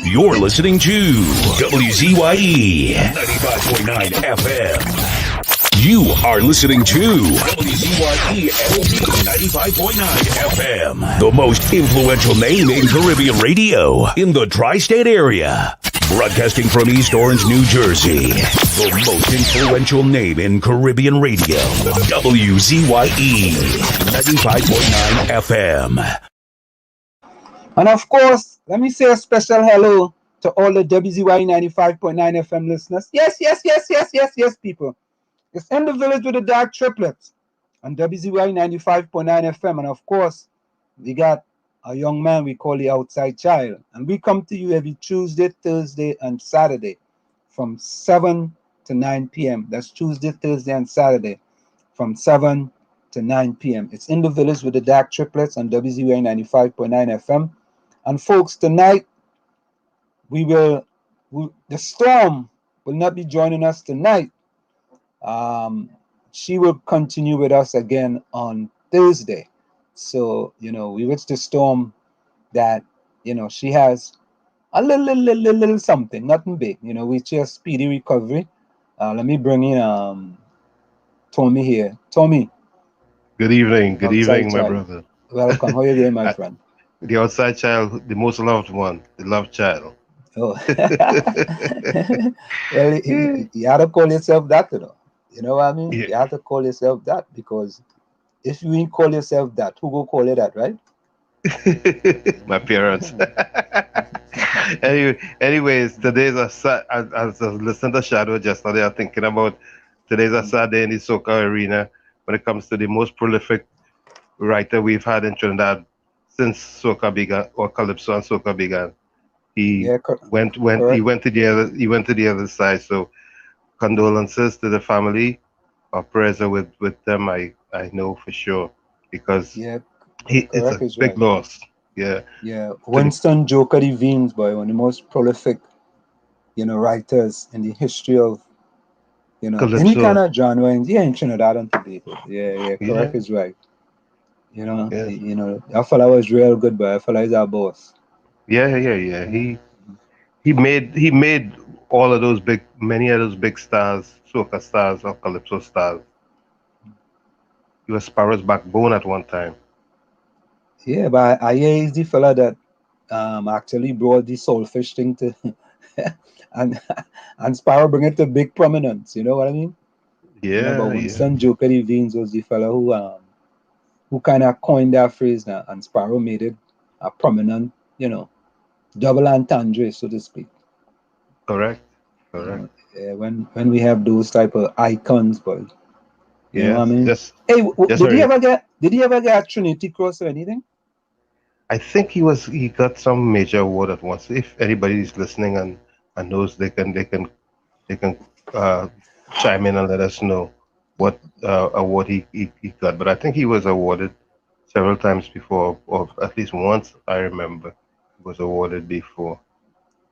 You're listening to WZYE 95.9 FM. You are listening to WZYE 95.9 FM, the most influential name in Caribbean radio in the tri-state area. Broadcasting from East Orange, New Jersey, the most influential name in Caribbean radio, WZYE 95.9 FM. And of course, let me say a special hello to all the WZYE 95.9 FM listeners. Yes, people. It's in the village with the dark triplets on WZYE 95.9 FM. And of course, we got a young man we call the outside child. And we come to you every Tuesday, Thursday, and Saturday from 7 to 9 p.m. That's Tuesday, Thursday, and Saturday from 7 to 9 p.m. It's in the village with the dark triplets on WZYE 95.9 FM. And folks, tonight, the Storm will not be joining us tonight. She will continue with us again on Thursday. So, we wish the Storm that, she has a little something, nothing big. We just speedy recovery. Let me bring in Tommy here. Tommy. Good evening, my brother. Welcome. How are you doing, my friend? The outside child, the most loved one, the loved child. Oh. Well, you have to call yourself that, You know what I mean? Yeah. You have to call yourself that, because if you ain't call yourself that, who go call you that, right? My parents. Anyways, today's a sad, as I was listening to Shadow just now, they are thinking about today's a sad day in the soca arena when it comes to the most prolific writer we've had in Trinidad since soca began, or calypso and soca began. He went to the other side. So condolences to the family. Our prayers are with them. I know for sure, because it's a big loss. Yeah. Winston 𝗪𝗶𝗪𝗏𝗏, boy, one of the most prolific, writers in the history of, calypso. Any kind of genre in Trinidad and Tobago. Yeah, correct is right. That fella was real good, but that fella is our boss. Yeah. He made all of those many of those big stars, soca stars or calypso stars. He was Sparrow's backbone at one time. Yeah, but I hear he's the fella that actually brought the Soulfish thing to and Sparrow bring it to big prominence. You know what I mean? Yeah. But Winston 𝗪𝗪𝗏𝗏𝗏 was the fella who kind of coined that phrase now, and Sparrow made it a prominent, double entendre, so to speak. Correct. When we have those type of icons, but you know what I mean? Did he ever get a Trinity Cross or anything? I think he got some major award at once. If anybody is listening and knows, they can chime in and let us know what award he got. But I think he was awarded several times before, or at least once I remember he was awarded before.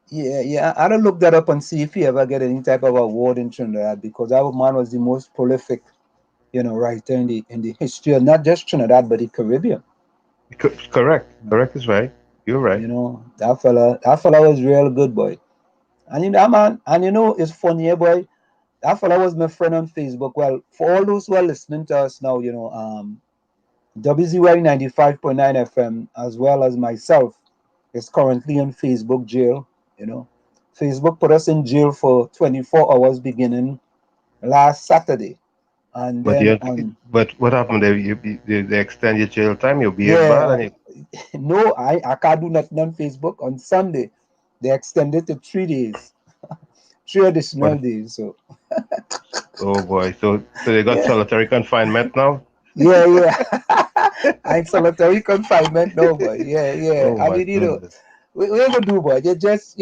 Yeah. I don't look that up and see if he ever get any type of award in Trinidad, because that man was the most prolific, writer in the history of not just Trinidad but the Caribbean. Correct is right. You're right. That fella was real good, boy. And man, and it's funny, boy. That fella was my friend on Facebook. Well, for all those who are listening to us now, WZYE 95.9 FM, as well as myself, is currently in Facebook jail. Facebook put us in jail for 24 hours beginning last Saturday. And but what happened? They extend your jail time? You'll be bad. No, I can't do nothing on Facebook. On Sunday, they extended to 3 days, 3 additional days. So. Oh boy! So they got solitary confinement now. Yeah. I'm solitary confinement now, boy. Yeah. Oh, I mean, what you gonna do, boy? You just,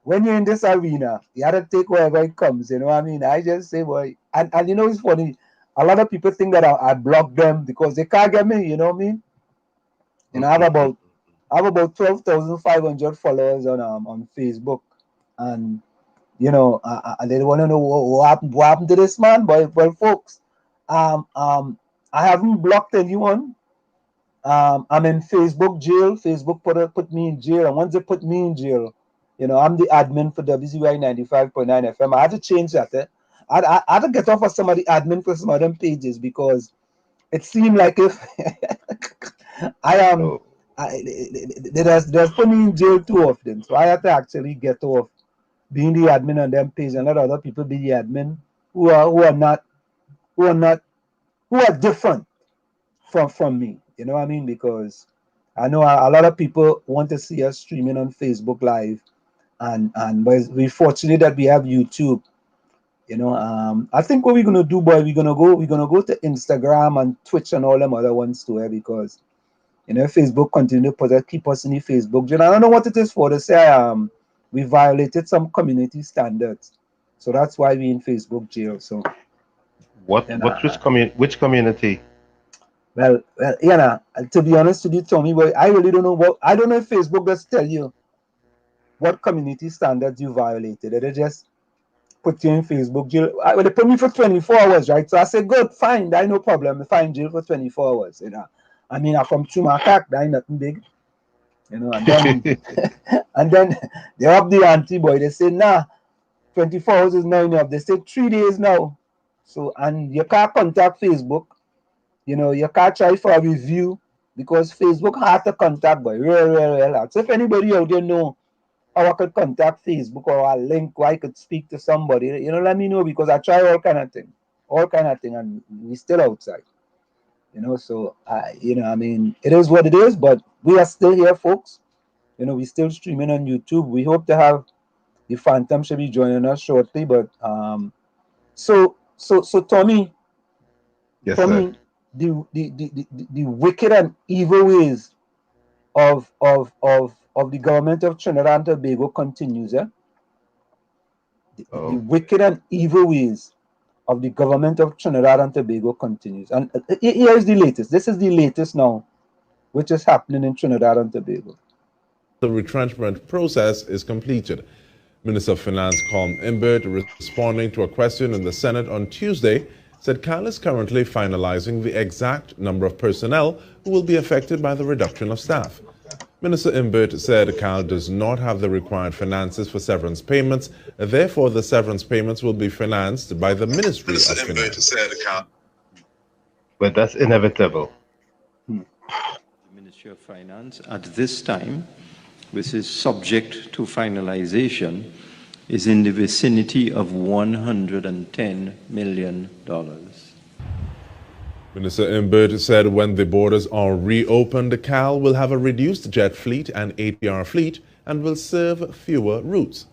when you're in this arena, you have to take wherever it comes. You know what I mean? I just say, boy, and it's funny. A lot of people think that I block them because they can't get me. You know what I mean? I have about 12,500 followers on Facebook, and and they want to know what happened to this man. But well, folks, I haven't blocked anyone. I'm in Facebook jail. Facebook put me in jail, and once they put me in jail, I'm the admin for WZYE 95.9 FM. I had to change that. I had to get off of some of the admin for some of them pages because it seemed like if I am, Oh. there's put me in jail too often, so I had to actually get off being the admin on them page and let other people be the admin who are different from me. You know what I mean? Because I know a lot of people want to see us streaming on Facebook Live, and we're fortunate that we have YouTube. I think what we're gonna do, boy, we're gonna go to Instagram and Twitch and all them other ones too, because Facebook continue to keep us in the Facebook jail. I don't know what it is for. They say we violated some community standards, so that's why we in Facebook jail. So which community? Well, to be honest with you, Tommy, boy, I really don't know I don't know if Facebook does tell you what community standards you violated. They just put you in Facebook jail. They put me for 24 hours, right? So I said, good, fine, that ain't no problem. If I'm in jail for 24 hours, I mean, I come to my cock, that ain't nothing big. And then and then they up the ante, boy. They say, nah, 24 hours is not enough. They say 3 days now. So, and you can't contact Facebook. You can't try for a review because Facebook hard to contact, boy. Real hard. So if anybody out there know how I could contact Facebook or a link where I could speak to somebody, let me know, because I try all kind of thing, and we still outside. So I mean, it is what it is, but we are still here, folks. We still streaming on YouTube. We hope to have the Phantom should be joining us shortly, but so Tommy, Yes, Tommy, sir. the wicked and evil ways of the government of Trinidad and Tobago continues. The wicked and evil ways of the government of Trinidad and Tobago continues. And here is the latest. This is the latest now, which is happening in Trinidad and Tobago. The retrenchment process is completed. Minister of Finance 𝗪𝗶𝗶𝗵𝗏, responding to a question in the Senate on Tuesday, said CAL is currently finalizing the exact number of personnel who will be affected by the reduction of staff. Minister 𝗪𝗶𝗶𝗵 said CAL does not have the required finances for severance payments, therefore the severance payments will be financed by the Ministry of Finance. But that's inevitable. The Ministry of Finance at this time, which is subject to finalization, is in the vicinity of $110 million. Minister 𝗪𝗶𝗶𝗵 said when the borders are reopened, CAL will have a reduced jet fleet and ATR fleet and will serve fewer routes.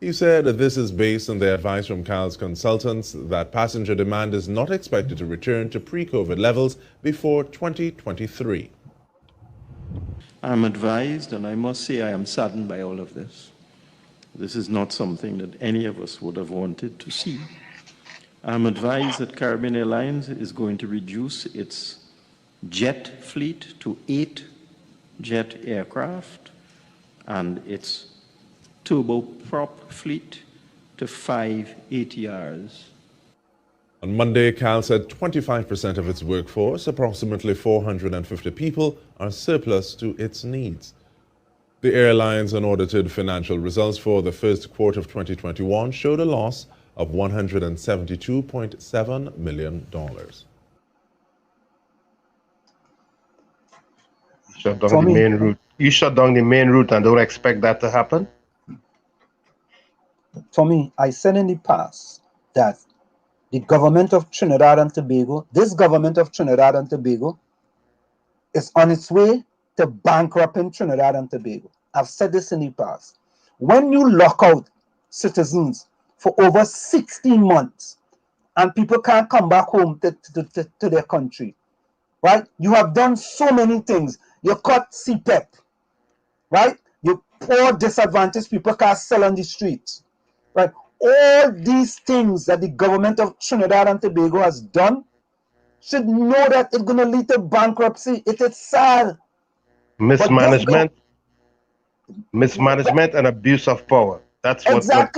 He said this is based on the advice from CAL's consultants that passenger demand is not expected to return to pre-COVID levels before 2023. I'm advised, and I must say I am saddened by all of this. This is not something that any of us would have wanted to see. I'm advised that Caribbean Airlines is going to reduce its jet fleet to 8 jet aircraft and its turboprop fleet to 5 ATRs. On Monday, CAL said 25% of its workforce, approximately 450 people, are surplus to its needs. The airline's unaudited financial results for the first quarter of 2021 showed a loss of $172.7 million. Shut down the main route. You shut down the main route and don't expect that to happen? Tommy, I said in the past that the government of Trinidad and Tobago, this government of Trinidad and Tobago, is on its way to bankrupting Trinidad and Tobago. I've said this in the past. When you lock out citizens for over 16 months and people can't come back home to their country, right? You have done so many things. You cut CPEP, right? You poor disadvantaged people can't sell on the streets, right? All these things that the government of Trinidad and Tobago has done should know that it's going to lead to bankruptcy. It is sad. Mismanagement and abuse of power. That's what that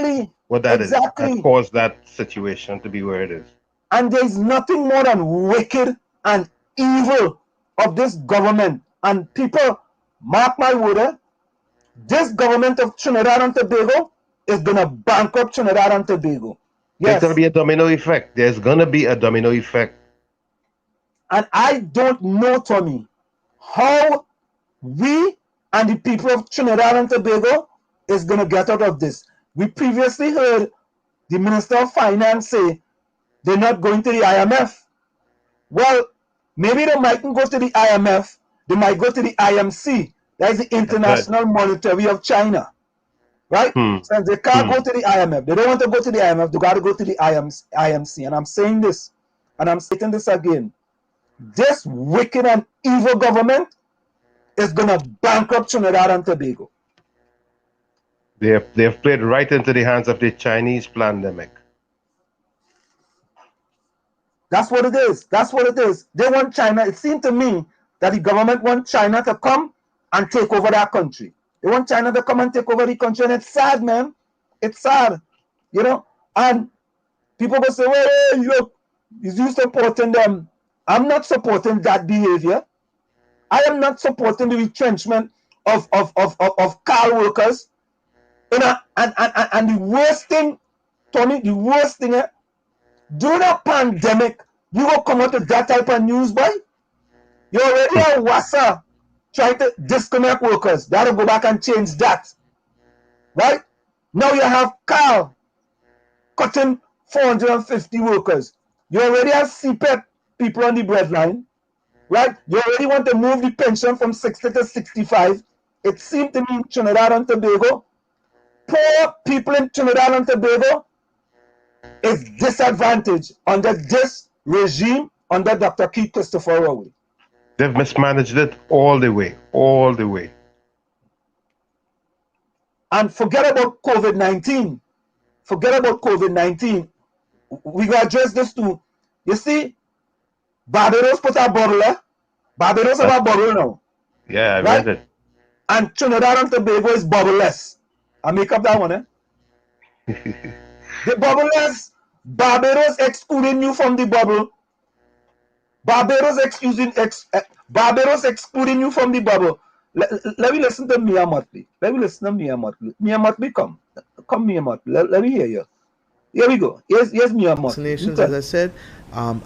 is. That caused that situation to be where it is. And there's nothing more than wicked and evil of this government, and people, mark my word, this government of Trinidad and Tobago is going to bankrupt Trinidad and Tobago. There's Yes. going to be a domino effect. There's going to be a domino effect. And I don't know, Tommy, how we and the people of Trinidad and Tobago is going to get out of this. We previously heard the Minister of Finance say they're not going to the IMF. Well, maybe they mightn't go to the IMF. They might go to the IMC. That is the International Monetary of China. Right? Since they can't go to the IMF. They don't want to go to the IMF. They got to go to the IMC. And I'm saying this, and I'm stating this again. This wicked and evil government is going to bankrupt Trinidad and Tobago. They have played right into the hands of the Chinese pandemic. That's what it is. That's what it is. They want China. It seemed to me that the government wants China to come and take over that country. They want China to come and take over the country, and it's sad, man. It's sad, you know. And people will say, well, hey, look, is you supporting them? I'm not supporting that behavior. I am not supporting the retrenchment of car workers. You know, and the worst thing, Tony, the worst thing, during a pandemic, you will come out with that type of news, boy. You already have WASA trying to disconnect workers. That'll go back and change that. Right? Now you have Carl cutting 450 workers. You already have CPEP people on the breadline. Right? You already want to move the pension from 60 to 65. It seemed to me in Trinidad and Tobago, poor people in Trinidad and Tobago is disadvantaged under this regime under Dr. 𝗪𝗏. They've mismanaged it all the way, all the way. And forget about COVID-19. Forget about COVID-19. We got to address this too. You see, Barbados put a bubble. Barbados have a bubble now. Yeah, I read it. And Trinidad and Tobago is bubbleless. I make up that one, eh? The bubbleless, Barbados excluding you from the bubble. Barbados excluding you from the bubble. Let me listen to 𝗪𝗏𝘃𝗏. Let me listen to 𝗪𝗏𝘃𝗏. 𝗪𝗏𝘃𝗏, come 𝗪𝗏𝘃𝗏. Let me hear you. Here we go. Yes, 𝗪𝗏𝘃𝗏. Vaccinations, as I said,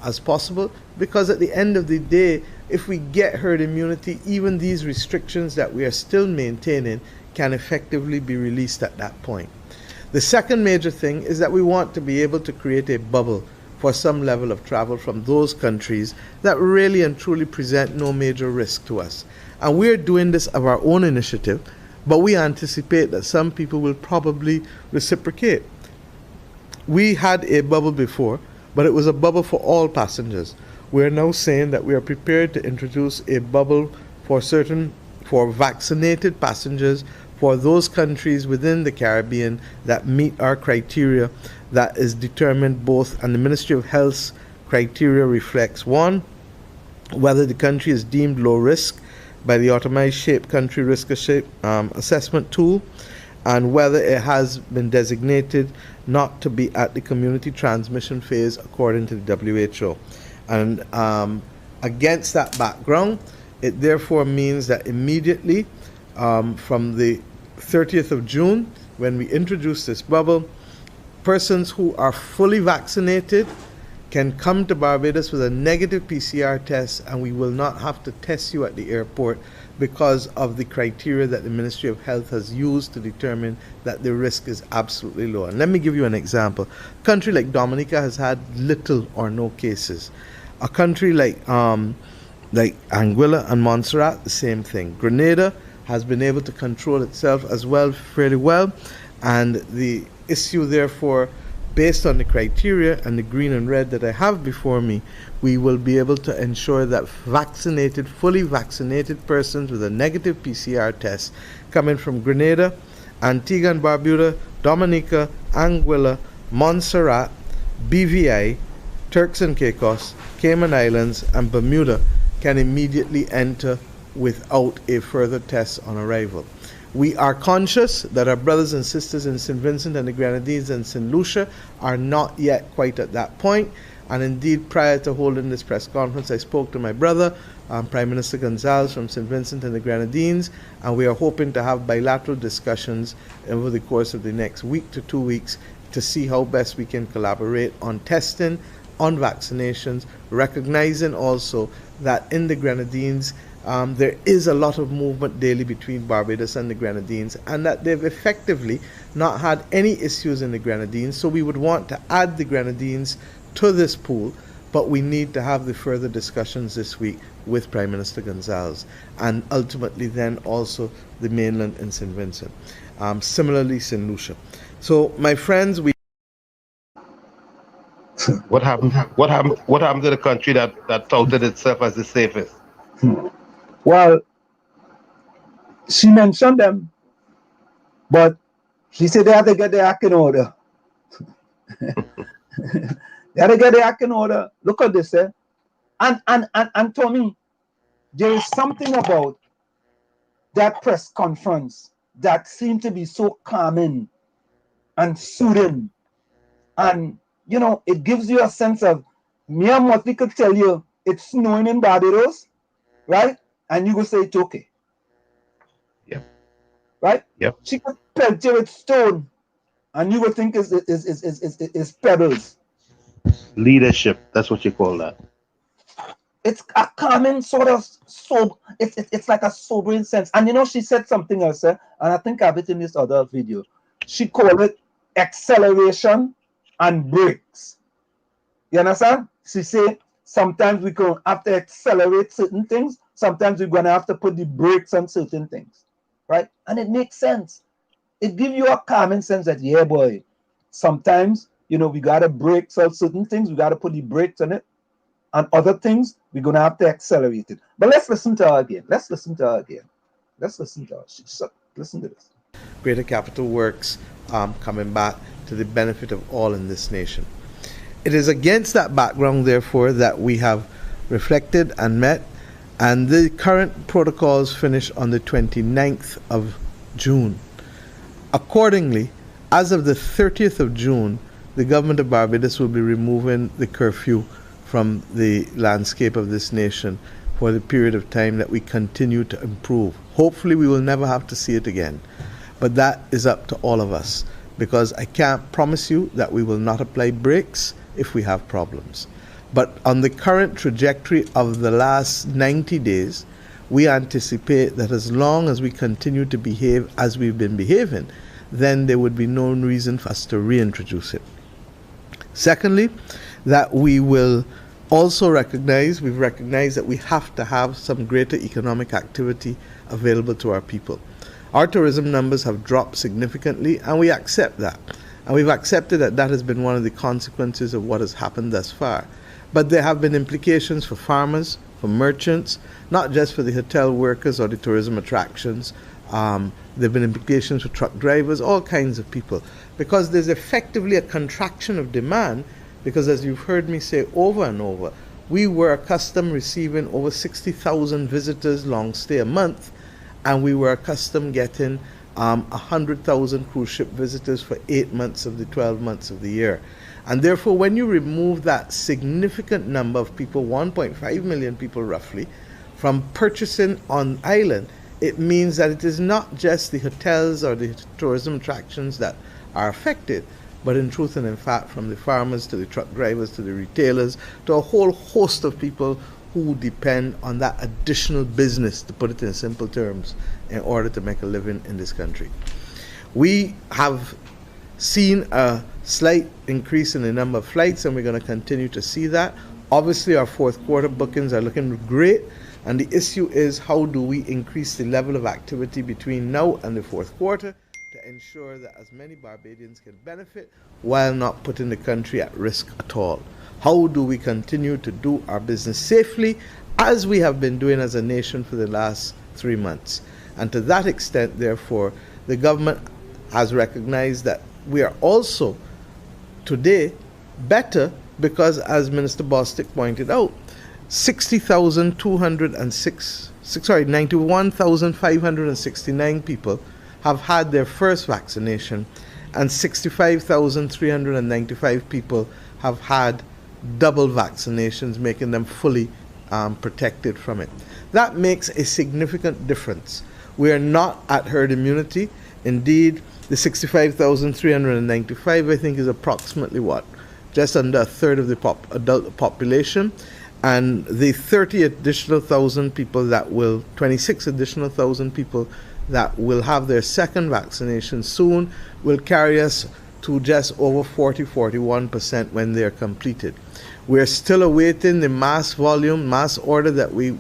as possible, because at the end of the day, if we get herd immunity, even these restrictions that we are still maintaining can effectively be released at that point. The second major thing is that we want to be able to create a bubble for some level of travel from those countries that really and truly present no major risk to us. And we're doing this of our own initiative, but we anticipate that some people will probably reciprocate. We had a bubble before, but it was a bubble for all passengers. We're now saying that we are prepared to introduce a bubble for vaccinated passengers for those countries within the Caribbean that meet our criteria that is determined both, and the Ministry of Health's criteria reflects, one, whether the country is deemed low risk by the automized SHAPE country risk assessment tool, and whether it has been designated not to be at the community transmission phase according to the WHO. And against that background, it therefore means that immediately from the 30th of June, when we introduce this bubble, persons who are fully vaccinated can come to Barbados with a negative PCR test, and we will not have to test you at the airport because of the criteria that the Ministry of Health has used to determine that the risk is absolutely low. And let me give you an example. A country like Dominica has had little or no cases. A country like Anguilla and Montserrat, the same thing. Grenada has been able to control itself as well, fairly well, and the issue therefore, based on the criteria and the green and red that I have before me, we will be able to ensure that fully vaccinated persons with a negative PCR test coming from Grenada, Antigua and Barbuda, Dominica, Anguilla, Montserrat, BVI, Turks and Caicos, Cayman Islands, and Bermuda can immediately enter without a further test on arrival. We are conscious that our brothers and sisters in St. Vincent and the Grenadines and St. Lucia are not yet quite at that point, And indeed, prior to holding this press conference, I spoke to my brother, Prime Minister Gonzalez from St. Vincent and the Grenadines, and we are hoping to have bilateral discussions over the course of the next week to 2 weeks to see how best we can collaborate on testing, on vaccinations, recognizing also that in the Grenadines, there is a lot of movement daily between Barbados and the Grenadines, and that they've effectively not had any issues in the Grenadines. So we would want to add the Grenadines to this pool, but we need to have the further discussions this week with Prime Minister Gonzalez, and ultimately then also the mainland and St. Vincent. Similarly, St. Lucia. So, my friends, we... What happened? What happened? What happened to the country that touted itself as the safest? Well, she mentioned them, but she said they had to get their act in order. They had to get their act in order. Look at this, eh? And Tommy, there is something about that press conference that seemed to be so calming and soothing, and you know, it gives you a sense of, me and Motley could tell you it's snowing in Barbados, right? And you go say it's okay. Yep. Right? Yep. She could pelt you with stone, and you would think is pebbles. Leadership, that's what you call that. It's a calming sort of it's like a sobering sense. And you know, she said something else, and I think I have it in this other video. She called it acceleration and brakes. You understand? She said sometimes we're going to have to accelerate certain things, sometimes we're going to have to put the brakes on certain things, right? And it makes sense. It gives you a common sense that, yeah, boy, sometimes, you know, we got to brake on certain things, we got to put the brakes on it, and other things, we're going to have to accelerate it. But let's listen to her again. Let's listen to her again. Let's listen to her. Listen to this. Greater capital works coming back to the benefit of all in this nation. It is against that background, therefore, that we have reflected and met, and the current protocols finish on the 29th of June. Accordingly, as of the 30th of June, the government of Barbados will be removing the curfew from the landscape of this nation for the period of time that we continue to improve. Hopefully we will never have to see it again, but that is up to all of us, because I can't promise you that we will not apply brakes if we have problems. But on the current trajectory of the last 90 days, we anticipate that as long as we continue to behave as we've been behaving, then there would be no reason for us to reintroduce it. Secondly, that we will also recognize, we've recognized that we have to have some greater economic activity available to our people. Our tourism numbers have dropped significantly, and we accept that. And we've accepted that that has been one of the consequences of what has happened thus far. But there have been implications for farmers, for merchants, not just for the hotel workers or the tourism attractions. There have been implications for truck drivers, all kinds of people, because there's effectively a contraction of demand, because as you've heard me say over and over, we were accustomed receiving over 60,000 visitors long stay a month, and we were accustomed getting 100,000 cruise ship visitors for 8 months of the 12 months of the year. And therefore, when you remove that significant number of people, 1.5 million people roughly, from purchasing on island, it means that it is not just the hotels or the tourism attractions that are affected, but in truth and in fact, from the farmers to the truck drivers to the retailers to a whole host of people who depend on that additional business, to put it in simple terms, in order to make a living in this country. We have seen a slight increase in the number of flights, and we're going to continue to see that. Obviously, our fourth quarter bookings are looking great, and the issue is how do we increase the level of activity between now and the fourth quarter to ensure that as many Barbadians can benefit while not putting the country at risk at all. How do we continue to do our business safely, as we have been doing as a nation for the last 3 months? And to that extent, therefore, the government has recognized that we are also today better because, as Minister Bostic pointed out, 91,569 people have had their first vaccination, and 65,395 people have had double vaccinations, making them fully protected from it. That makes a significant difference. We are not at herd immunity. Indeed, the 65,395, I think, is approximately what? Just under a third of the adult population. And the 30 additional thousand people that will, 26 additional thousand people that will have their second vaccination soon will carry us to just over 41% when they're completed. We're still awaiting the mass order that we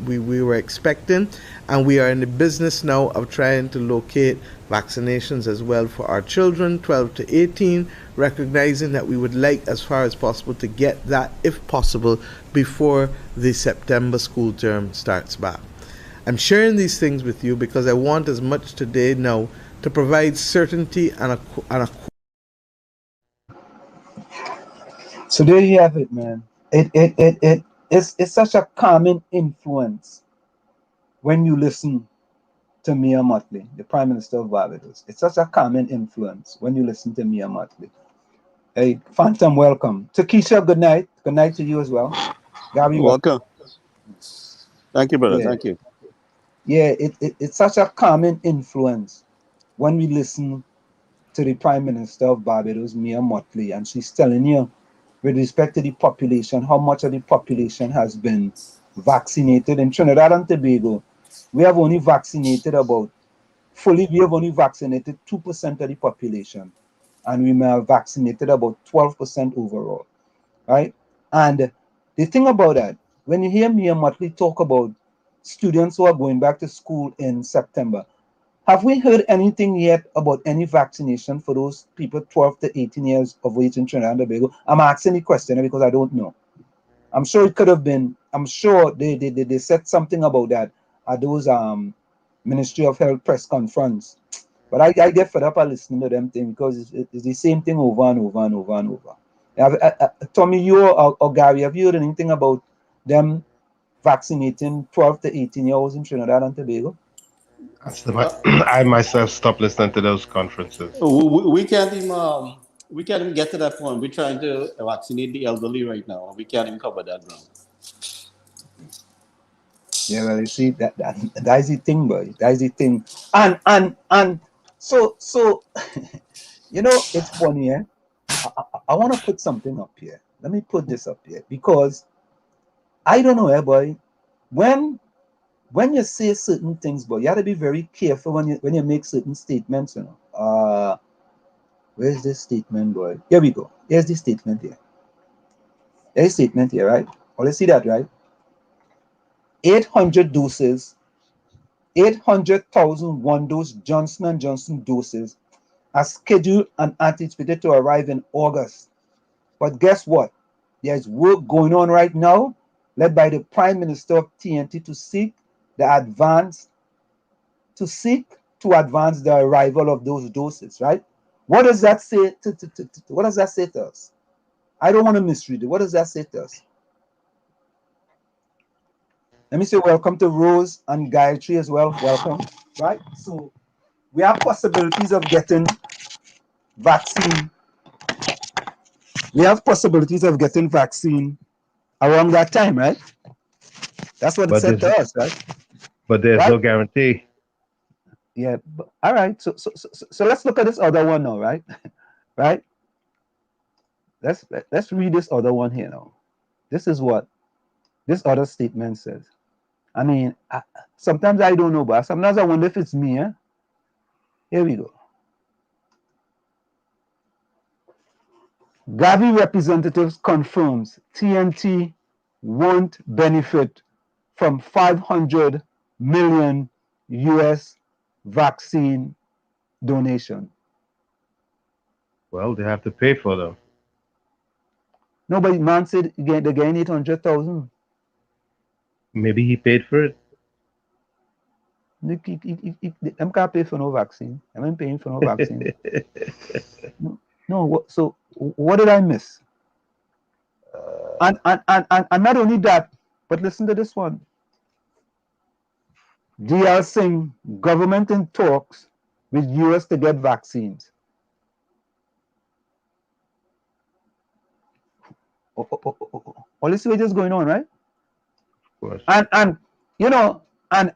were expecting, and we are in the business now of trying to locate vaccinations as well for our children, 12 to 18, recognizing that we would like, as far as possible, to get that, if possible, before the September school term starts back. I'm sharing these things with you because I want as much today now to provide certainty and a So there you have it, man. It's such a calming influence when you listen to 𝗪𝗶𝘁𝗵𝗏, the Prime Minister of Barbados. It's such a calming influence when you listen to 𝗪𝗶𝘁𝗵𝗏. Hey, Phantom, welcome. Takesha, good night. Good night to you as well. Gabby, welcome. Thank you, brother. Yeah. Thank you. Yeah, it's such a calming influence when we listen to the Prime Minister of Barbados, 𝗪𝗶𝘁𝗏, and she's telling you, with respect to the population, how much of the population has been vaccinated. In Trinidad and Tobago, we have only vaccinated we have only vaccinated 2% of the population, and we may have vaccinated about 12% overall, right? And the thing about that, when you hear 𝗪𝗶𝘁𝗏 talk about students who are going back to school in September, have we heard anything yet about any vaccination for those people 12 to 18 years of age in Trinidad and Tobago? I'm asking the question because I don't know. I'm sure it could have been, I'm sure they said something about that at those Ministry of Health press conference. But I get fed up of listening to them things because it's the same thing over and over and over and over. Tommy, you or Gary, have you heard anything about them vaccinating 12 to 18-year-olds in Trinidad and Tobago? I myself stopped listening to those conferences. We can't even get to that point. We're trying to vaccinate the elderly right now. We can't even cover that ground. Yeah, well, you see that is the thing, boy. That is the thing. And so you know, it's funny, eh? I want to put something up here. Let me put this up here because I don't know, boy. When you say certain things, boy, you have to be very careful when you make certain statements, you know. Where's this statement, boy? Here we go. Here's the statement here. There's a statement here, right? Oh, let's see that, right? 800 doses, 800,000 one-dose Johnson & Johnson doses are scheduled and anticipated to arrive in August. But guess what? There's work going on right now, led by the Prime Minister of TNT to seek to advance the arrival of those doses, right? What does that say what does that say to us? I don't want to misread it. What does that say to us? Let me say welcome to Rose and Gayatri as well. Welcome, right? So we have possibilities of getting vaccine. We have possibilities of getting vaccine around that time, right? That's what it said to us, right? But there's Right? no guarantee. Yeah. All right. So let's look at this other one now, right? Right? Let's read this other one here now. This is what this other statement says. I mean, sometimes I don't know, but sometimes I wonder if it's me. Eh? Here we go. Gavi representatives confirms TNT won't benefit from 500 million US vaccine donation. Well, they have to pay for them. No, but man said they gain 800,000. Maybe he paid for it. I'm can't pay for no vaccine. I'm paying for no vaccine. No. So what did I miss? And not only that, but listen to this one. DR Singh, government in talks with US to get vaccines. All this way just going on, right? Of course. And you know, and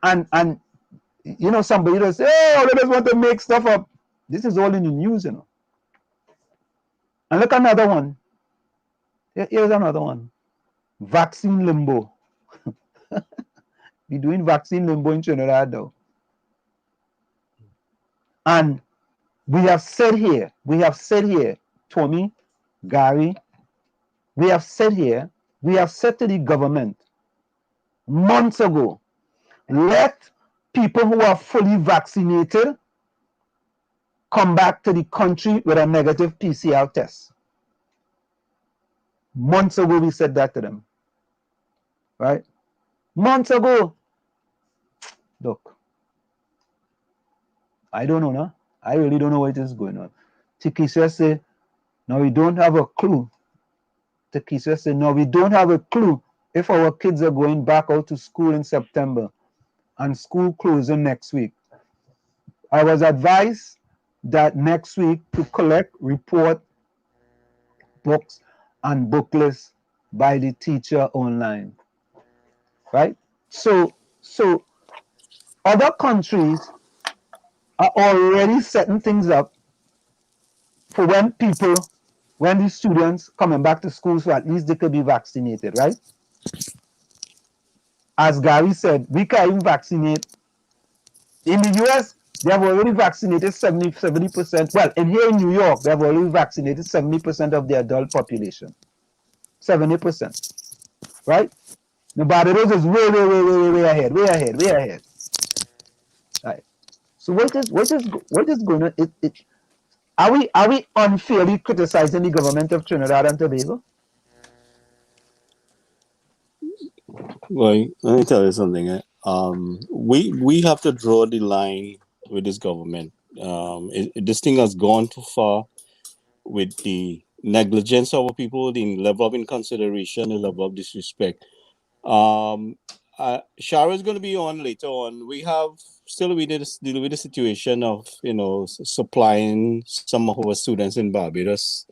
you know, somebody will say, oh, they just want to make stuff up. This is all in the news, you know. And look, another one. Here's another one. Vaccine limbo. We're doing vaccine limbo in Trinidad now. And we have said here, Tommy, Gary, we have said to the government months ago, let people who are fully vaccinated come back to the country with a negative PCR test. Months ago, we said that to them. Right? Months ago. Look, I don't know, no? I really don't know what is going on. Tikisha said, no, we don't have a clue. Tikisha said, no, we don't have a clue if our kids are going back out to school in September and school closing next week. I was advised that next week to collect, report, books, and booklets by the teacher online. Right? So other countries are already setting things up for when the students coming back to school, so at least they could be vaccinated, right? As Gary said, we can't even vaccinate. In the US, they have already vaccinated 70%. Well, in here in New York, they have already vaccinated 70% of the adult population. 70%. Right? The Barbados is way ahead. Right. So what is going on? Are we unfairly criticizing the government of Trinidad and Tobago? Well, let me tell you something. We have to draw the line with this government. This thing has gone too far with the negligence of our people, the level of inconsideration, the level of disrespect. Shara is going to be on later on. We have still we need to deal with the situation of supplying some of our students in Barbados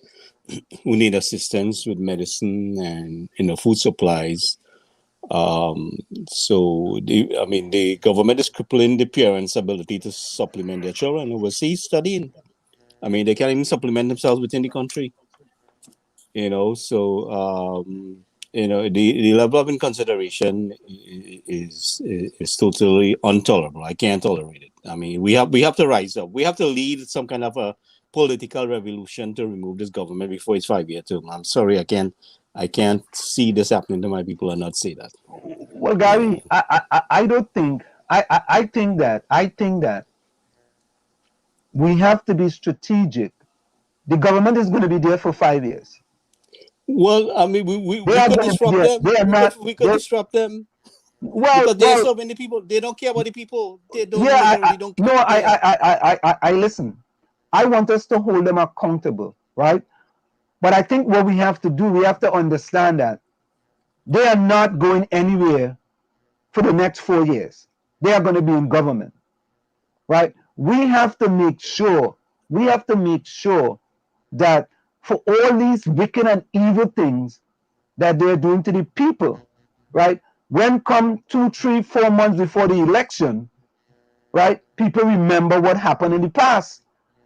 who need assistance with medicine and food supplies. So the government is crippling the parents' ability to supplement their children overseas studying. They can't even supplement themselves within the country. The level of inconsideration is totally intolerable. I can't tolerate it. We have to rise up. We have to lead some kind of a political revolution to remove this government before its 5-year term. I'm sorry, I can't see this happening to my people and not say that. Well, Gary, I don't think. I think that we have to be strategic. The government is going to be there for 5 years. Well, we could disrupt them. We could disrupt them. Well, because there's so many people. They don't care about the people. They don't. Don't care. No, I listen. I want us to hold them accountable, right? But I think what we have to do, we have to understand that they are not going anywhere for the next 4 years. They are going to be in government, right? We have to make sure that for all these wicked and evil things that they're doing to the people, right? When come 2, 3, 4 months before the election, right? People remember what happened in the past,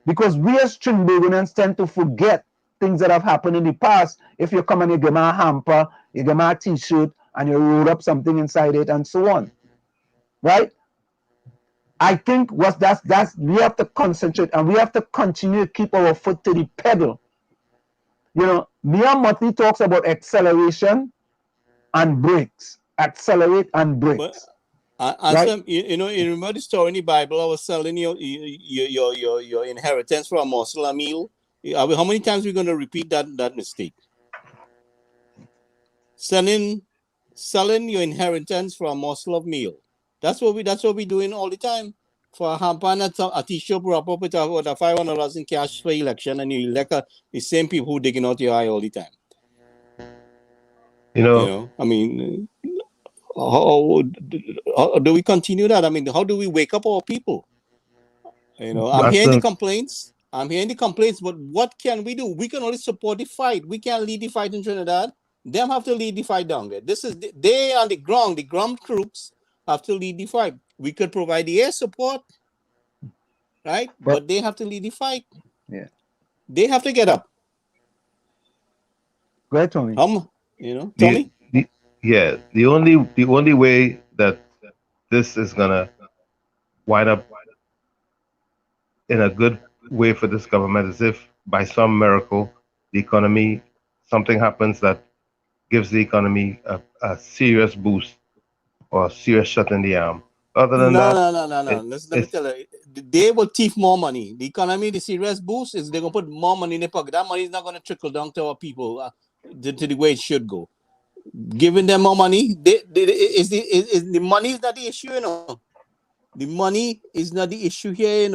because we as Trinbagonians tend to forget things that have happened in the past. If you come and you give me a hamper, you give me a t-shirt, and you roll up something inside it, and so on, right? I think that's we have to concentrate, and we have to continue to keep our foot to the pedal. Mia Motley talks about acceleration and brakes. Accelerate and brakes. Right? You remember the story in the Bible? I was selling your inheritance for a morsel of meal. How many times are we going to repeat that mistake? Selling your inheritance for a morsel of meal. That's what we're doing all the time. For a hamper and a t-shirt, wrap up with $500 in cash for election, and you elect the same people who digging out your eye all the time. How do we continue that? How do we wake up our people? I'm hearing the complaints, but what can we do? We can only support the fight. We can't lead the fight in Trinidad. Them have to lead the fight down there. They on the ground troops have to lead the fight. We could provide the air support, right? But they have to lead the fight. Yeah. They have to get up. Go ahead, Tommy. Tommy? The only way that this is gonna wind up in a good way for this government is if by some miracle the economy, something happens that gives the economy a serious boost or a serious shot in the arm. Other than No. Let me tell you, they will thief more money. The economy, the serious boost is they're gonna put more money in their pocket. That money is not gonna trickle down to our people to the way it should go. Giving them more money, the money is not the issue, The money is not the issue here,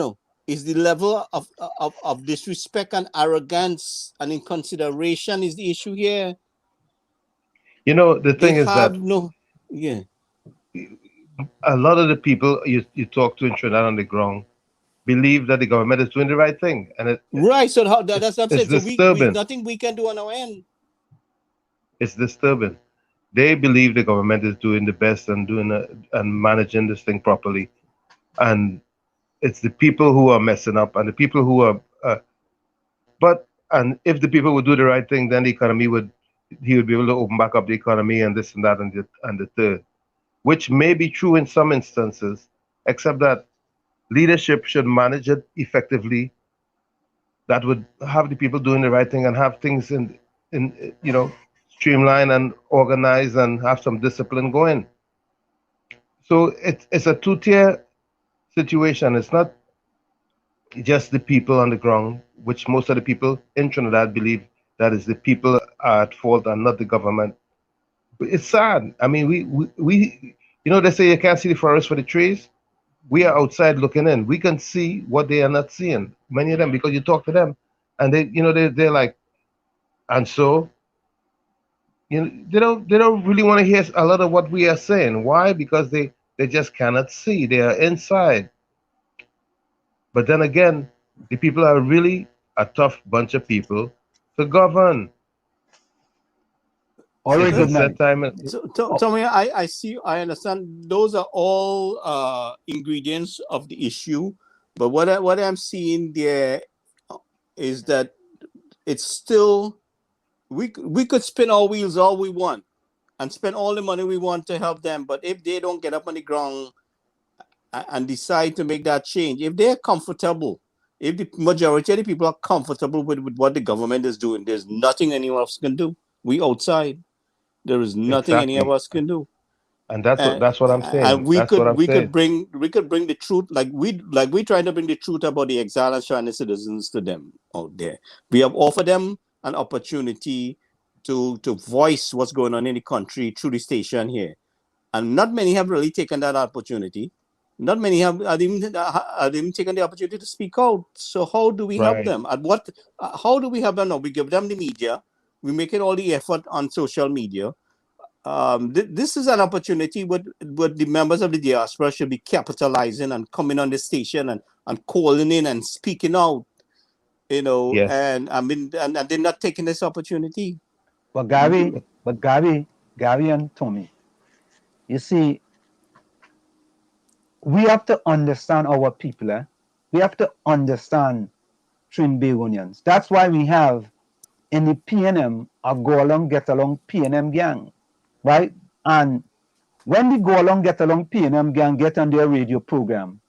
It's the level of disrespect and arrogance and inconsideration is the issue here. The thing is that a lot of the people you talk to in Trinidad on the ground believe that the government is doing the right thing, and right. So that's what I'm saying. So disturbing. Nothing we can do on our end. It's disturbing. They believe the government is doing the best and managing this thing properly, and it's the people who are messing up, and the people who are. And if the people would do the right thing, then the economy he would be able to open back up the economy and this and that and the third, which may be true in some instances, except that leadership should manage it effectively. That would have the people doing the right thing and have things in streamline and organize and have some discipline going. So it's a two-tier situation. It's not just the people on the ground, which most of the people in Trinidad believe that is the people are at fault and not the government. But it's sad. I mean, we they say you can't see the forest for the trees. We are outside looking in. We can see what they are not seeing. Many of them, because you talk to them, and they're like, and so they don't really want to hear a lot of what we are saying. Why? Because they just cannot see. They are inside. But then again, the people are really a tough bunch of people to govern. Always good night. Tommy, I see. I understand. Those are all ingredients of the issue. But what I'm seeing there is that it's still we could spin our wheels all we want and spend all the money we want to help them. But if they don't get up on the ground and decide to make that change, if they're comfortable, if the majority of the people are comfortable with what the government is doing, there's nothing anyone else can do. We outside. There is nothing any of us can do. And that's what I'm saying. And we could bring the truth, like we trying to bring the truth about the exile and Chinese citizens to them out there. We have offered them an opportunity to voice what's going on in the country through the station here. And not many have really taken that opportunity. Not many have even taken the opportunity to speak out. So how do we help them? How do we help them now? We give them the media. We make it all the effort on social media. This is an opportunity what the members of the diaspora should be capitalizing and coming on the station and calling in and speaking out. Yes. And I mean, and they're not taking this opportunity. But Gary and Tommy, you see, we have to understand our people. We have to understand Trinbagonians. That's why we have in the PNM a go along, get along PNM gang, right? And when the go along, get along PNM gang get on their radio program,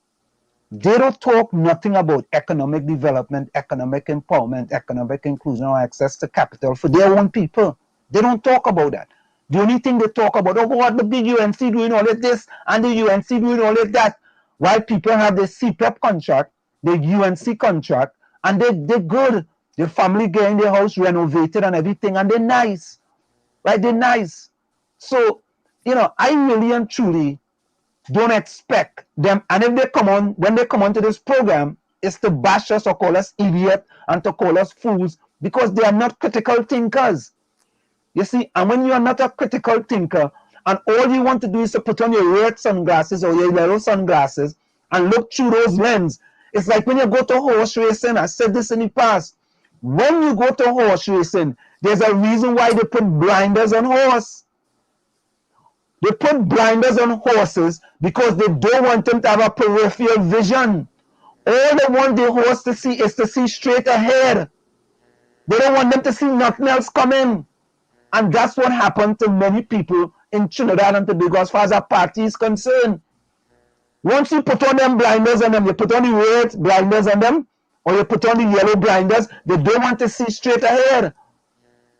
they don't talk nothing about economic development, economic empowerment, economic inclusion, or access to capital for their own people. They don't talk about that. The only thing they talk about, oh God, the big UNC doing all of this and the UNC doing all of that. While people have the CPEP contract, the UNC contract, and they're good. The family getting their house renovated and everything, and they're nice, right? They're nice. So, I really and truly don't expect them. And if when they come onto this program, it's to bash us or call us idiot and to call us fools because they are not critical thinkers. You see, and when you are not a critical thinker, and all you want to do is to put on your red sunglasses or your yellow sunglasses and look through those lenses. It's like when you go to horse racing. I said this in the past. When you go to horse racing, there's a reason why they put blinders on horse. They put blinders on horses because they don't want them to have a peripheral vision. All they want the horse to see is to see straight ahead. They don't want them to see nothing else coming. And that's what happened to many people in Trinidad and Tobago as far as our party is concerned. Once you put on them blinders on them, you put on the red blinders on them, or you put on the yellow blinders, they don't want to see straight ahead.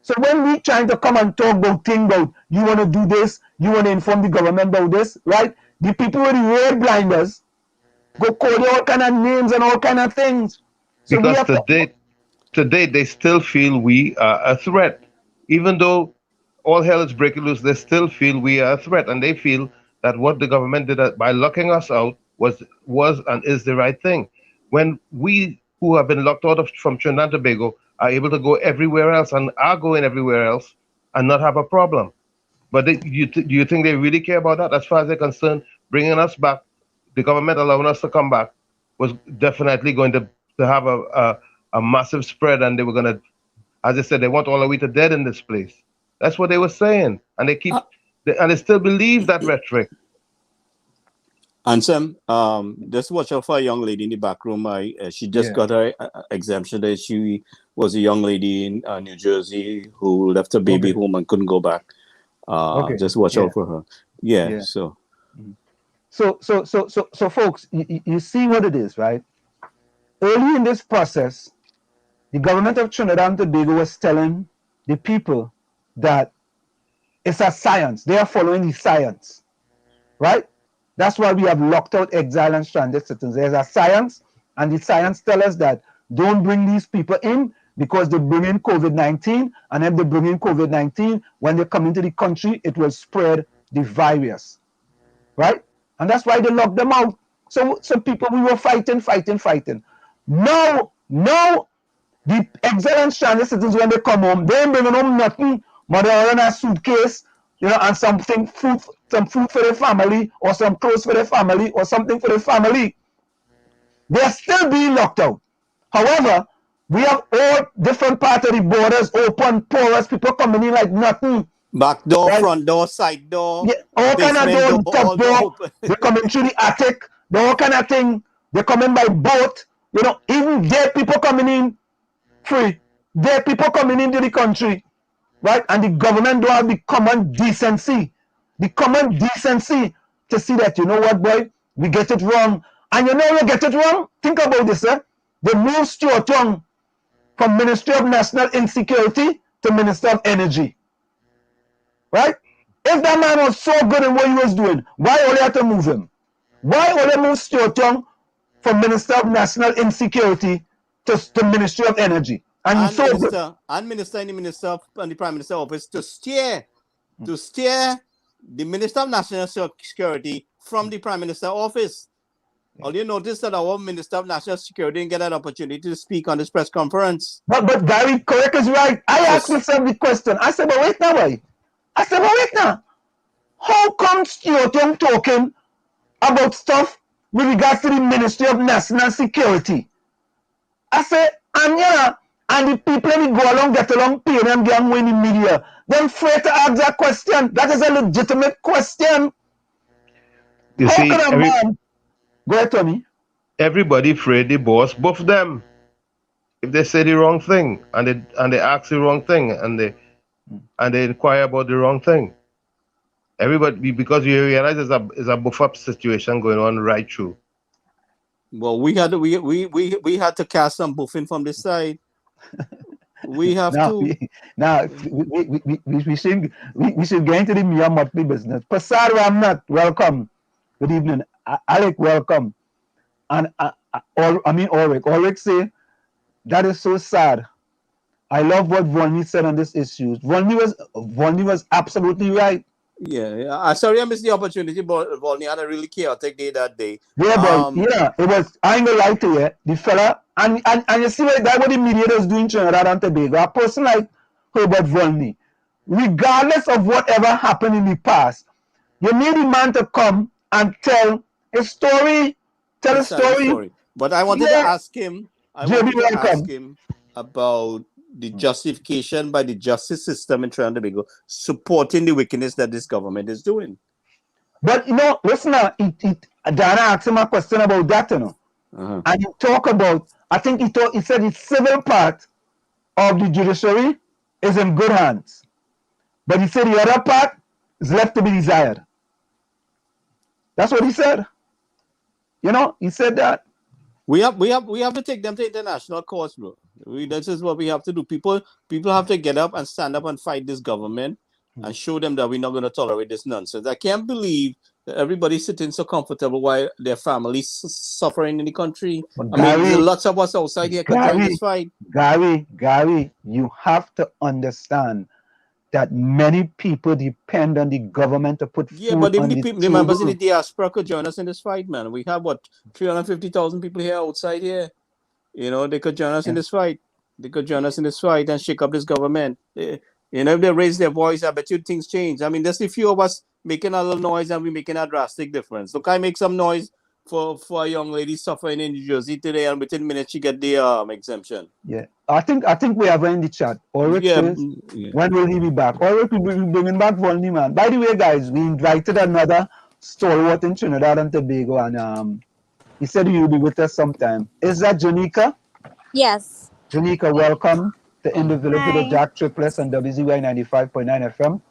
So when we trying to come and talk about things about, you want to do this, you want to inform the government about this, right? The people with the red blinders go call you all kind of names and all kind of things. So because we have today they still feel we are a threat. Even though all hell is breaking loose, they still feel we are a threat. And they feel that what the government did by locking us out was and is the right thing. When we who have been locked out from Trinidad and Tobago are able to go everywhere else and are going everywhere else and not have a problem. But do you think they really care about that? As far as they're concerned, bringing us back, the government allowing us to come back was definitely going to have a massive spread, and they were going to, as I said, they want all the way to dead in this place. That's what they were saying, and they still believe that rhetoric. And Sam, just watch out for a young lady in the back room. She just got her exemption. That she was a young lady in New Jersey who left her baby home and couldn't go back. Just watch out for her. So folks, you see what it is, right? Early in this process, the government of Trinidad and Tobago was telling the people that it's a science. They are following the science, right? That's why we have locked out exile and stranded citizens. There's a science, and the science tells us that don't bring these people in because they bring in COVID-19, and if they bring in COVID-19, when they come into the country, it will spread the virus, right? And that's why they locked them out. So people, we were fighting. Now, the exile and stranded citizens, when they come home, they ain't bringing home nothing, but they're in a suitcase, and some food for their family, or some clothes for their family, or something for their family. They're still being locked out. However, we have all different parts of the borders open, porous, people coming in like nothing. Back door, right? Front door, side door, all kind of door, top door. They're coming through the attic, all kind of thing. They're coming by boat. Even dead people coming in free. Dead people coming into the country, right? And the government don't have the common decency. The common decency to see that, you know what, boy, we get it wrong. And you know we get it wrong? Think about this, They moved Stuart Young from Ministry of National Insecurity to Minister of Energy. Right? If that man was so good in what he was doing, why only had to move him? Why only move Stuart Young from Minister of National Insecurity to Ministry of Energy? And Minister in the Minister and the Prime Minister office to steer the Minister of National Security from the Prime Minister office. All you notice that our Minister of National Security didn't get an opportunity to speak on this press conference. But Gary, correct is right. I asked myself the question. I said, but wait now. How come Stuart Young talking about stuff with regards to the Ministry of National Security? I said, and the people who go along, get along, pay them, get them in the media. They're afraid to ask that question. That is a legitimate question. You how see, can a man... Go ahead, Tommy. Everybody afraid they boss both of them. If they say the wrong thing and they ask the wrong thing and they inquire about the wrong thing. Everybody, because you realize there's a buffer situation going on right through. Well, we had to cast some buffing from this side. We have to. We should get into the Mia Motley business. Pasar Ramnath, welcome. Good evening. Alec, welcome. And Ulrich. Ulrich say, that is so sad. I love what 𝗪𝗬𝗫 said on this issue. 𝗪𝗬𝗫 was absolutely right. Yeah. Sorry I missed the opportunity, but 𝗪𝗬𝗫 had a really chaotic day that day. It was, I ain't gonna lie to you, the fella, and you see what the media is doing in Trinidad and Tobago. A person like Herbert 𝗪𝗬𝗫, regardless of whatever happened in the past, you need a man to come and tell a story. Tell a story. But I wanted to ask him. about the justification by the justice system in Trinidad and Tobago supporting the wickedness that this government is doing. But listen now, Diana asked him a question about that, and he talk about, I think he said the civil part of the judiciary is in good hands, but he said the other part is left to be desired. That's what he said. He said that. We have to take them to international courts, bro. This is what we have to do. People have to get up and stand up and fight this government and show them that we're not going to tolerate this nonsense. I can't believe that everybody's sitting so comfortable while their families suffering in the country. There's lots of us outside here can join this fight. Gary, you have to understand that many people depend on the government to put food but on the members in the diaspora could join us in this fight, man. We have 350,000 people here outside here. They could join us in this fight. They could join us in this fight and shake up this government. If they raise their voice, I bet you things change. There's a few of us making a little noise and we're making a drastic difference. Look, I make some noise for a young lady suffering in New Jersey today, and within minutes she get the exemption. Yeah, I think we have her in the chat. Ulrich says, when will he be back? Ulrich will be bringing back Volney, man. By the way, guys, we invited another stalwart in Trinidad and Tobago, and he said he will be with us sometime. Is that Janika? Yes. Janika, welcome to In the Village with the 𝗪𝗶𝗹𝗏 on WZYE 95.9 FM.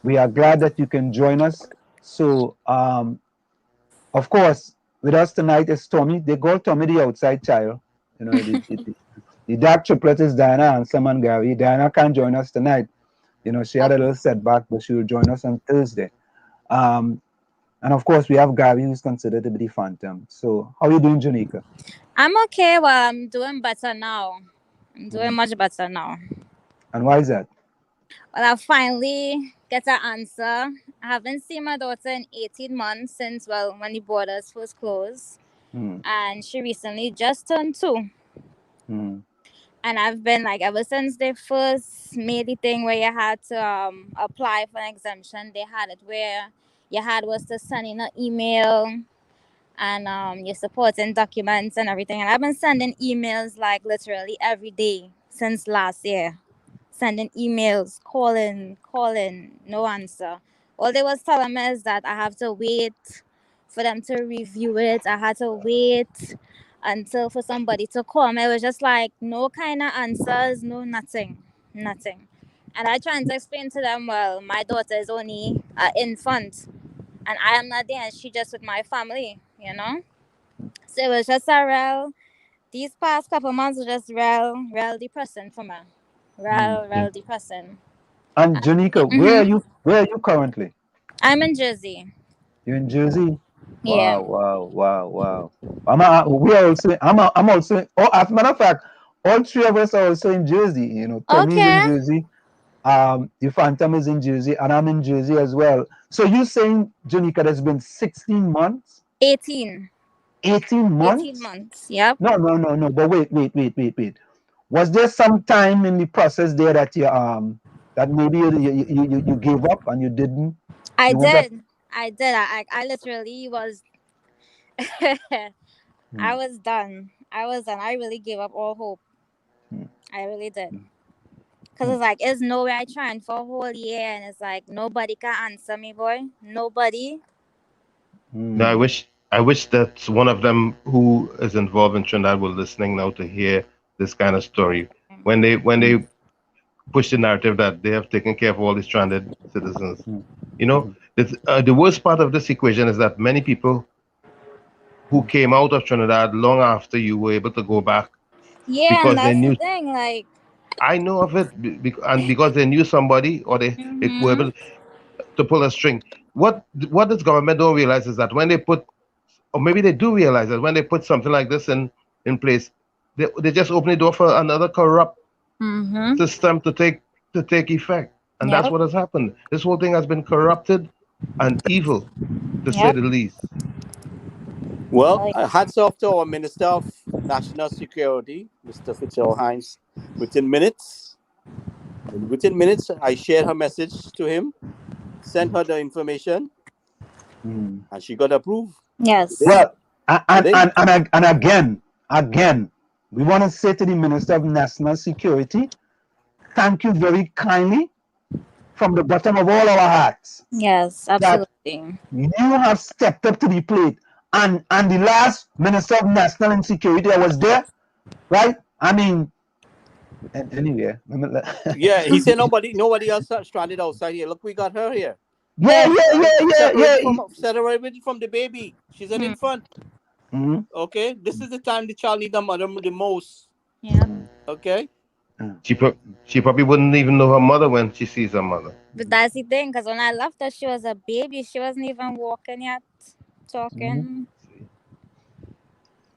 We are glad that you can join us. So, of course, with us tonight is Tommy. They call Tommy the outside child. The 𝗪𝗶𝗹𝗏 is Diana and Sam and Gary. Diana can't join us tonight. She had a little setback, but she will join us on Thursday. And of course, we have Gary, who's considered to be the phantom. So, how are you doing, Janika? I'm okay. Well, I'm doing better now. I'm doing much better now. And why is that? Well, I finally get an answer. I haven't seen my daughter in 18 months since, when the borders first closed. And she recently just turned 2. And I've been, ever since they first made the thing where you had to apply for an exemption, they had it where you had was to send in an email and your supporting documents and everything. And I've been sending emails, literally every day since last year. Sending emails, calling, no answer. All they was telling me is that I have to wait for them to review it. I had to wait until for somebody to call me. It was just no kind of answers, no nothing. And I tried to explain to them, well, my daughter is only an infant and I am not there and she just with my family, So it was just these past couple months were just real depressing for me. Real depressing. And Janika, where are you currently? I'm in Jersey. You're in Jersey? Yeah. Wow. I'm also. Oh, as a matter of fact, all three of us are also in Jersey. Tommy's in Jersey. The Phantom is in Jersey, and I'm in Jersey as well. So you're saying, Janika, there's been 16 months? 18. 18 months? 18 months. Yep. No. But wait. Was there some time in the process there that you that maybe you gave up and you didn't? I did. I literally was. I was done. I really gave up all hope. I really did. Because it's it's no way I trying for a whole year and it's nobody can answer me, boy. Nobody. No, I wish that one of them who is involved in Trinidad were listening now to hear this kind of story. When they push the narrative that they have taken care of all these stranded citizens. The worst part of this equation is that many people who came out of Trinidad long after you were able to go back. Yeah, because that's they knew, the thing. I know of it, and because they knew somebody or they were able to pull a string. What this government don't realize is that when they put, or maybe they do realize that when they put something like this in place, they just open the door for another corrupt system to take effect, and that's what has happened. This whole thing has been corrupted and evil, to say the least. Well, hats off to our Minister of National Security, Mr. Fitzgerald. Within minutes, I shared her message to him, sent her the information, and she got approved. Yes. Well, and again, we want to say to the Minister of National Security, thank you very kindly from the bottom of all our hearts Yes, that absolutely. you have stepped up to the plate. And the last Minister of National Insecurity that was there, right? I mean, anyway. Yeah, he said nobody else stranded outside here. Look, we got her here. Yeah. Right? Separated from the baby. She's an infant. Mm-hmm. Okay, this is the time the child needs the mother the most. Yeah. Okay. She probably wouldn't even know her mother when she sees her mother. But that's the thing, because when I left her, she was a baby. She wasn't even walking yet, talking.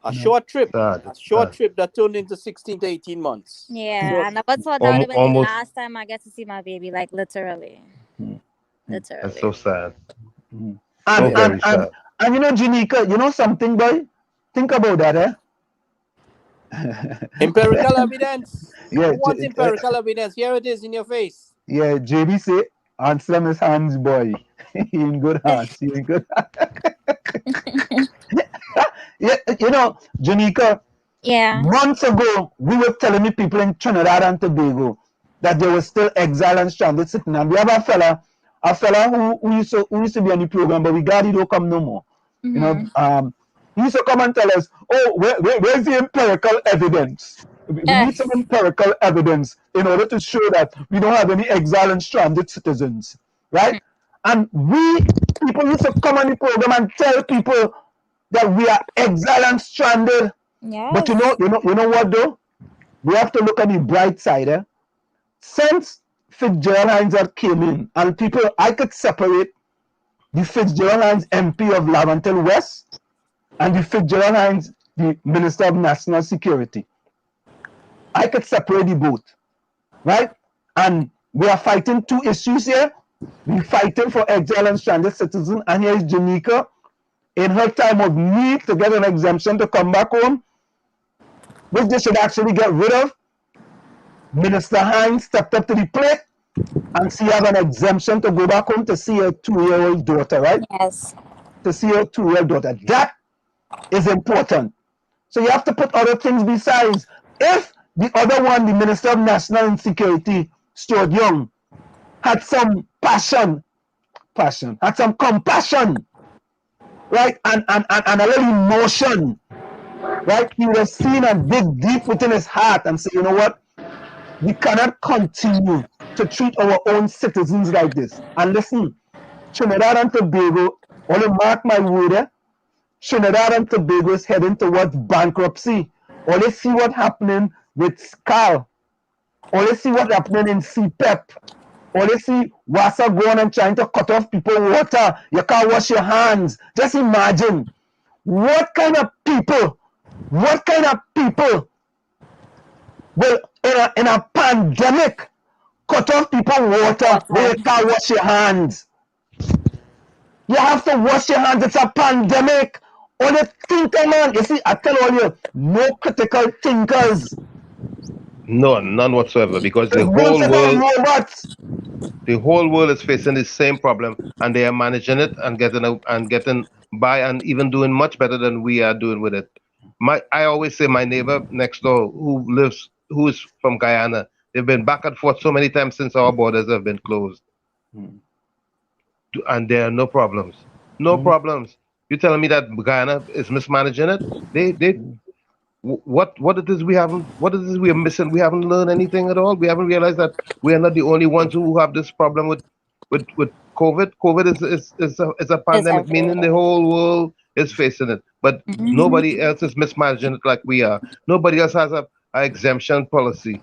A short trip. Sad. A short trip that turned into 16 to 18 months. Yeah, I never thought that would have been the Almost. last time I get to see my baby, like literally. Literally. That's so sad. And sad. And you know, Janika, you know something, boy? Think about that, eh? Empirical evidence. Yeah, Who wants empirical evidence? Here it is in your face. Yeah, JB say, answer his hands, boy. He in good hands. He in good hands. Yeah, you know, Janika, months ago, we were telling the people in Trinidad and Tobago that they were still exiled and stranded sitting. And we have a fella who used to be on the program, but we got he don't come no more. You know, he used to come and tell us, oh, where's the empirical evidence? We need some empirical evidence in order to show that we don't have any exiled and stranded citizens, right? And people used to come on the program and tell people that we are exiled and stranded. Yes. But you know what though? We have to look at the bright side. Eh? Since 𝗪𝗶𝗪𝗃𝗍 came in, and I could separate the 𝗪𝗶𝗪𝗃𝗍 MP of Laventille West and the 𝗪𝗶𝗪𝗃𝗍, the Minister of National Security. I could separate the both, right? And we are fighting two issues here. We're fighting for exiled and stranded citizens, and here is Janika in her time of need to get an exemption to come back home, which they should actually get rid of. Minister Hines stepped up to the plate and she have an exemption to go back home to see her 2-year-old daughter, right? Yes. To see her 2-year-old daughter. That is important. So you have to put other things besides. If the other one, the Minister of National Insecurity, Stuart Young, had some had some compassion, right, and a little emotion, right, he would have seen and dig deep within his heart and say, you know what, we cannot continue to treat our own citizens like this. And listen, Trinidad and Tobago, only mark my word, Trinidad and Tobago is heading towards bankruptcy. Only see what's happening with SCAL. Only see what's happening in CPEP. Only see WASA going and trying to cut off people water. You can't wash your hands. Just imagine what kind of people will in a pandemic cut off people water where you can't wash your hands. You have to wash your hands. It's a pandemic. Only thinker, man. You see, I tell all you, no critical thinkers. No, none whatsoever, because the whole world is facing the same problem, and they are managing it and getting by, and even doing much better than we are doing with it. I always say my neighbor next door who is from Guyana, they've been back and forth so many times since our borders have been closed, and there are no problems. No problems. You're telling me that Guyana is mismanaging it? What it is we are missing? We haven't learned anything at all. We haven't realized that we are not the only ones who have this problem with COVID. COVID is a pandemic, meaning the whole world is facing it, but nobody else is mismanaging it like we are. Nobody else has a exemption policy.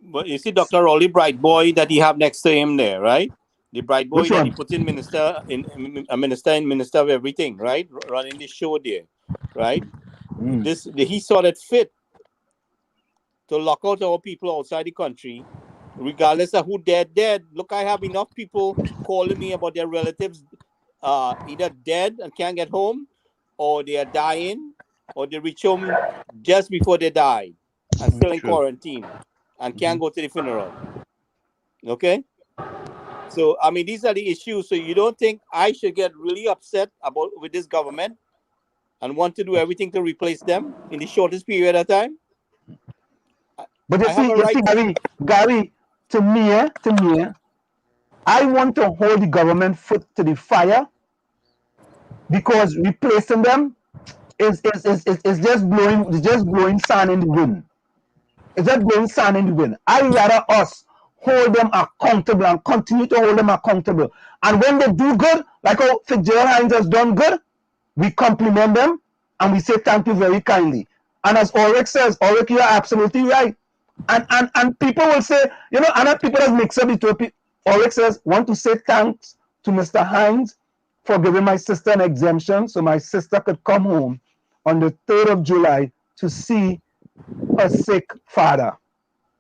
But you see, Dr. Rolly Bright Boy that he have next to him there, right? The Bright Boy that he put in minister of everything, right? Running the show there, right? He saw that fit to lock out our people outside the country, regardless of who dead. Look, I have enough people calling me about their relatives either dead and can't get home, or they are dying, or they reach home just before they die and still in quarantine and can't go to the funeral. Okay? So, I mean, these are the issues. So you don't think I should get really upset with this government? and want to do everything to replace them in the shortest period of time. But you I have a see, right Gary, to me, I want to hold the government foot to the fire, because replacing them is just blowing sand in the wind. It's just blowing sand in the wind. I'd rather us hold them accountable and continue to hold them accountable. And when they do good, like how 𝗪𝗪𝗪𝗲 has done good, we compliment them and we say thank you very kindly. And as Ulrich says, Ulrich, you are absolutely right. And people will say, you know, other people that mix up between people. Ulrich says, want to say thanks to Mr. Hines for giving my sister an exemption so my sister could come home on the 3rd of July to see her sick father.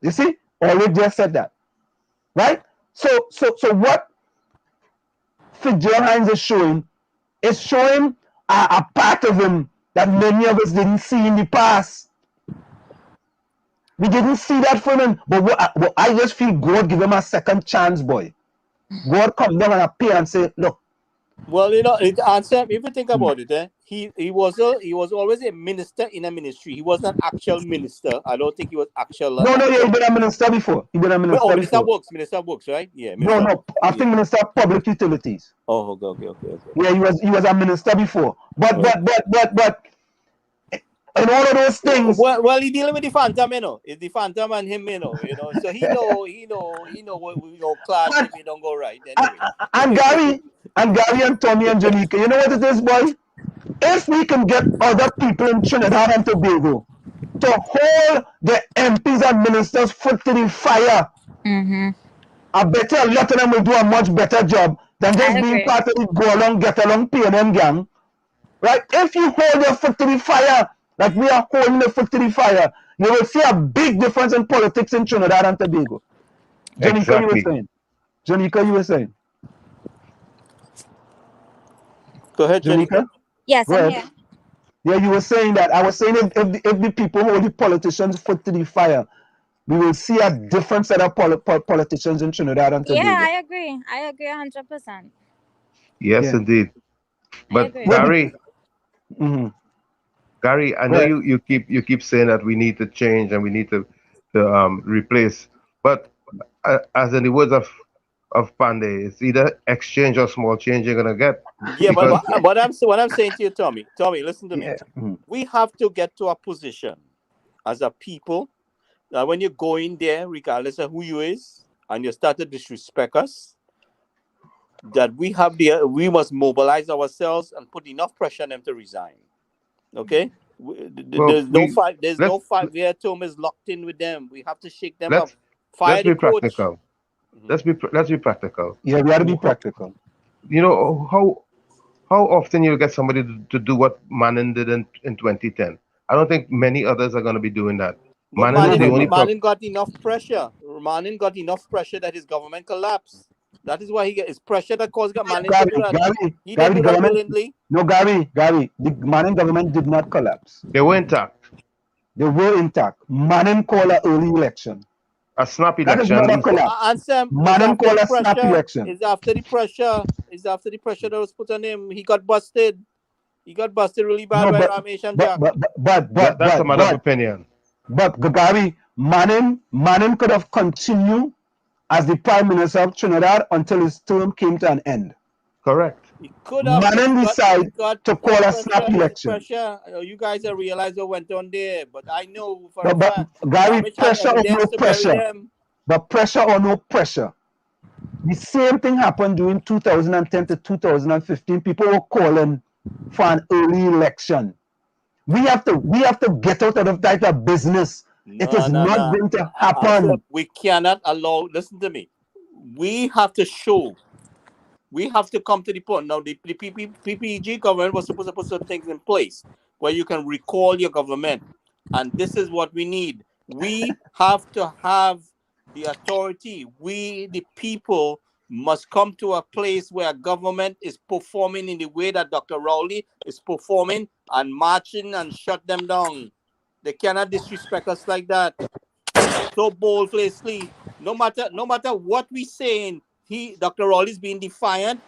You see, Ulrich just said that, right? So what 𝗪𝗪𝗪𝗲 is showing a part of him that many of us didn't see in the past. We didn't see that from him, but I just feel God give him a second chance, boy. God come down and appear and say, look. Well, you know, if you think about it, he was always a minister in a ministry. He was not actual minister. I don't think he was actual. No, he been a minister before. He been a minister before. Minister of works, right? Yeah. No, I think minister of public utilities. Oh, okay. Yeah, he was a minister before. But and all of those things. Well, he dealing with the phantom, you know. It's the phantom and him, you know. So he know what we go class if he don't go right. Anyway. And Gary and Tommy and Janika, you know what it is, boy? If we can get other people in Trinidad and Tobago to hold the MPs and ministers foot to the fire, I bet you a lot of them will do a much better job than just being part of the go along, get along, PNM gang. Right? If you hold your foot to the fire, like we are holding the foot to the fire, you will see a big difference in politics in Trinidad and Tobago. Janika, Exactly. you were saying. Go ahead, Janika. Yes, I'm here. Yeah, you were saying that. I was saying if the people hold the politicians' foot to the fire, we will see a different set of politicians in Trinidad and Tobago. Yeah, I agree 100%. Yes, indeed. But Gary, Gary, I know you keep saying that we need to change and we need to replace. But as in the words of Pandey, it's either exchange or small change you're gonna get. Yeah, but what I'm saying to you, Tommy, listen to me. We have to get to a position as a people that when you go in there, regardless of who you is, and you start to disrespect us, that we must mobilize ourselves and put enough pressure on them to resign. Okay? There's no 5-year term is locked in with them. We have to shake them up. Let's be practical. Let's be practical. Yeah, we got to be practical. You know how often you get somebody to do what Manning did in 2010. I don't think many others are going to be doing that. Manning got enough pressure. Manning got enough pressure that his government collapsed. That is why he gets pressure that caused Manning to do that. He didn't do that willingly. No, Gary, the Manning government did not collapse. They were intact. Manning called an early election. A snap election. Manning called a snap election. Is after the pressure that was put on him. He got busted. He got busted really bad by Ramesh and Jack. But that's a matter of opinion. But Gary, Manning could have continued as the Prime Minister of Trinidad until his term came to an end. Correct. Manning decided to call a snap election. You guys have realized what went on there, but I know for a fact. Gary, pressure or no pressure. But pressure or no pressure. The same thing happened during 2010 to 2015. People were calling for an early election. We have to get out of that type of business. It is not going to happen. We cannot allow. Listen to me. We have to show. We have to come to the point. Now, the PPG government was supposed to put some things in place where you can recall your government. And this is what we need. We have to have the authority. We, the people, must come to a place where government is performing in the way that Dr. Rowley is performing and marching and shut them down. They cannot disrespect us like that. So boldly, no matter what we're saying, Dr. Rowley is being defiant.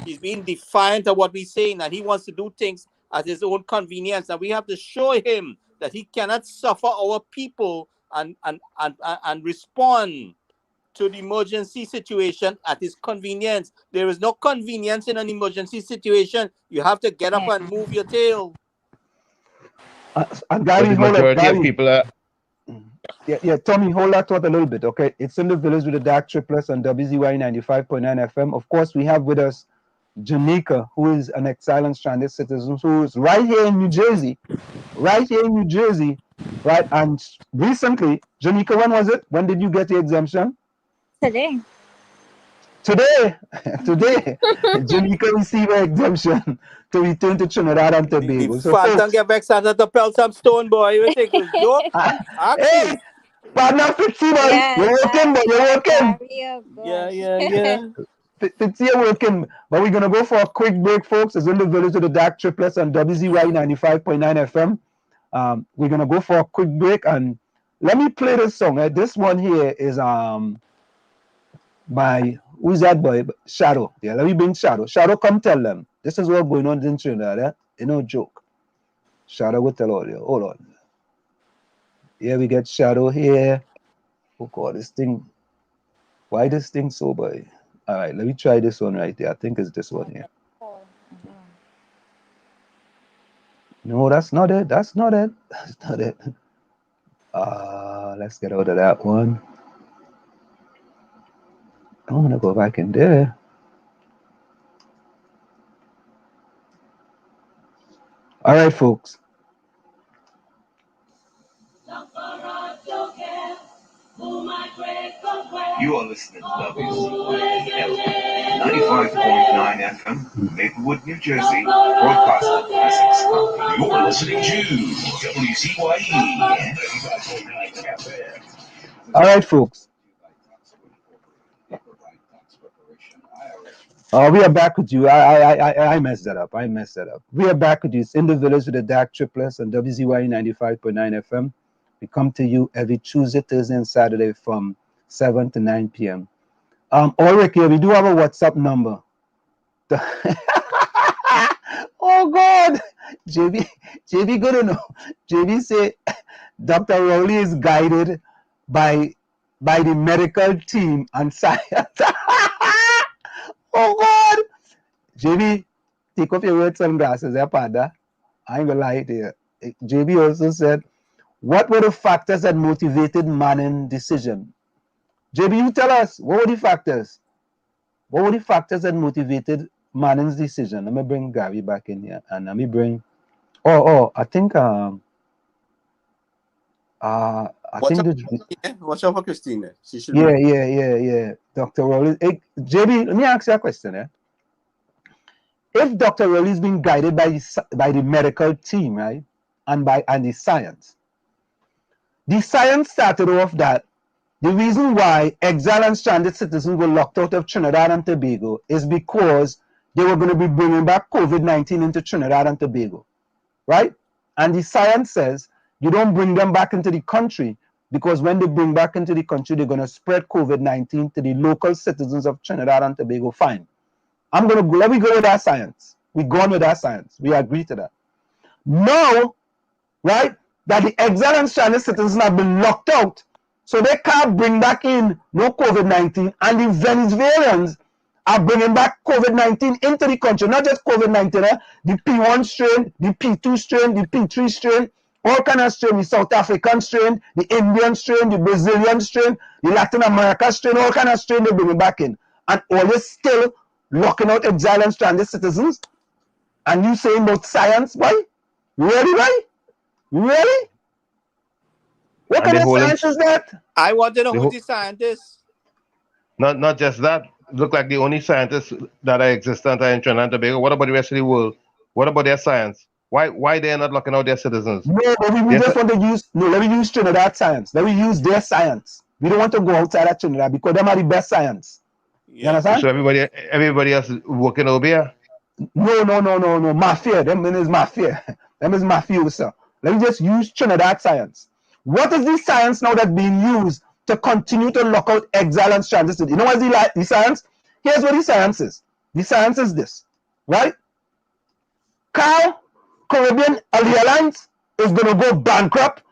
He's being defiant of what we're saying, and he wants to do things at his own convenience. And we have to show him that he cannot suffer our people and respond to the emergency situation at his convenience. There is no convenience in an emergency situation. You have to get up and move your tail. Gary, the hold majority up, of people are. Yeah, Tommy, hold that thought a little bit, okay? It's in the village with the dark triplets on WZYE 95.9 FM. Of course, we have with us Janika, who is an exiled and stranded citizen, who is right here in New Jersey, right? And recently, Janika, when was it? When did you get the exemption? Today. Janika received an exemption to return to Trinidad and Tobago. So Phantom get back Santa to pelt some stone, boy. You think it was joke? Hey, partner Fitzy, boy. Yes, You're working, boy. You're working. Yeah. Fitzy, you're working. But we're going to go for a quick break, folks. It's in the village of the dark triplets on WZYE 95.9 FM. We're going to go for a quick break. And let me play this song. This one here is by, who's that boy? Shadow. Yeah, let me bring Shadow. Shadow, come tell them. This is what's going on in Trinidad. You know, joke. Shadow will tell all you. Hold on. Here we get Shadow here. Oh God, this thing. Why this thing so bad? All right, let me try this one right there. I think it's this one here. No, that's not it. That's not it. Let's get out of that one. I want to go back in there. All right, folks. You are listening to WZYE 95.9 FM, Maplewood, New Jersey, broadcasting from Essex County. You're listening to WZYE 95.9 FM. All right, folks. We are back with you. I messed that up. We are back with you. It's in the village with the dark triplets on WZYE 95.9 FM. We come to you every Tuesday, Thursday, and Saturday from 7 to 9 p.m. Ulrich, here we do have a WhatsApp number. Oh God, JB good enough. JB say Dr. Rowley is guided by the medical team and science. Oh God, JB, take off your red sunglasses, Pada. I ain't gonna lie to you. JB also said, what were the factors that motivated Manning's decision? JB, you tell us, what were the factors? What were the factors that motivated Manning's decision? Let me bring Gary back in here, and let me bring. I think. Watch out for Christina. She should. Yeah. Dr. Rowley. Hey, JB, let me ask you a question. If Dr. Rowley is being guided by the medical team, right, and the science. The science started off that the reason why exiled and stranded citizens were locked out of Trinidad and Tobago is because they were going to be bringing back COVID-19 into Trinidad and Tobago, right? And the science says you don't bring them back into the country because when they bring back into the country, they're going to spread COVID-19 to the local citizens of Trinidad and Tobago. Fine. Let me go with that science. We're going with that science. We agree to that. Now, right, that the exiled and stranded citizens have been locked out, so they can't bring back in no COVID-19, and the Venezuelans are bringing back COVID-19 into the country, not just COVID-19, the P1 strain, the P2 strain, the P3 strain, all kind of strain, the South African strain, the Indian strain, the Brazilian strain, the Latin America strain, all kind of strain they're bringing back in, and always still locking out exiled and stranded citizens, and you saying about science, boy? Really, boy? Really? What kind of science is that? I want to know who's the scientist. Not just that. Look like the only scientists that are existent are in Trinidad and Tobago. What about the rest of the world? What about their science? Why they are not locking out their citizens? No, but we just want to use. No, let me use Trinidad science. Let me use their science. We don't want to go outside of Trinidad because them are the best science. You understand? So everybody else is working over here. No. Mafia. Them is mafia. Them is mafiosa. Let me just use Trinidad science. What is the science now that's being used to continue to lock out exile and stranded? You know what's the science? Here's what the science is. The science is this, right? Carl, Caribbean Airlines is going to go bankrupt,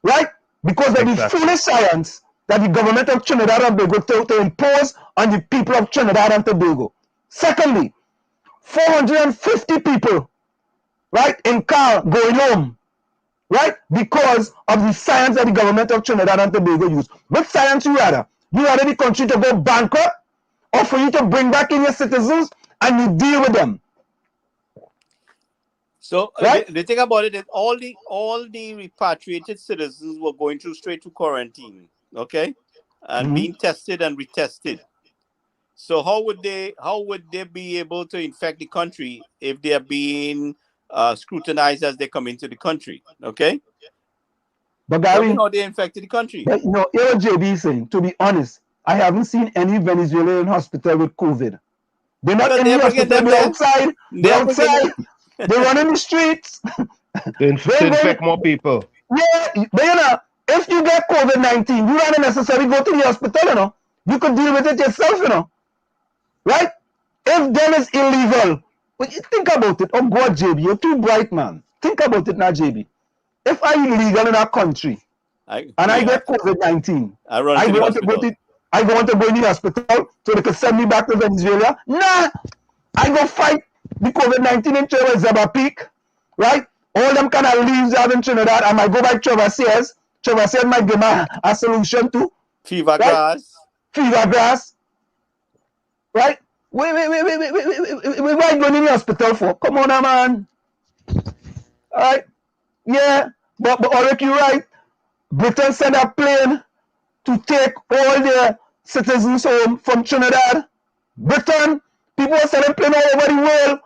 right? Because of the foolish science that the government of Trinidad and Tobago to impose on the people of Trinidad and Tobago. Secondly, 450 people, right, in car going home, right, because of the science that the government of Trinidad and Tobago use. What science you rather? You rather the country to go bankrupt, or for you to bring back in your citizens and you deal with them? So right? the thing about it is all the repatriated citizens were going straight to quarantine, okay, and being tested and retested. So how would they be able to infect the country if they are being scrutinized as they come into the country? Okay. But Gary, how they infected the country. But, you know, here's what JB is saying. To be honest, I haven't seen any Venezuelan hospital with COVID. They're not in the hospital. They're outside. They're outside. They run in the streets. They infect more people. Yeah, but you know, if you get COVID-19, you don't necessarily go to the hospital, you know. You could deal with it yourself, you know. Right? If them is illegal, but you think about it. Oh God, JB, you're too bright, man. Think about it now, JB. If I'm illegal in our country and I get COVID-19, I want to go in the hospital so they can send me back to Venezuela. Nah, I go fight the COVID-19 in 𝗪𝗶𝗹𝗶𝗶, right? All them kind of leaves out in Trinidad. I might go by 𝗪𝗶𝘁𝗵. 𝗪𝗶𝘁𝗵 might give me a solution to fever grass. Fever grass, right? Wait, why going in the hospital for? Come on, man. All right. Yeah, but Ulrich, you're right. Britain sent a plane to take all their citizens home from Trinidad. Britain, people are sending planes all over the world,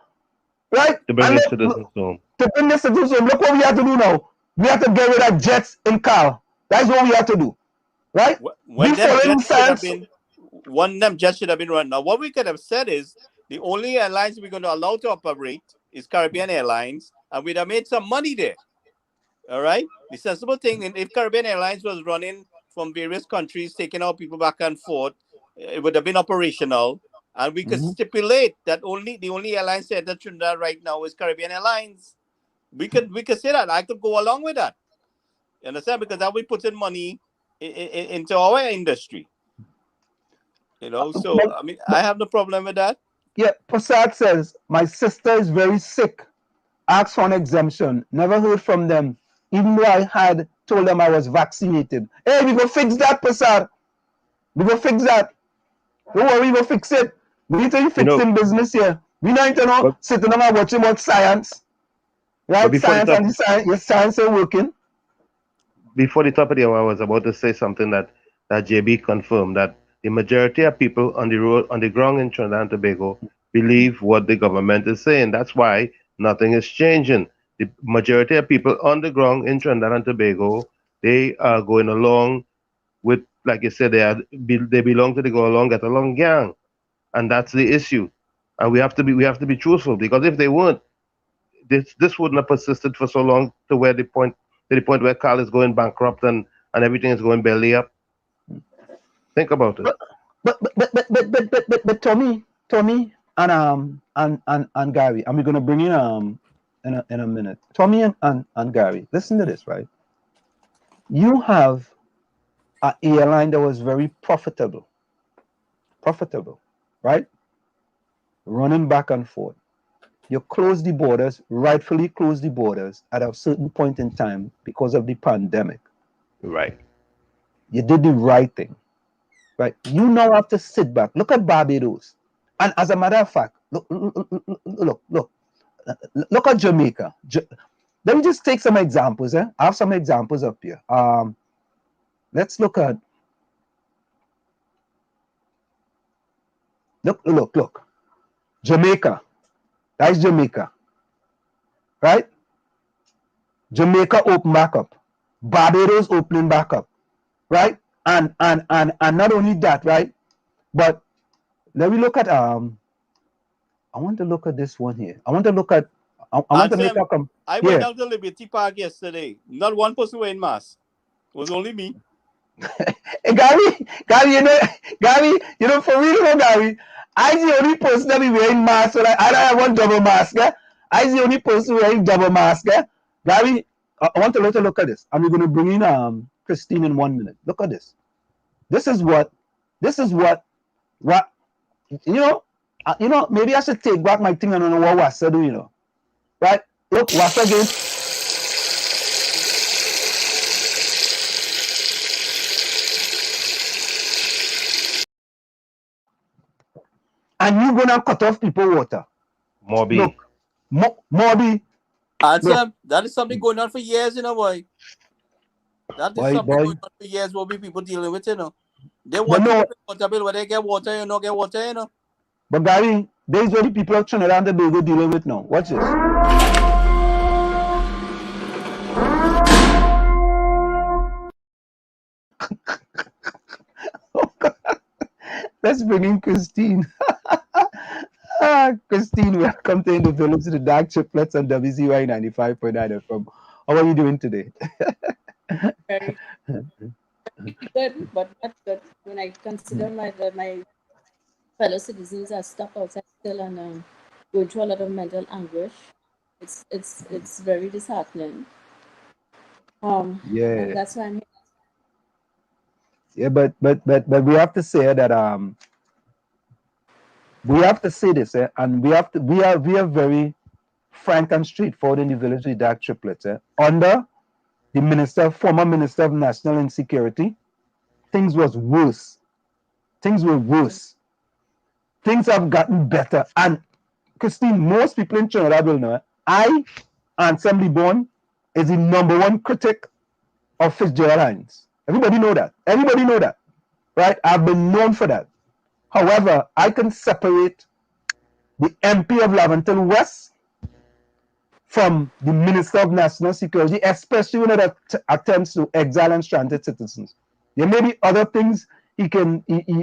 right? To bring the citizens home. To bring the citizens home. Look what we have to do now. We have to get rid of jets in car. That's what we have to do, right? One them jets should have been run. Now, what we could have said is the only airlines we're going to allow to operate is Caribbean Airlines, and we'd have made some money there. All right. The sensible thing, if Caribbean Airlines was running from various countries, taking out people back and forth, it would have been operational, and we could stipulate that the only airline set that Trinidad right now is Caribbean Airlines. We could say that. I could go along with that. You understand? Because that we put in money into our industry. You know. So I mean, I have no problem with that. Yeah. Prasad says my sister is very sick. Asked for an exemption. Never heard from them. Even though I had told them I was vaccinated. Hey, we go fix that, Prasad. We go fix that. Don't worry, we go fix it. We need to be fixing business here. We not to know sitting down and watching about science. Right? Science and science are working. Before the top of the hour, I was about to say something that JB confirmed, that the majority of people on the road, on the ground in Trinidad and Tobago believe what the government is saying. That's why nothing is changing. The majority of people on the ground in Trinidad and Tobago, they are going along with, like you said, they belong to the go along, get along gang, and that's the issue. And we have to be truthful, because if they weren't, this wouldn't have persisted for so long to the point where Carl is going bankrupt and everything is going belly up. Think about it. But Tommy and Gary, and we're gonna bring in in a minute. Tommy and Gary, listen to this, right? You have an airline that was very profitable, right? Running back and forth. You close the borders, rightfully close the borders at a certain point in time because of the pandemic. Right. You did the right thing, right? You now have to sit back. Look at Barbados. And as a matter of fact, look at Jamaica. Let me just take some examples. I have some examples up here. Let's look at. Look. Jamaica. That's Jamaica. Right? Jamaica open back up. Barbados opening back up. Right? And not only that, right? But let me look at I want to look at this one here. I want to look at I want to make up I went down to Liberty Park yesterday. Not one person wearing mask. It was only me. Hey, Gary, you know, for real, Gary, I'm the only person that be wearing masks. So I don't have one double mask. I'm the only person wearing double mask. Gary, I want to let you look at this. And we're going to bring in Christine in 1 minute. Look at this. This is what, maybe I should take back my thing and I don't know what Wassa do, Right? Look, Wassa again. And you gonna cut off people water. 𝗪𝗶𝘁𝗵. Look, 𝗪𝗶𝘁𝗵. Answer. That is something going on for years, boy. That is Boy, something boy. going on for years. What people dealing with, They But want no, to pay water bill when they get water, get water, but Gary, there's what the people of Trinidad and Tobago dealing with now. Watch this. Let's bring in Christine. Christine, welcome to In the Village, the Dark Triplets on WZYE 95.9 FM. How are you doing today? Very good, but not good. When I consider my fellow citizens are stuck outside still and going through a lot of mental anguish, it's very disheartening. Yeah. And that's why I'm here. Yeah, but we have to say that we have to say this, and we are very frank and straightforward in the Village, the Dark Triplets. Under the former Minister of National Insecurity, things was worse. Things were worse. Things have gotten better. And Christine, most people in Trinidad will know, I, Assembly Born, is the #1 critic of Fitzgerald Hines. Everybody know that. Everybody know that. Right? I've been known for that. However, I can separate the MP of Laventille West from the Minister of National Security, especially when it attempts to exile and stranded citizens. There may be other things he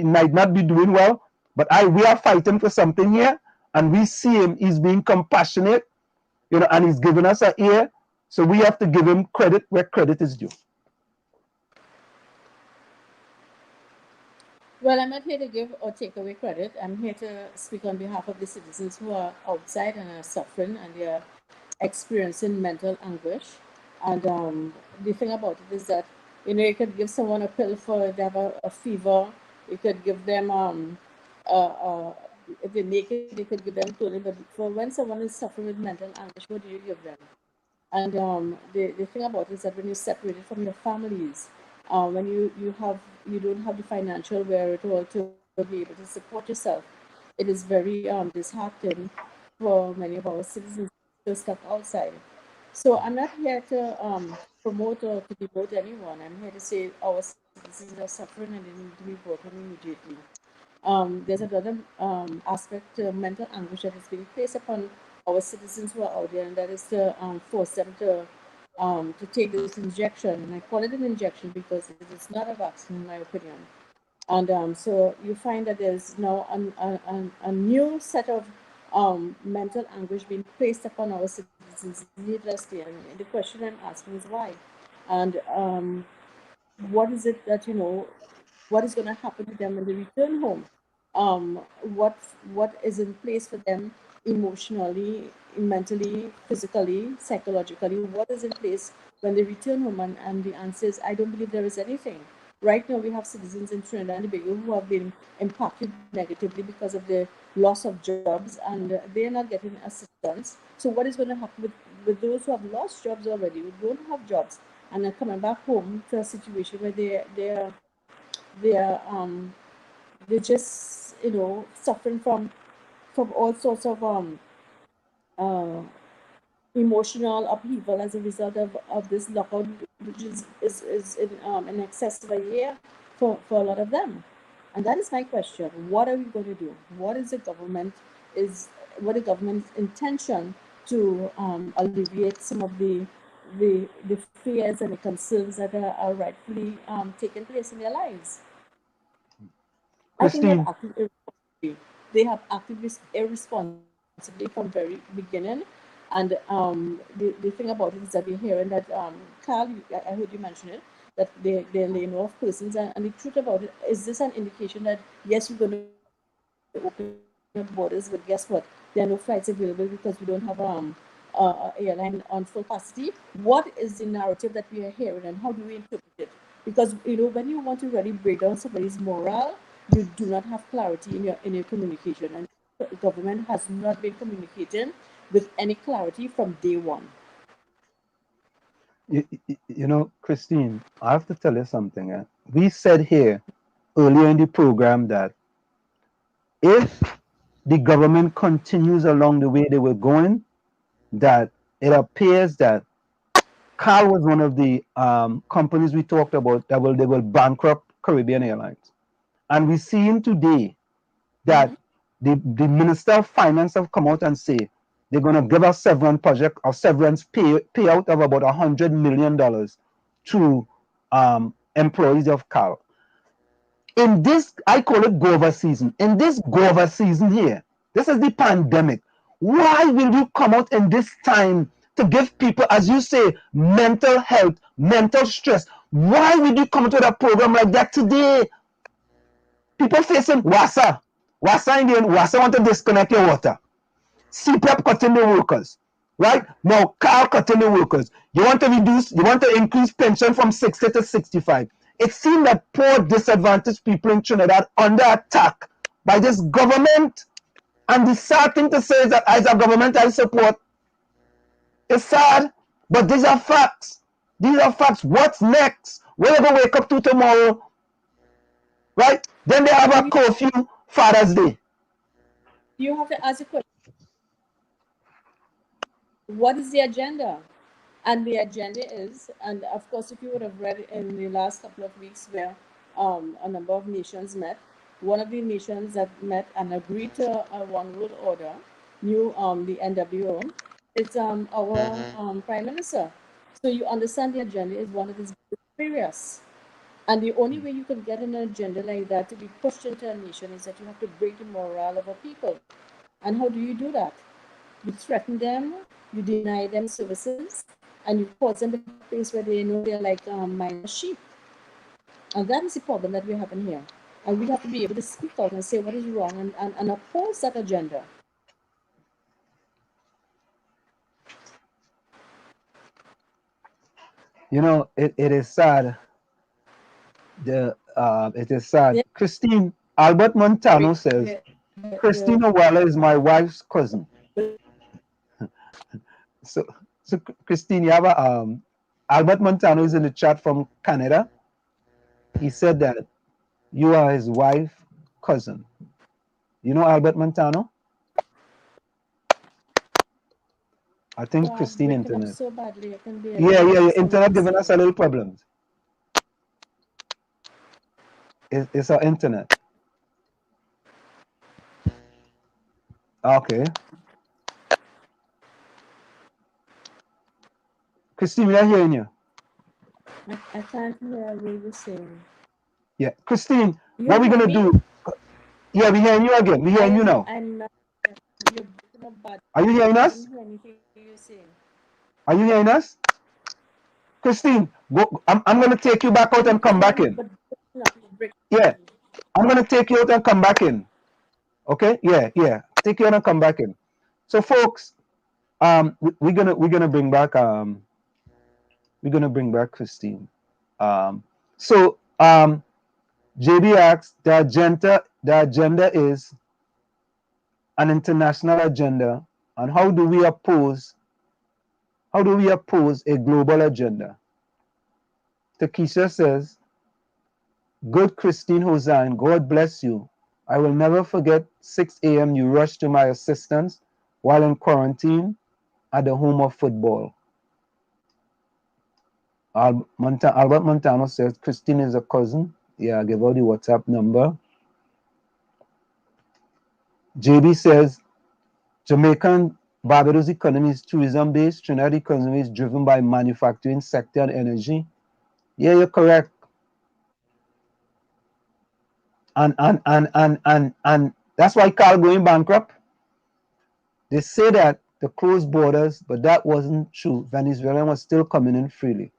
might not be doing well, but we are fighting for something here, and we see him, he's being compassionate, and he's giving us an ear, so we have to give him credit where credit is due. Well, I'm not here to give or take away credit. I'm here to speak on behalf of the citizens who are outside and are suffering and they are experiencing mental anguish. And the thing about it is that, you could give someone a pill for they have a fever. You could give them, if they're naked, you could give them clothing. But for when someone is suffering with mental anguish, what do you give them? And the thing about it is that when you're separated from your families, when you don't have the financial wherewithal to be able to support yourself, it is very disheartening for many of our citizens who are stuck outside. So I'm not here to promote or to demote anyone. I'm here to say our citizens are suffering and they need to be brought on immediately. There's another aspect to mental anguish that is being placed upon our citizens who are out there, and that is to force them to take this injection. And I call it an injection because it is not a vaccine, in my opinion. And so you find that there's now a new set of mental anguish being placed upon our citizens needlessly. And the question I'm asking is why? And what is it that, what is going to happen to them when they return home? What is in place for them emotionally, mentally, physically, psychologically? What is in place when they return home? And the answer is, I don't believe there is anything. Right now, we have citizens in Trinidad and Tobago who have been impacted negatively because of the loss of jobs, and they are not getting assistance. So what is going to happen with those who have lost jobs already, who don't have jobs, and are coming back home to a situation where they're just suffering from all sorts of emotional upheaval as a result of this lockout, which is in excess of a year for a lot of them. And that is my question. What are we going to do? What is the government's intention to alleviate some of the fears and the concerns that are rightfully taking place in their lives? Christine. I think they have acted irresponsibly from very beginning. And the thing about it is that we're hearing that, Carl, I heard you mention it, that they're laying off persons. And the truth about it, is this an indication that, yes, we're going to open up borders, but guess what? there are no flights available because we don't have airline on full capacity. What is the narrative that we are hearing, and how do we interpret it? Because when you want to really break down somebody's morale, you do not have clarity in your communication, and the government has not been communicating with any clarity from day one. You know, Christine, I have to tell you something. We said here earlier in the program that if the government continues along the way they were going, that it appears that CAL was one of the companies we talked about that they will bankrupt Caribbean Airlines. And we see in today that the Minister of Finance have come out and say they're going to give a severance payout of about $100 million to employees of CAL. In this, I call it guava season. In this guava season here, this is the pandemic. Why will you come out in this time to give people, as you say, mental health, mental stress? Why would you come to a program like that today? People facing WASA. WASA want to disconnect your water. CPAP cutting the workers. Right? Now, CAL cutting the workers. You want to increase pension from 60 to 65. It seems that poor, disadvantaged people in Trinidad under attack by this government. And the sad thing to say is that as a government I support, it's sad, but these are facts. These are facts. What's next? Where are you going to wake up to tomorrow? Right? Then they have a curfew Father's Day. You have to ask a question. What is the agenda? And the agenda is, and of course, if you would have read in the last couple of weeks where a number of nations met, one of the nations that met and agreed to a one world order, the NWO, it's our Prime Minister. So you understand the agenda is one of these various. And the only way you can get an agenda like that to be pushed into a nation is that you have to break the morale of a people. And how do you do that? You threaten them, you deny them services, and you cause them to a place where they know they're like mindless sheep. And that is the problem that we're having here. And we have to be able to speak out and say what is wrong and oppose that agenda. You know, it is sad. It is sad. Yeah. Christine, Albert Montano says, Christine 𝗪𝗏𝗧 is my wife's cousin. So Christine, you have Albert Montano is in the chat from Canada. He said that you are his wife's cousin. You know Albert Montano? I think Christine internet. So badly, your internet giving us a little problems. It's our internet. Okay. Christine, we are hearing you. I can't hear what you're saying. Yeah, Christine, what are we gonna do? Yeah, we hearing you again. We hearing you now. You're breaking up bad. Are you hearing us? I don't hear anything you're saying. Are you hearing us? Christine, go. I'm gonna take you back out and come back in. Yeah, I'm gonna take you out and come back in. Okay? Yeah. Take you out and come back in. So, folks, we're gonna bring back Christine. JB asks, the agenda is an international agenda, and how do we oppose a global agenda? Takesha says, good Christine Hosan, God bless you. I will never forget 6 a.m. you rushed to my assistance while in quarantine at the home of football. Albert Montano says, Christine is a cousin. Yeah, give her the WhatsApp number. JB says, Jamaican Barbados economy is tourism-based. Trinidad economy is driven by manufacturing sector and energy. Yeah, you're correct. And that's why CAL going bankrupt. They say that to close borders, but that wasn't true. Venezuela was still coming in freely.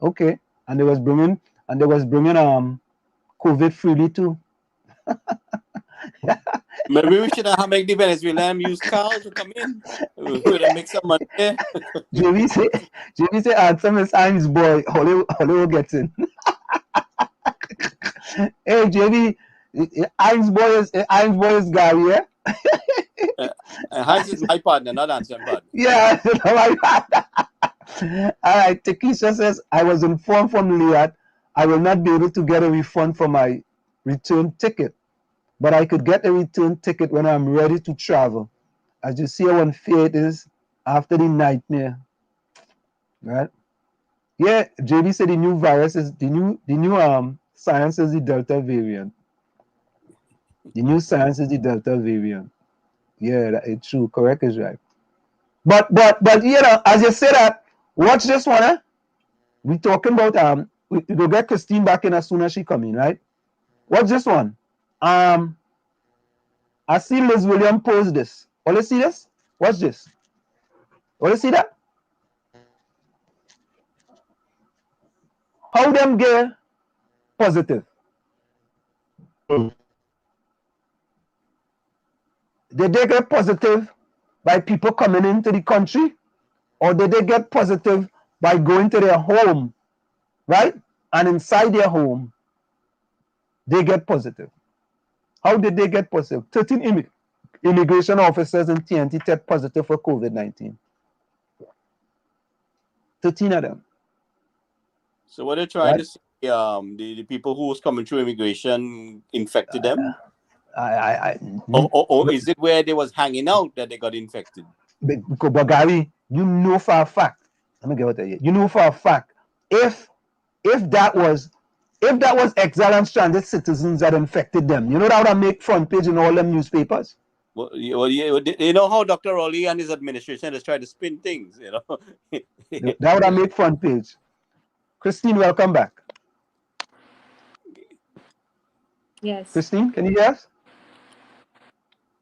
Okay, and they was bringing COVID freely too. Maybe we should have make the Venezuelan use Carl to come in. We would make some money there. JB say answer Miss Imes boy. Hollywood gets in. Hey JB, Imes boy is Gary, yeah? Hans is my partner, not Ansem partner. Yeah, all right. Takesha says, I was informed from Liat I will not be able to get a refund for my return ticket, but I could get a return ticket when I'm ready to travel. As you see how unfair it is after the nightmare. Right? Yeah, JB said the new virus is the new science is the Delta variant. The new science is the Delta variant. Yeah, it's true. Correct is right. But you know, as you say that, watch this one, eh? We talking about we'll get Christine back in as soon as she come in, right? Watch this one. I see Liz William post this. All you see this? Watch this. All you see that? How them get positive? Did they get positive by people coming into the country? Or did they get positive by going to their home, right? And inside their home, they get positive. How did they get positive? 13 immigration officers in TNT tested positive for COVID-19. 13 of them. So what they're trying to say, the people who was coming through immigration infected them? Or is it where they was hanging out that they got infected? But Gary, you know for a fact, let me get what that is. You know for a fact, if that was exile and stranded citizens that infected them, you know that would make front page in all them newspapers. Well, you know how Dr. Rowley and his administration has tried to spin things, you know. That would make front page. Christine, welcome back. Yes. Christine, can you hear us?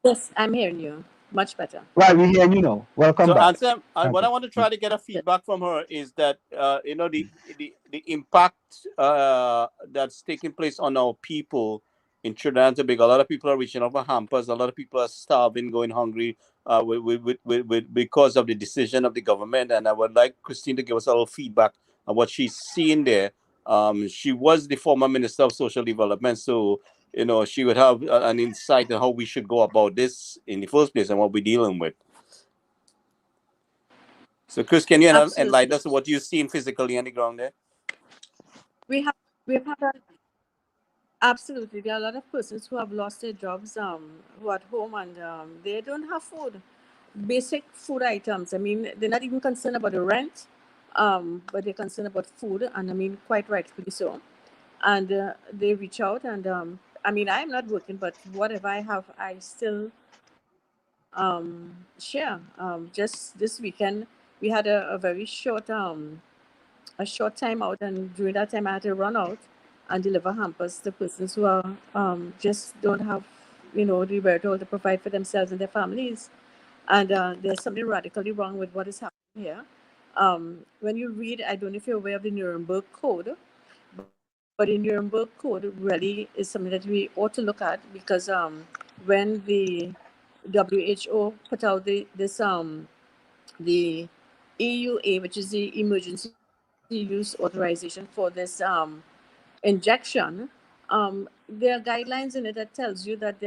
Yes, I'm hearing you. Much better. Right, we're hearing you now. Welcome back. Ansem, what I want to try to get a feedback from her is that you know, the impact that's taking place on our people in Trinidad and Tobago. A lot of people are reaching out for hampers. A lot of people are starving, going hungry because of the decision of the government. And I would like Christine to give us a little feedback on what she's seeing there. She was the former Minister of Social Development, so you know, she would have an insight on how we should go about this in the first place and what we're dealing with. So, Chris, can you enlighten us on what you've seen physically on the ground there? We've had absolutely. There are a lot of persons who have lost their jobs, who are at home and they don't have food, basic food items. I mean, they're not even concerned about the rent, but they're concerned about food, and I mean, quite rightfully so. And they reach out and I mean, I'm not working, but whatever I have, I still share. Just this weekend, we had a very short time out, and during that time, I had to run out and deliver hampers to persons who are just don't have, you know, the wherewithal to provide for themselves and their families. And there's something radically wrong with what is happening here. When you read, I don't know if you're aware of the Nuremberg Code. But the Nuremberg Code really is something that we ought to look at, because when the WHO put out the EUA, which is the emergency use authorization for this injection, there are guidelines in it that tells you that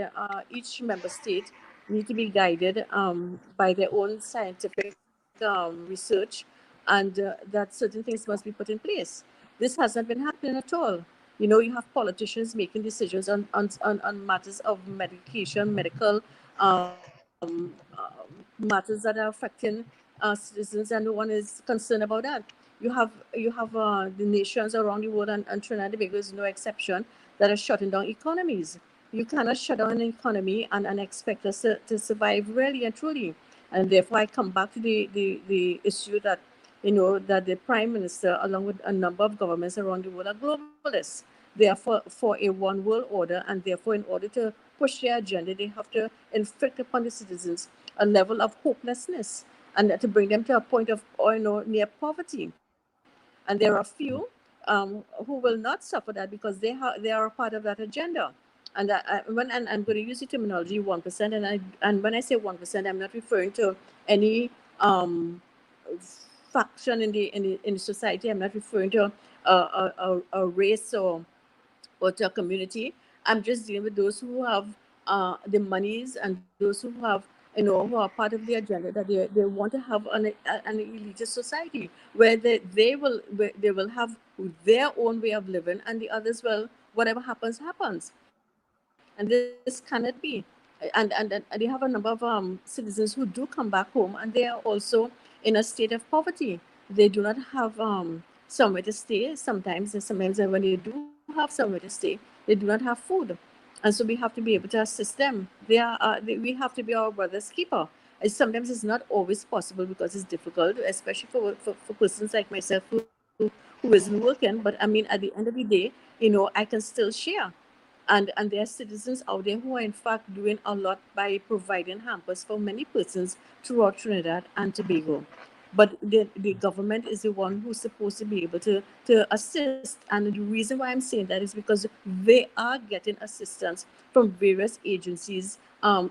each member state need to be guided by their own scientific research, and that certain things must be put in place. This hasn't been happening at all. You know, you have politicians making decisions on matters of medication, medical matters that are affecting citizens, and no one is concerned about that. You have the nations around the world, and Trinidad and Tobago is no exception, that are shutting down economies. You cannot shut down an economy and expect us to survive really and truly. And therefore, I come back to the issue that, you know, that the Prime Minister, along with a number of governments around the world, are globalists. They are for a one world order, and therefore, in order to push their agenda, they have to inflict upon the citizens a level of hopelessness, and to bring them to a point of, you know, near poverty. And there are few who will not suffer that, because they are a part of that agenda. And I'm going to use the terminology 1%, and when I say 1%, I'm not referring to any faction in the society. I'm not referring to a race or to a community. I'm just dealing with those who have the monies and those who have, who are part of the agenda, that they want to have an elitist society where they will have their own way of living, and the others will, whatever happens, happens. And this cannot be. And they have a number of citizens who do come back home, and they are also in a state of poverty. They do not have somewhere to stay. Sometimes when they do have somewhere to stay, they do not have food. And so we have to be able to assist them. We have to be our brother's keeper. And sometimes it's not always possible because it's difficult, especially for persons like myself who isn't working. But I mean, at the end of the day, I can still share. And there are citizens out there who are in fact doing a lot by providing hampers for many persons throughout Trinidad and Tobago. But the government is the one who's supposed to be able to assist. And the reason why I'm saying that is because they are getting assistance from various agencies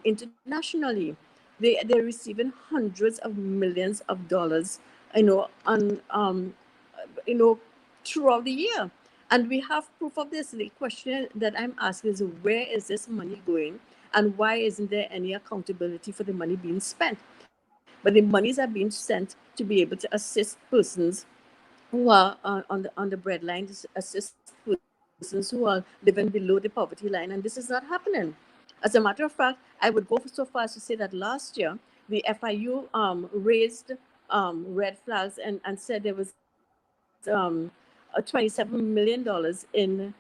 internationally. They're receiving hundreds of millions of dollars, throughout the year. And we have proof of this. The question that I'm asking is, where is this money going? And why isn't there any accountability for the money being spent? But the monies are being sent to be able to assist persons who are on the breadline, to assist persons who are living below the poverty line, and this is not happening. As a matter of fact, I would go so far as to say that last year, the FIU raised red flags and said there was $27 million in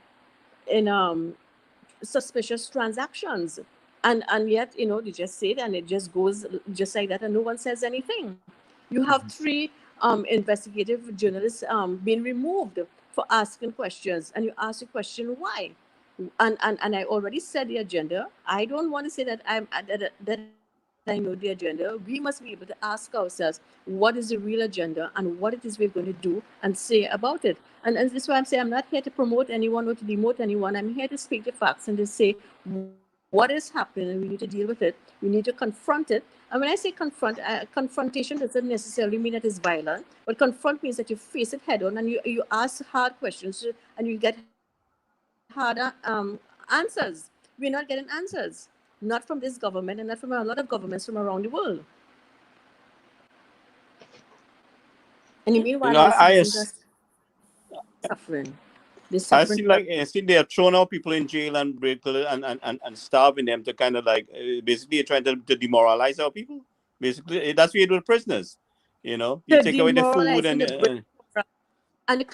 suspicious transactions. And yet, they just say it and it just goes just like that, and no one says anything. You have three investigative journalists being removed for asking questions, and you ask the question why. And I already said the agenda. I don't want to say that that I know the agenda. We must be able to ask ourselves what is the real agenda and what it is we're going to do and say about it. And this is why I'm saying I'm not here to promote anyone or to demote anyone. I'm here to speak the facts and to say what is happening, and we need to deal with it. We need to confront it. And when I say confrontation doesn't necessarily mean that it's violent, but confront means that you face it head on and you ask hard questions and you get harder answers. We're not getting answers, not from this government and not from a lot of governments from around the world. And meanwhile, our citizens are suffering. They're I suffering. see, like, they are throwing out people in jail and and starving them to kind of like basically trying to demoralize our people. Basically, that's what you do with prisoners. You take away the food Demoralizing the British and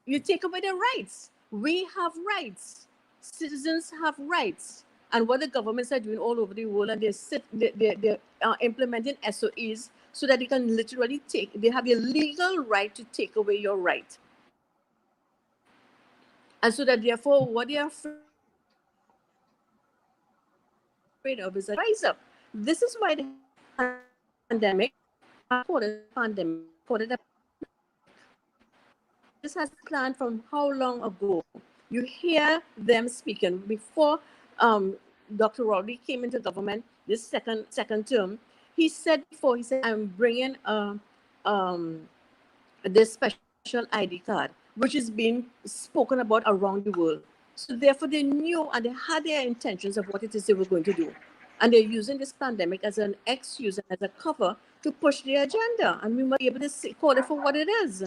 you take away their rights. We have rights. Citizens have rights. And what the governments are doing all over the world, and they're implementing SOEs so that they can literally they have the legal right to take away your right. And so that therefore, what they are afraid of is a rise up. This is why the pandemic, this has been planned from how long ago? You hear them speaking before Dr. Rowley came into government this second term. He said, I'm bringing this special ID card, which is being spoken about around the world. So therefore they knew and they had their intentions of what it is they were going to do. And they're using this pandemic as an excuse and as a cover to push their agenda. And we must be able to call it for what it is.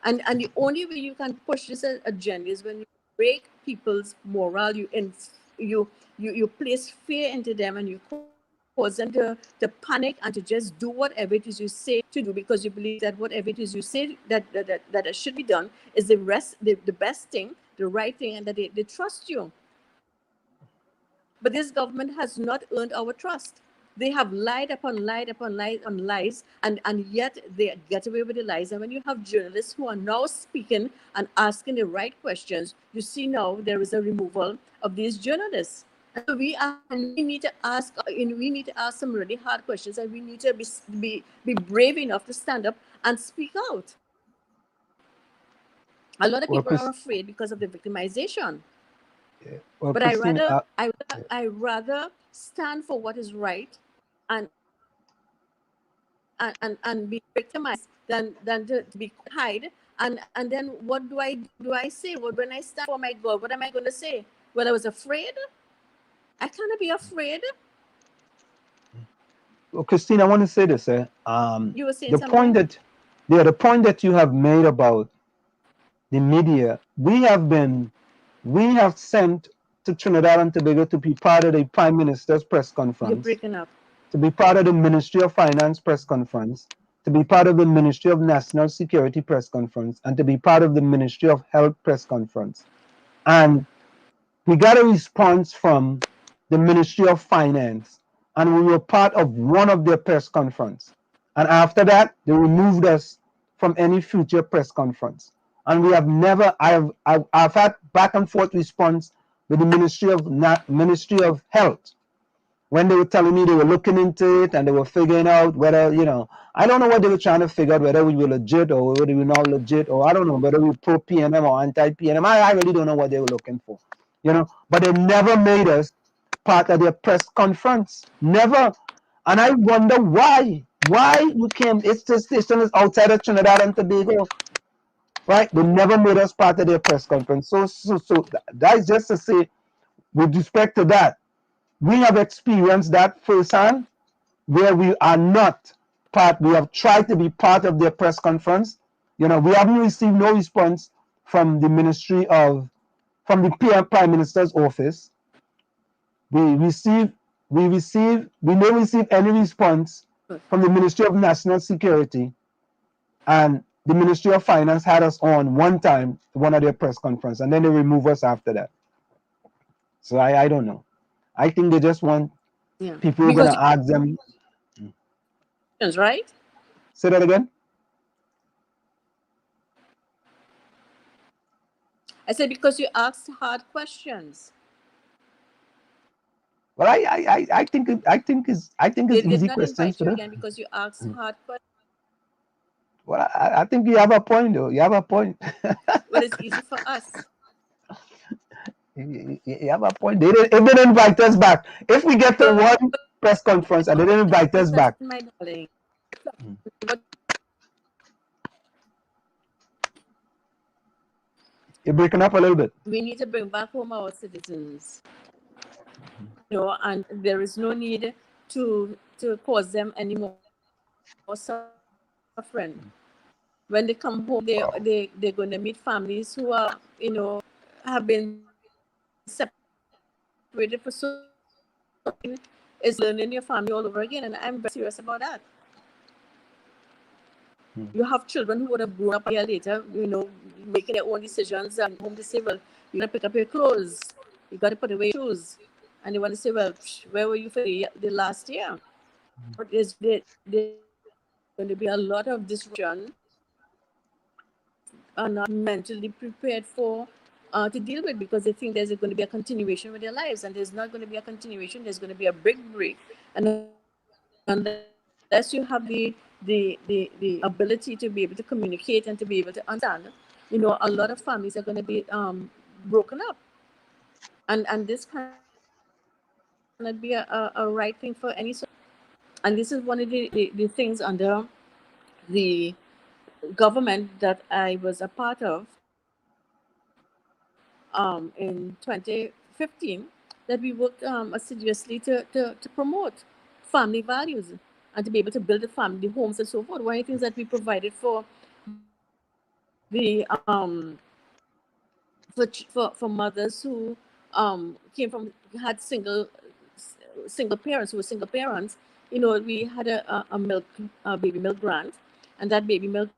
And the only way you can push this agenda is when you break people's morale, you place fear into them, and you cause them to panic and to just do whatever it is you say to do, because you believe that whatever it is you say that should be done is the best thing, the right thing, and that they trust you. But this government has not earned our trust. They have lied upon lies, and yet they get away with the lies. And when you have journalists who are now speaking and asking the right questions, you see now there is a removal of these journalists. And so we need to ask some really hard questions, and we need to be brave enough to stand up and speak out. A lot of people are afraid because of the victimization. Well, But Christine, I rather stand for what is right and be victimized than to be hide. And then what do I say? Well, when I stand for my God, what am I going to say? Well, I was afraid. I cannot be afraid. well, Christine, I want to say this. You were saying The point something? the point that you have made about the media, we have sent to Trinidad and Tobago to be part of the Prime Minister's press You're conference, breaking up. to be part of the Ministry of Finance press conference, to be part of the Ministry of National Security press conference, and to be part of the Ministry of Health press conference. And we got a response from the Ministry of Finance, and we were part of one of their press conference. And after that, they removed us from any future press conference. And we have never, I've had back and forth response with the Ministry of Health, when they were telling me they were looking into it and they were figuring out whether, I don't know what they were trying to figure out, whether we were legit or whether we were not legit, or I don't know, whether we were pro PNM or anti PNM. I really don't know what they were looking for, but they never made us part of their press conference. Never. And I wonder why. Why you came, it's the station is outside of Trinidad and Tobago, right? They never made us part of their press conference. So that's just to say, with respect to that, we have experienced that firsthand, where we are not part. We have tried to be part of their press conference. We haven't received no response from the from the Prime Minister's office. We never receive any response from the Ministry of National Security, and the Ministry of Finance had us on one time, one of their press conference, and then they remove us after that. So I don't know. I think they just want people who are going to ask them. Right? Say that again? I said because you asked hard questions. Well, I think it's easy questions for them. Again because you asked hard questions. Well, I think you have a point, though. You have a point. Well, it's easy for us. You have a point. If they didn't invite us back, if we get to one press conference and they didn't invite us back. My darling. You're breaking up a little bit. We need to bring back home our citizens. And there is no need to cause them any more suffering. When they come home, they're going to meet families who are, have been separated for so long. It's learning your family all over again, and I'm very serious about that. You have children who would have grown up a year later, making their own decisions, and home to say, well, you got to pick up your clothes, you got to put away your shoes, and they want to say, well, where were you for the last year? But there's going to be a lot of disruption, are not mentally prepared for to deal with, because they think there's going to be a continuation with their lives, and there's not going to be a continuation. There's going to be a big break, and unless you have the ability to be able to communicate and to be able to understand, a lot of families are going to be broken up, and this cannot be a right thing for any. And this is one of the things under the government that I was a part of in 2015, that we worked assiduously to promote family values and to be able to build a family, homes, and so forth. One of the things that we provided for the for mothers who had single parents who were single parents, we had a baby milk grant, and that baby milk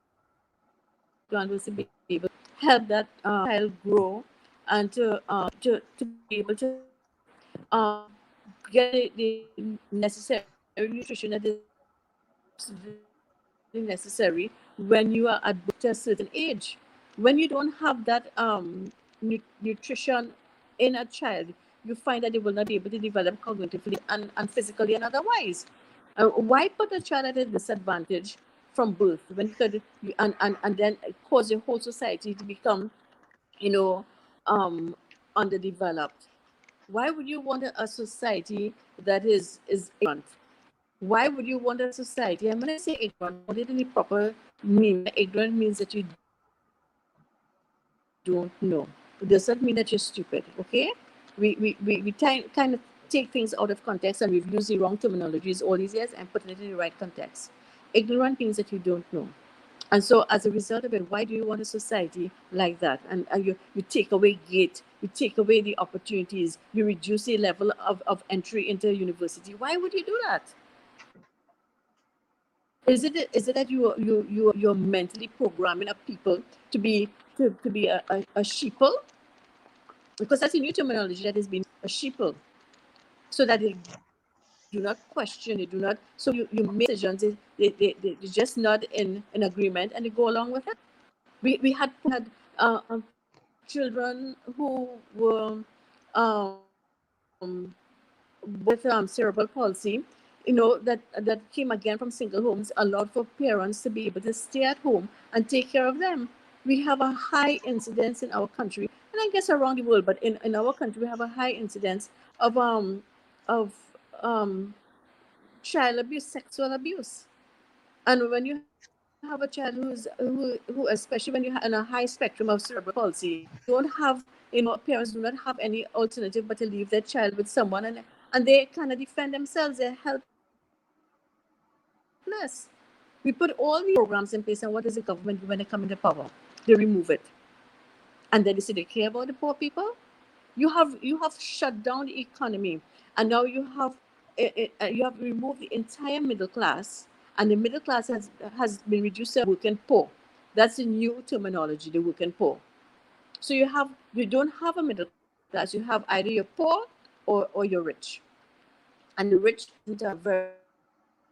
grant was to be able to help that child grow and to be able to get the necessary nutrition that is necessary when you are at a certain age. When you don't have that nutrition in a child, you find that they will not be able to develop cognitively and physically and otherwise. Why put a child at a disadvantage from birth when you could and then cause your whole society to become underdeveloped? Why would you want a society that is ignorant? Why would you want a society? And when I say ignorant, what it in the proper meaning? Ignorant means that you don't know. It doesn't mean that you're stupid, okay? We kind of take things out of context, and we've used the wrong terminologies all these years and putting it in the right context. Ignorant means that you don't know. And so as a result of it, why do you want a society like that? And you take away gate, you take away the opportunities, you reduce the level of entry into university. Why would you do that? Is it that you're mentally programming a people to be a sheeple? Because that's a new terminology that has been a sheeple. So that they do not question, they do not, so you make decisions, they're just not in agreement, and they go along with it. We had children who were with cerebral palsy, that came again from single homes, allowed for parents to be able to stay at home and take care of them. We have a high incidence in our country, and I guess around the world, but in our country, we have a high incidence of child abuse, sexual abuse. And when you have a child who especially when you're in a high spectrum of cerebral palsy, don't have, parents do not have any alternative but to leave their child with someone, and they kind of defend themselves, they're helpless. We put all the programs in place, and what does the government do when they come into power? They remove it. And then they say they care about the poor people. You have shut down the economy, and now you have removed the entire middle class, and the middle class has been reduced to working poor. That's a new terminology, the working poor. So you don't have a middle class. You have either you're poor or you're rich, and the rich is a very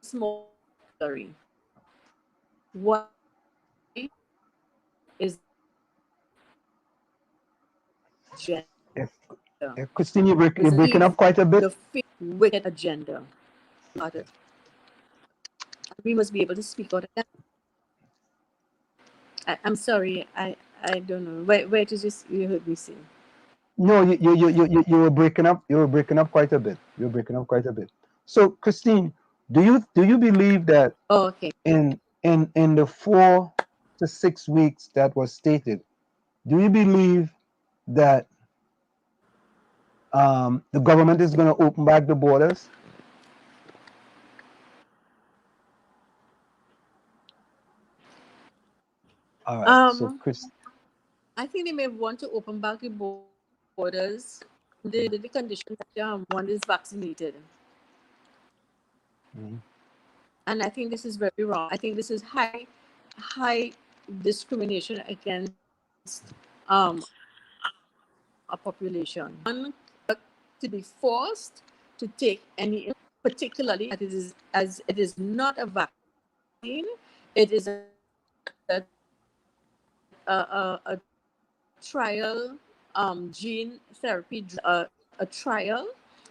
small category. Why is gender? Christine, you're breaking up quite a bit. The wicked agenda. We must be able to speak out of that. I'm sorry, I don't know. Where did you heard me say? No, you were breaking up. You were breaking up quite a bit. So, Christine, do you believe that in the 4 to 6 weeks that was stated, do you believe that the government is going to open back the borders? All right. So, Chris, I think they may want to open back the borders under the condition that one is vaccinated. And I think this is very wrong. I think this is high discrimination against a population. One to be forced to take any, particularly as it is not a vaccine, it is a trial gene therapy, a trial,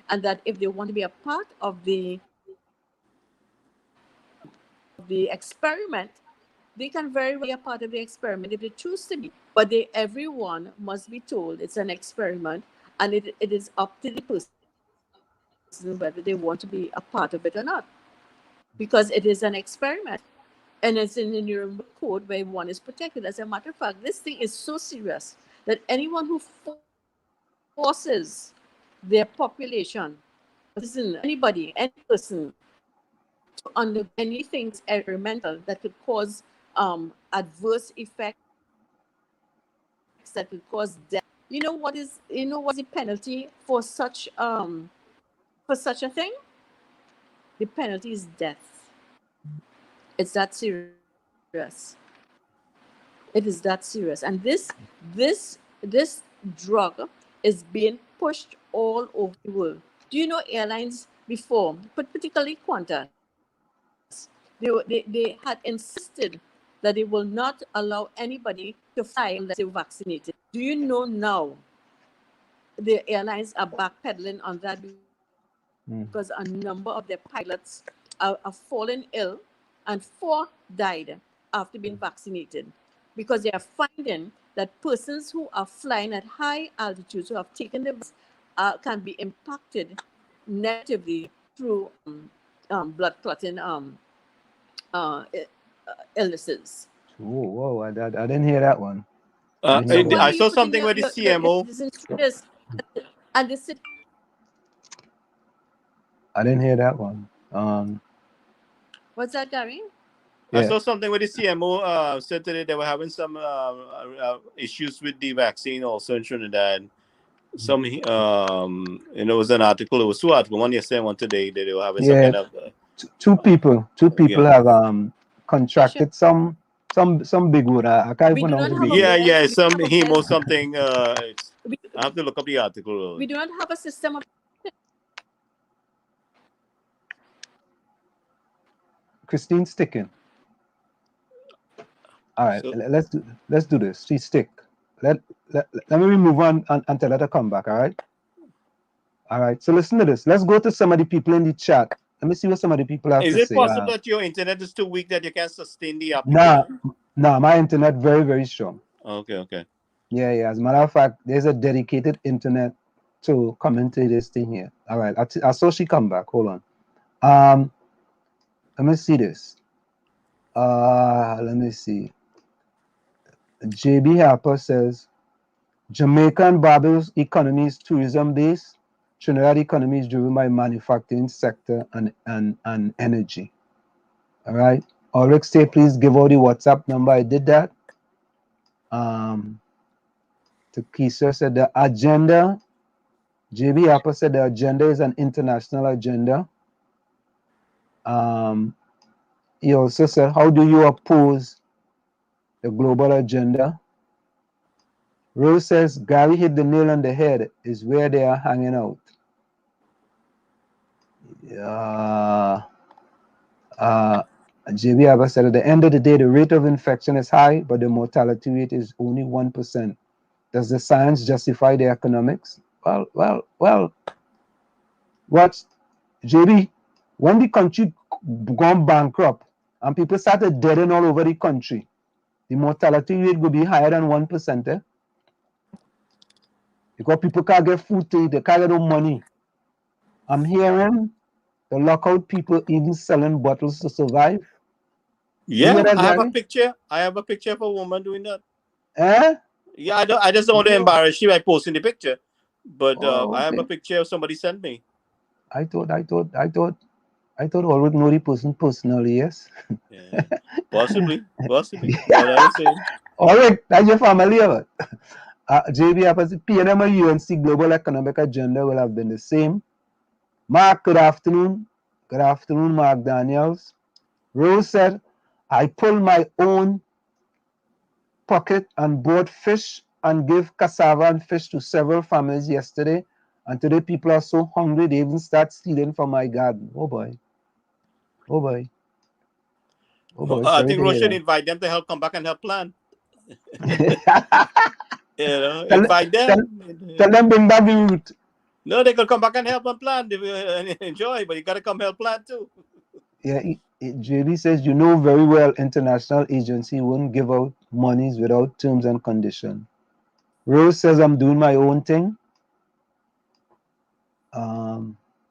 and that if they want to be a part of the experiment, they can very well be a part of the experiment if they choose to be. But everyone must be told it's an experiment, and it is up to the person whether they want to be a part of it or not, because it is an experiment, and it's in the Nuremberg Code where one is protected. As a matter of fact, this thing is so serious that anyone who forces their population, anybody, any person, to undergo anything experimental that could cause adverse effects, that could cause death. You know what is the penalty for such a thing? The penalty is death. It's that serious. It is that serious. And this drug is being pushed all over the world. Do you know airlines before, but particularly Qantas, they had insisted that they will not allow anybody to fly unless they're vaccinated. Do you know now the airlines are backpedaling on that because a number of their pilots are fallen ill, and 4 died after being vaccinated, because they are finding that persons who are flying at high altitudes, who have taken the can be impacted negatively through blood clotting illnesses. Whoa, I didn't hear that one. I saw something with the CMO. And this I didn't hear that one. What's that, Gary? I saw something with the CMO said today they were having some issues with the vaccine also in Trinidad. Some it was an article. It was two articles. One yesterday, one today. That they were having some kind of two people have contracted some big word. I can't pronounce the big word. Some hemo something. I have to look up the article. We do not have a system of. Christine's sticking. All right, so, let's do this. She's stick. Let me remove on until let her come back. All right. So listen to this. Let's go to some of the people in the chat. Let me see what some of the people have to say. Is it possible that your internet is too weak that you can sustain the application? Nah, my internet very, very strong. Okay. Yeah. As a matter of fact, there's a dedicated internet to come into this thing here. All right. I saw she come back. Hold on. Let me see this. Let me see. 𝗪𝗶𝗹𝗶𝗵 says, Jamaica and Barbados economy is tourism based. Trinidad economy is driven by manufacturing sector and energy. All right. Ulrich say please give out the WhatsApp number. I did that. Takisa said the agenda. 𝗪𝗶𝗹𝗶𝗵 said the agenda is an international agenda. He also said, how do you oppose the global agenda? Rose says, Gary hit the nail on the head, is where they are hanging out. 𝗪𝗶𝗹𝗶𝗵 said, at the end of the day, the rate of infection is high, but the mortality rate is only 1%. Does the science justify the economics? Well, what's JB? When the country gone bankrupt and people started deading all over the country, the mortality rate will be higher than 1%. Because people can't get food to eat, they can't get no money. I'm hearing the lockout people even selling bottles to survive. Yeah, I have a picture. I have a picture of a woman doing that. Yeah, I just don't want to embarrass you by posting the picture. But okay. I have a picture of somebody sent me. I thought all would know the person personally, yes? Yeah, possibly. What I was saying. All right, that's your family of it. 𝗪𝗶𝗹𝗶𝗵, PNM and UNC Global Economic Agenda will have been the same. Mark, good afternoon. Good afternoon, Mark Daniels. Rose said, I pulled my own pocket and bought fish and gave cassava and fish to several families yesterday. And today people are so hungry they even start stealing from my garden. Oh boy. I think Roche should invite them to help come back and help plant. Invite them. Tell them bring back the root. No, they could come back and help and plant and enjoy, but you got to come help plant too. Yeah, JB says, you know very well international agency won't give out monies without terms and conditions. Rose says, I'm doing my own thing.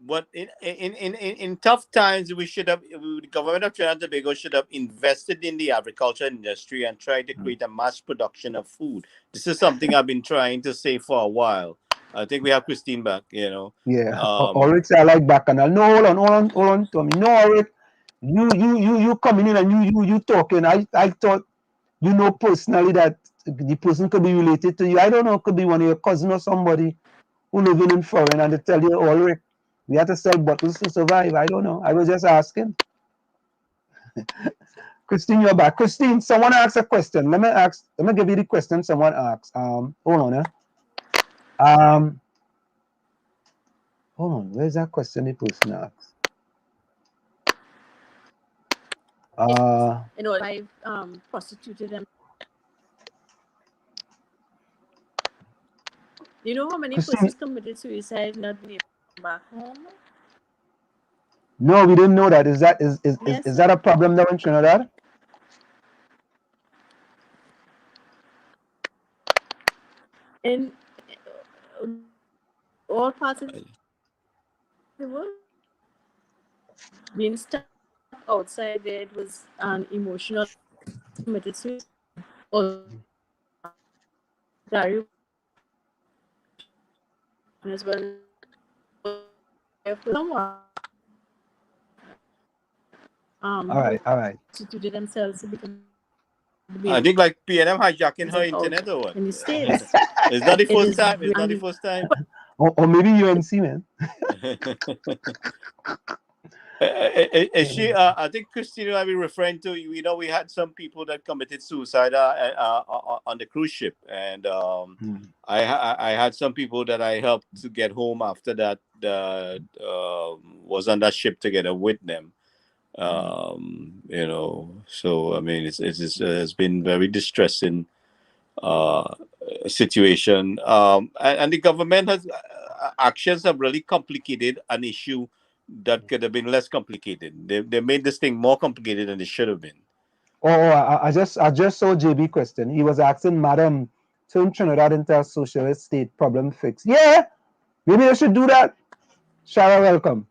But in tough times, the government of Trinidad and Tobago should have invested in the agriculture industry and tried to create a mass production of food. This is something I've been trying to say for a while. I think we have Christine back, Yeah. Ulrich say I like Bacchanal. No, hold on, Tommy. No, Ulrich. You coming in and you talking. I thought you know personally that the person could be related to you. I don't know, could be one of your cousin or somebody who living in foreign and they tell you, Ulrich, we have to sell bottles to survive. I don't know. I was just asking. Christine, you're back. Christine, someone asked a question. Let me give you the question someone asked. Hold on. Hold on. Where's that question the person asked? I've prostituted them. You know how many persons committed suicide not being able to come back home? No, we didn't know that. Is that a problem now in Trinidad? in all parts of the world, being stuck outside there, it was an emotional committed suicide. Or Gary as well. Someone All right. constituted themselves to become the I think like PNM hijacking her out internet or what? in the States. It's not the It first is time. It's not the really first time. Or maybe UNC, man. Is she? I think Christina, I be referring to. You know, we had some people that committed suicide on the cruise ship, and I had some people that I helped to get home after that. Was on that ship together with them. You know, so I mean, it's been very distressing situation. And the government has actions have really complicated an issue that could have been less complicated. They made this thing more complicated than it should have been. I just saw JB question. He was asking Madam, turn Trinidad into a socialist state, problem fixed. Yeah, maybe I should do that. Shara, welcome.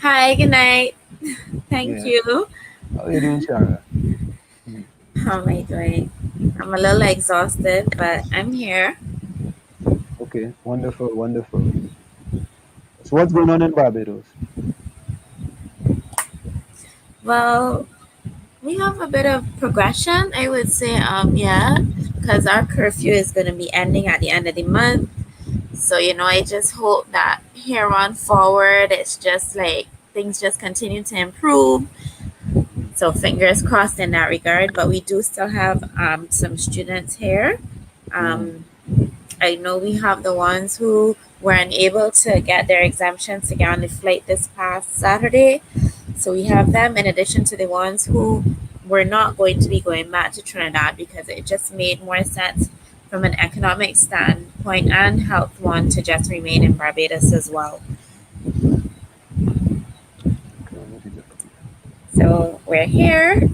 Hi, good night. Thank you. How are you doing, Shara? How am I doing? I'm a little exhausted, but I'm here. Okay, wonderful, wonderful. So what's going on in Barbados? Well, we have a bit of progression, I would say. Yeah, because our curfew is going to be ending at the end of the month. So, you know, I just hope that here on forward, it's just like things just continue to improve. So fingers crossed in that regard. But we do still have some students here. I know we have the ones who were unable to get their exemptions to get on the flight this past Saturday. So we have them in addition to the ones who were not going to be going back to Trinidad because it just made more sense from an economic standpoint and health one to just remain in Barbados as well. So we're here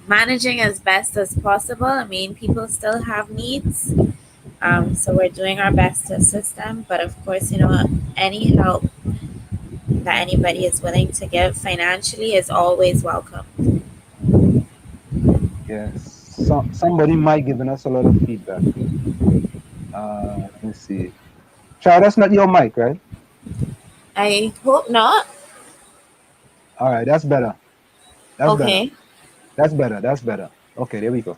managing as best as possible. I mean, people still have needs. So we're doing our best to assist them. But of course, you know, any help that anybody is willing to give financially is always welcome. Yes. Somebody might giving us a lot of feedback. Let me see. Shara, that's not your mic, right? I hope not. All right, that's better. That's okay. better. That's better. That's better. Okay, there we go.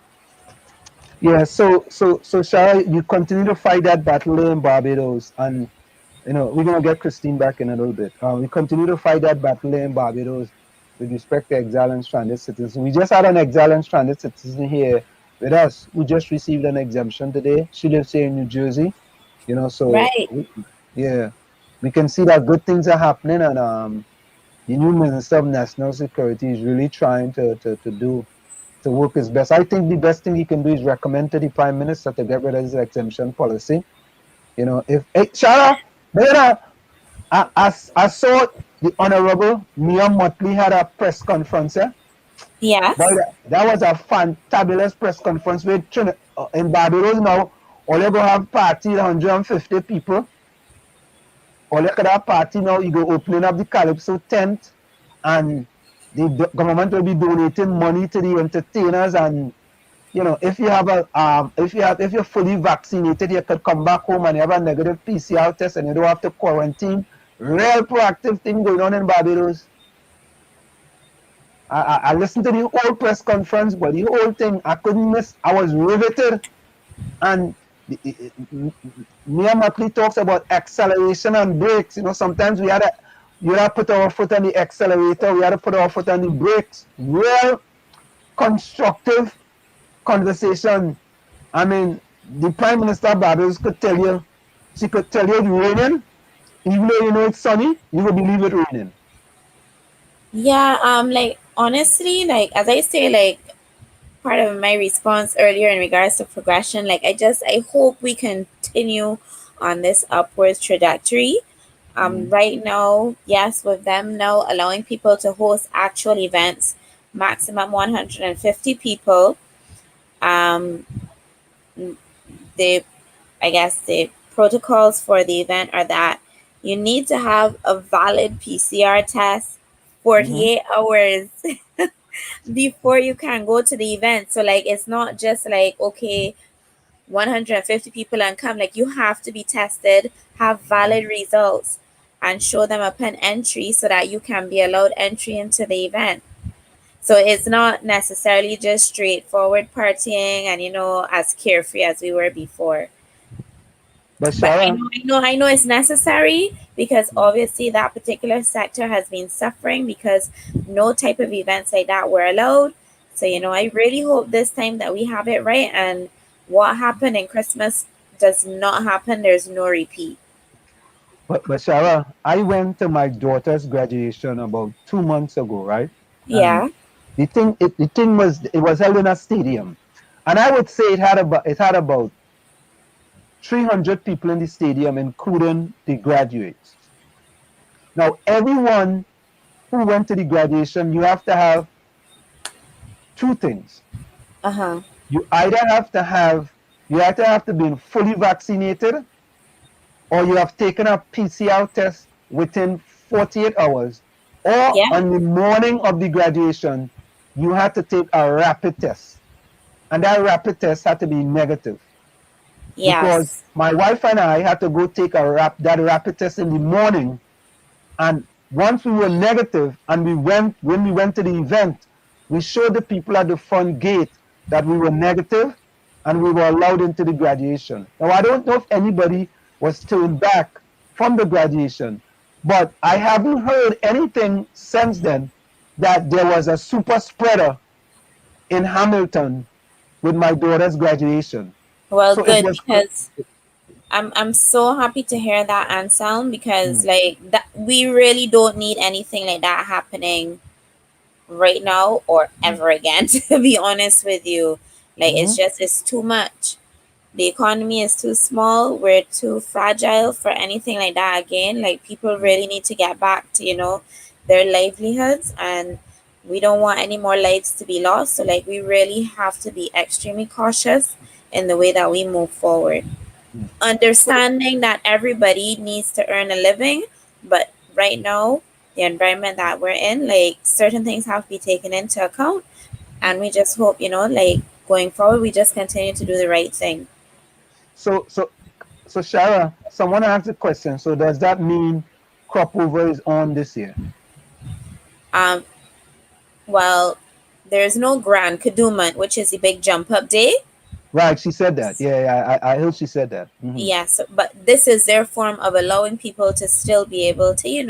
Yeah, so Shara, you continue to fight that battle in Barbados, and you know we're gonna get Christine back in a little bit. We continue to fight that battle in Barbados with respect to exile and stranded citizens. We just had an exile and stranded citizen here with us who just received an exemption today. She lives here in New Jersey, you know. So right. Yeah, we can see that good things are happening, and the new Minister of National Security is really trying to work his best. I think the best thing he can do is recommend to the Prime Minister to get rid of his exemption policy. You know, if Shara, I saw the Honorable 𝗪𝗶𝘃𝗏 had a press conference. Yes. That was a fantabulous press conference with in Barbados now. All you go have party 150 people. All you could have party now. You go opening up the Calypso tent, and the government will be donating money to the entertainers. And you know, if you have if you're fully vaccinated, you could come back home and you have a negative PCR test, and you don't have to quarantine. Real proactive thing going on in Barbados. I listened to the whole press conference, but the whole thing I couldn't miss. I was riveted. And 𝗪𝗶𝘃𝗏 talks about acceleration and brakes. You know, sometimes we had to put our foot on the accelerator, we had to put our foot on the brakes. Real constructive conversation. I mean, the Prime Minister of Barbados could tell you, she could tell you it's raining, even though you know it's sunny, you would believe it raining. Yeah, like honestly, like as I say, like part of my response earlier in regards to progression, like I hope we continue on this upwards trajectory. Right now, yes, with them now allowing people to host actual events, maximum 150 people. Um, the I guess the protocols for the event are that you need to have a valid PCR test 48 hours before you can go to the event. So like it's not just like, okay, 150 people and come. Like you have to be tested, have valid results, and show them upon entry so that you can be allowed entry into the event. So it's not necessarily just straightforward partying and as carefree as we were before. But But Sarah, I know it's necessary because obviously that particular sector has been suffering because no type of events like that were allowed. So, I really hope this time that we have it right and what happened in Christmas does not happen. There's no repeat. but Sarah, I went to my daughter's graduation about 2 months ago, right? And Yeah. the thing was held in a stadium, and I would say it had about 300 people in the stadium, including the graduates. Now, everyone who went to the graduation, you have to have two things. Uh-huh. You either have to be fully vaccinated, or you have taken a PCR test within 48 hours, or Yeah. on the morning of the graduation, you had to take a rapid test, and that rapid test had to be negative. Because Yes. my wife and I had to go take that rapid test in the morning, and once we were negative and when we went to the event, we showed the people at the front gate that we were negative and we were allowed into the graduation. Now, I don't know if anybody was turned back from the graduation, but I haven't heard anything since then that there was a super spreader in Hamilton with my daughter's graduation. Well, So it good was because I'm so happy to hear that, Anselm, because like that we really don't need anything like that happening right now or ever again, to be honest with you. Like it's too much. The economy is too small. We're too fragile for anything like that again. Like people really need to get back to, their livelihoods, and we don't want any more lives to be lost. So like we really have to be extremely cautious in the way that we move forward. Understanding that everybody needs to earn a living, but right now the environment that we're in, like certain things have to be taken into account, and we just hope like going forward we just continue to do the right thing. so Shara, someone asked a question. So does that mean crop over is on this year? um well, there's no grand kadooment, which is the big jump up day. Right, she said that. Yeah, I heard she said that. Yes, but this is their form of allowing people to still be able to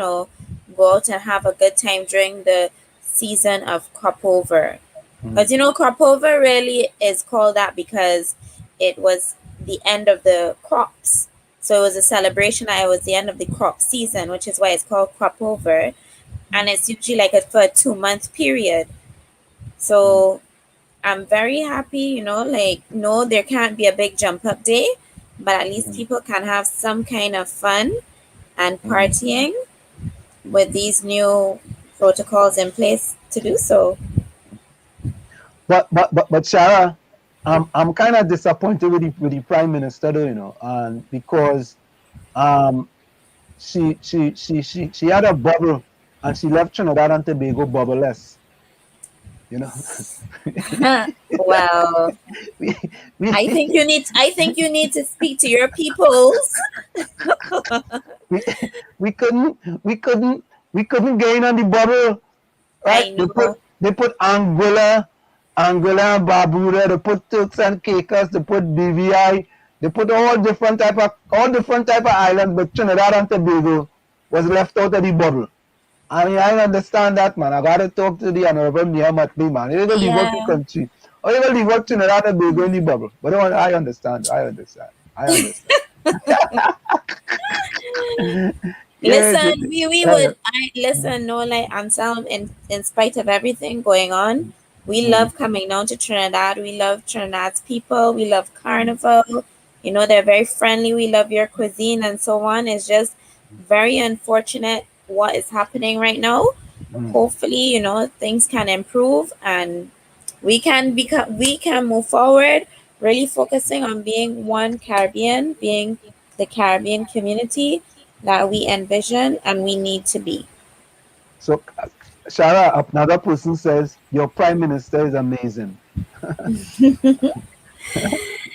go out and have a good time during the season of crop over. Because crop over really is called that because it was the end of the crops. So it was a celebration that it was the end of the crop season, which is why it's called crop over. And it's usually like for a 2-month period. So I'm very happy, like, no, there can't be a big jump up day, but at least people can have some kind of fun and partying with these new protocols in place to do so. But Shara, I'm kind of disappointed with the Prime Minister, though, and because she had a bubble and she left Trinidad and Tobago bubbleless. Well, I think you need to speak to your peoples. we couldn't gain on the bubble, right? They put Anguilla and Barbuda, they put Turks and Caicos, they put BVI, they put all different type of islands, but Trinidad and Tobago was left out of the bubble. I mean, I understand that, man. I gotta talk to the Honorable 𝗪𝗶𝘁𝗵, man. You're gonna leave out the country. Or you're gonna leave out Trinidad and Tobago in the bubble. But I understand. Listen, we would listen, no, like Anselm, in spite of everything going on, we love coming down to Trinidad. We love Trinidad's people. We love Carnival. They're very friendly. We love your cuisine and so on. It's just very unfortunate what is happening right now. Hopefully, things can improve and we can move forward, really focusing on being one Caribbean, being the Caribbean community that we envision and we need to be. So, Shara, another person says, your prime minister is amazing.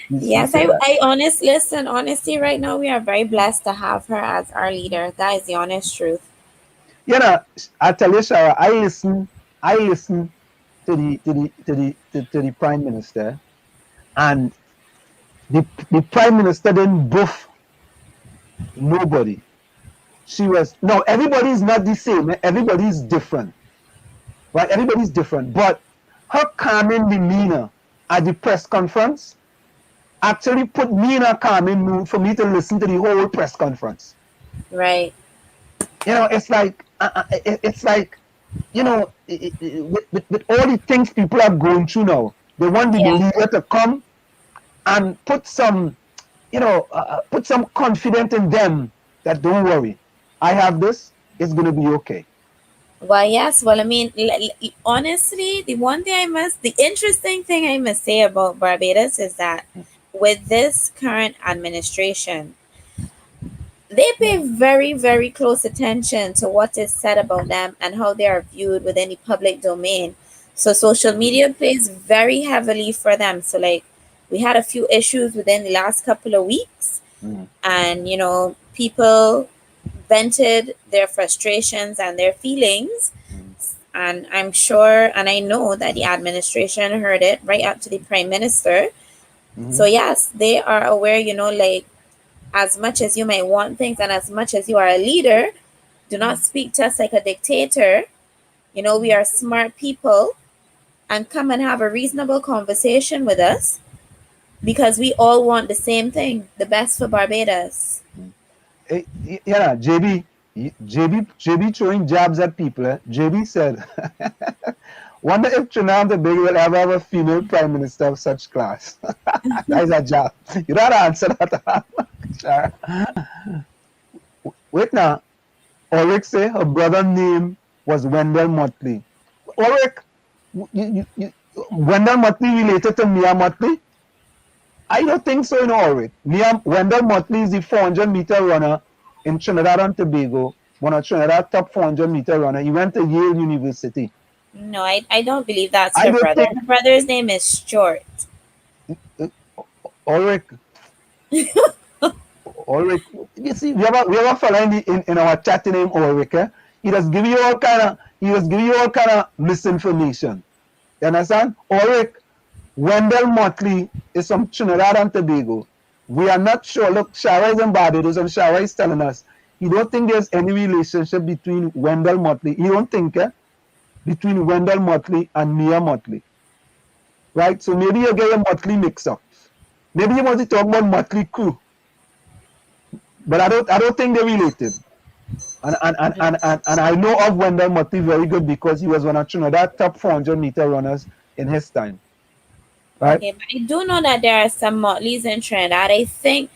Yes, I honestly, right now we are very blessed to have her as our leader. That is the honest truth. You know, I tell you, Shara, I listen to the prime minister, and the prime minister didn't buff nobody. No, everybody's not the same. Everybody's different, right? Everybody's different. But her calming demeanor at the press conference actually put me in a calming mood for me to listen to the whole press conference. Right. You know, it's like, you know, with all the things people are going through now, they want the leader to come and put some, you know, put some confidence in them that don't worry, I have this, it's going to be okay. Well, yes. Well, I mean, honestly, the interesting thing I must say about Barbados is that with this current administration, they pay very, very close attention to what is said about them and how they are viewed within the public domain. So social media plays very heavily for them. So like we had a few issues within the last couple of weeks, and you know, people vented their frustrations and their feelings, and I'm sure and I know that the administration heard it right up to the prime minister. So yes, they are aware, you know, like as much as you may want things and as much as you are a leader, do not speak to us like a dictator. You know, we are smart people, and come and have a reasonable conversation with us, because we all want the same thing, the best for Barbados. Yeah, JB throwing jabs at people. JB said, wonder if Trinidad and Tobago will ever have a female prime minister of such class. That is a jab. You don't answer that. Sure. Wait now. Ulrich say her brother's name was 𝗪𝗏𝗪𝗏𝗧𝗏. Ulrich, 𝗪𝗏𝗪𝗏𝗧𝗏 related to 𝗪𝗏𝗪𝗧𝗏? I don't think so, you know, Ulrich. 𝗪𝗏𝗪𝗏𝗧𝗏 is the 400-meter runner in Trinidad and Tobago, one of Trinidad top 400-meter runner. He went to Yale University. No, I don't believe that's her brother. Her brother's name is Stuart. Ulrich. Ulrich, you see, we have a fella in our chat named Ulrich. He just give you all kind of misinformation. You understand? Ulrich, 𝗪𝗏𝗪𝗏𝗧𝗏 is from Trinidad and Tobago. We are not sure. Look, Shara is in Barbados, and Shara is telling us he don't think there's any relationship between 𝗪𝗏𝗪𝗏𝗧𝗏. He don't think between 𝗪𝗏𝗪𝗏𝗧𝗏 and 𝗪𝗏𝗪𝗪𝗏. Right? So maybe you get your Motley mix up. Maybe you want to talk about Motley crew. But I don't think they're related. And I know of 𝗪𝗏𝗪𝗏𝗧𝗏 very good because he was one of Trinidad top 400-meter runners in his time. Right? Okay, but I do know that there are some Motleys in Trinidad. I think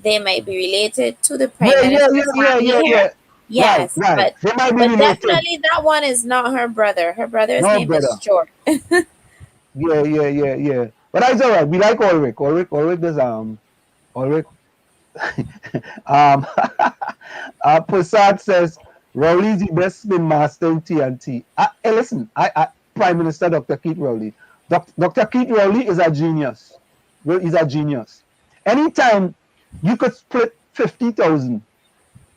they might be related to the prime minister's family here. Yes, right. But definitely that one is not her brother. Her brother's name is Stuart. Yeah. But that's all right. We like Ulrich. Ulrich is Ulrich. Prasad says Rowley is the best spin master in TNT. Hey, listen, I Prime Minister Dr. Keith Rowley. Dr. Keith Rowley is a genius. Well, he's a genius. Anytime you could split 50,000,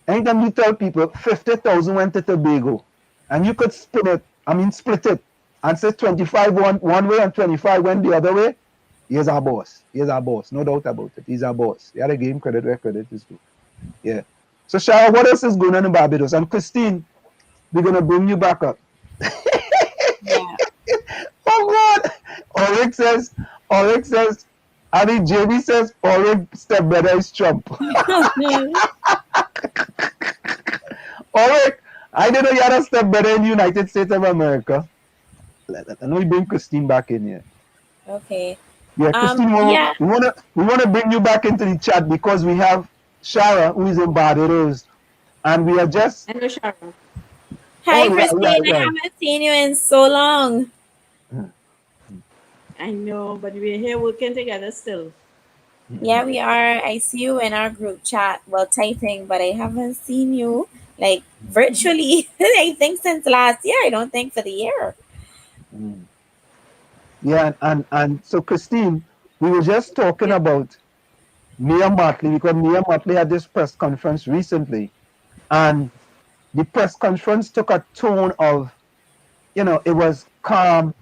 anytime you tell people 50,000 went to Tobago, and you could split it, and say 25 one way and 25 went the other way, he's our boss. He's our boss. No doubt about it. He's our boss. He had a game credit where credit is due. Yeah. So, Shara, what else is going on in Barbados? And Christine, we're going to bring you back up. Yeah. Oh, God. Ulrich says, I mean, JB says, Ulrich stepbrother is Trump. Ulrich, I didn't know you had a stepbrother in the United States of America. I know we bring Christine back in here. Okay. Yeah, Christine, we want to bring you back into the chat because we have Shara, who is in Barbados, and we are just... Hello, Shara. Hi, Christine. I haven't seen you in so long. I know, but we're here working together still. Yeah, we are. I see you in our group chat, well, typing, but I haven't seen you like virtually. I think since last year. I don't think for the year. Yeah, and so Christine, we were just talking Yeah. about 𝗪𝗶𝘁𝗵 because 𝗪𝗶𝘁𝗵 had this press conference recently, and the press conference took a tone of, it was calm,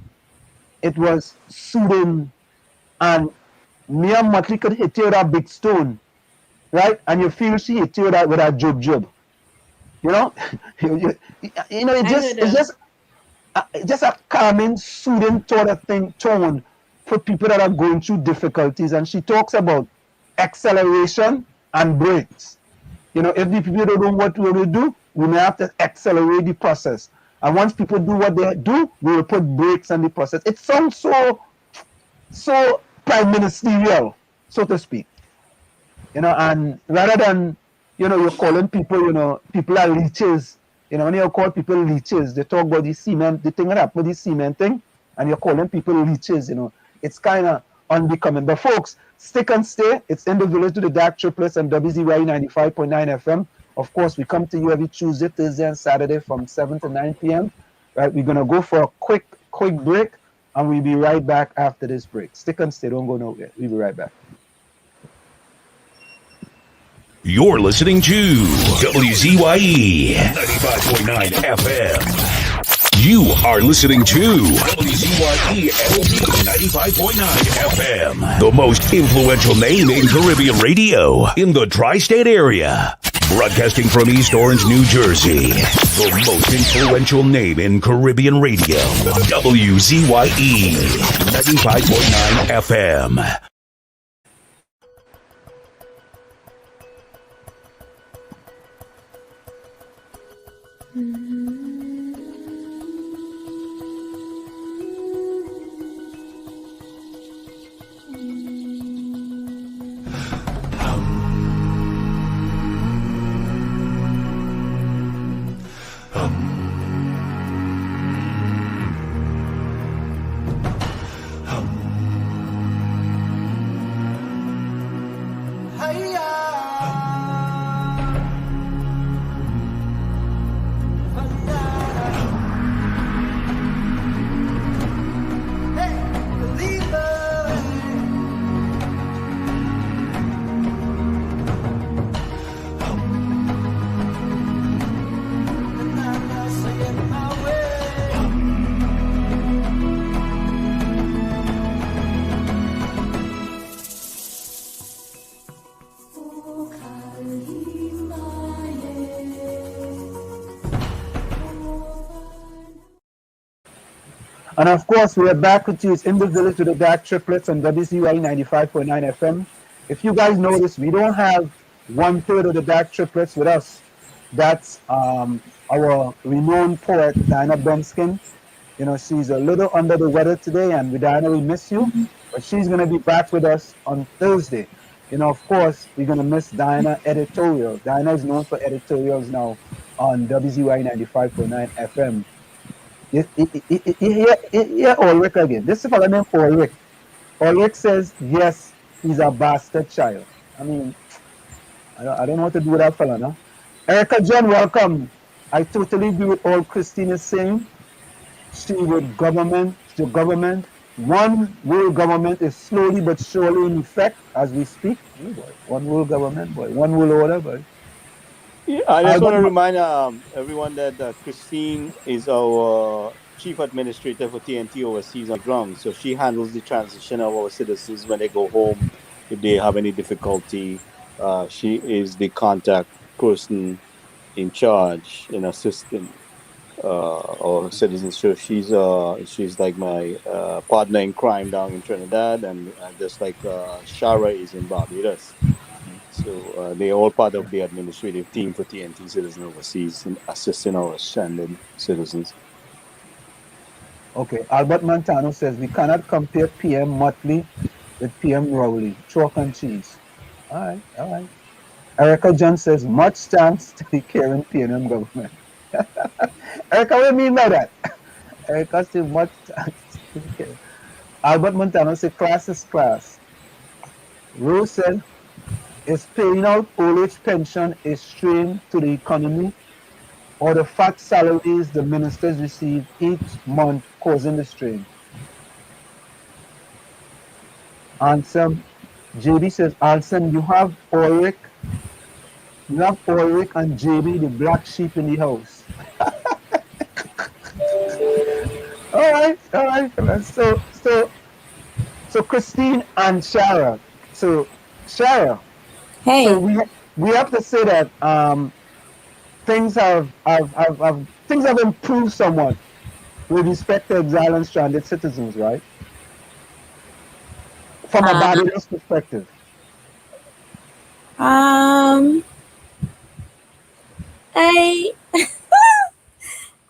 it was soothing, and 𝗪𝗶𝘁𝗵 could hit you with a big stone, right? And you feel she hit you with a jub. You know, I heard it's just a calming, soothing sort of tone for people that are going through difficulties. And she talks about acceleration and brakes. If the people don't know what we will do, we may have to accelerate the process. And once people do what they do, we will put brakes on the process. It sounds so prime ministerial, so to speak. And rather than, you're calling people, people are leeches. When you call people leeches, they talk about the cement, the thing that happened with the cement thing, and you're calling people leeches, It's kind of unbecoming. But folks, stick and stay. It's In the Village to the Dark Triplets and WZYE 95.9 FM. Of course, we come to you every Tuesday, Thursday, and Saturday from 7 to 9 p.m. Right? We're going to go for a quick break, and we'll be right back after this break. Stick and stay. Don't go nowhere. We'll be right back. You're listening to WZYE 95.9 FM. You are listening to WZYE 95.9 FM, the most influential name in Caribbean radio in the tri-state area. Broadcasting from East Orange, New Jersey, the most influential name in Caribbean radio. WZYE 95.9 FM. And of course, we are back with you. It's In the Village with the Dark Triplets on WZYE 95.9 FM. If you guys notice, we don't have 1/3 of the Dark Triplets with us. That's our renowned poet, Diana Benskin. She's a little under the weather today, and Diana, we miss you. But she's going to be back with us on Thursday. Of course, we're going to miss Diana editorial. Diana is known for editorials now on WZYE 95.9 FM. Yeah, Ulrich again. This is fellow named Ulrich. Ulrich says, yes, he's a bastard child. I mean, I don't know what to do with that fella, no? Erica John, welcome. I totally agree with all Christine is saying. She with government, one world government is slowly but surely in effect as we speak. Oh boy, one world government, boy, one world order, boy. Yeah, I just want to remind everyone that Christine is our chief administrator for TNT overseas on the ground. So she handles the transition of our citizens when they go home, if they have any difficulty. She is the contact person in charge in assisting our citizens. So she's like my partner in crime down in Trinidad, and just like Shara is in Barbados. So they're all part of the administrative team for TNT Citizen Overseas and assisting our stranded citizens. Okay, Albert Montano says we cannot compare PM Motley with PM Rowley. Chalk and cheese. All right. Erica John says much thanks to the caring PNM government. Erica, what do you mean by that? Erica says much thanks to the caring. Albert Montano said, class is class. Rose said, is paying out old age pension a strain to the economy, or the fat salaries the ministers receive each month causing the strain? Ansem, JB says, Ansem, you have Ulrich and JB, the black sheep in the house. all right, fellas. So Christine and Shara. So Shara, so Hey. we have to say that things have improved somewhat with respect to exile and stranded citizens, right? From a Uh, Barbados perspective. I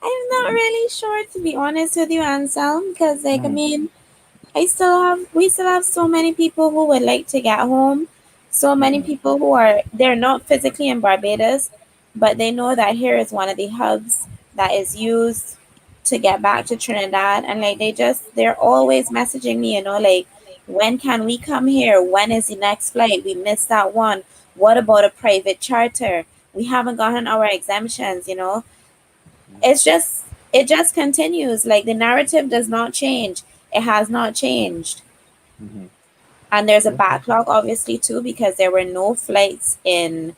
I'm not really sure, to be honest with you, Anselm, because like I mean, we still have so many people who would like to get home. So many people they're not physically in Barbados, but they know that here is one of the hubs that is used to get back to Trinidad, and like they're always messaging me, like, when can we come here? When is the next flight? We missed that one. What about a private charter? We haven't gotten our exemptions. It just continues. Like, the narrative does not change. It has not changed. And there's a backlog, obviously, too, because there were no flights in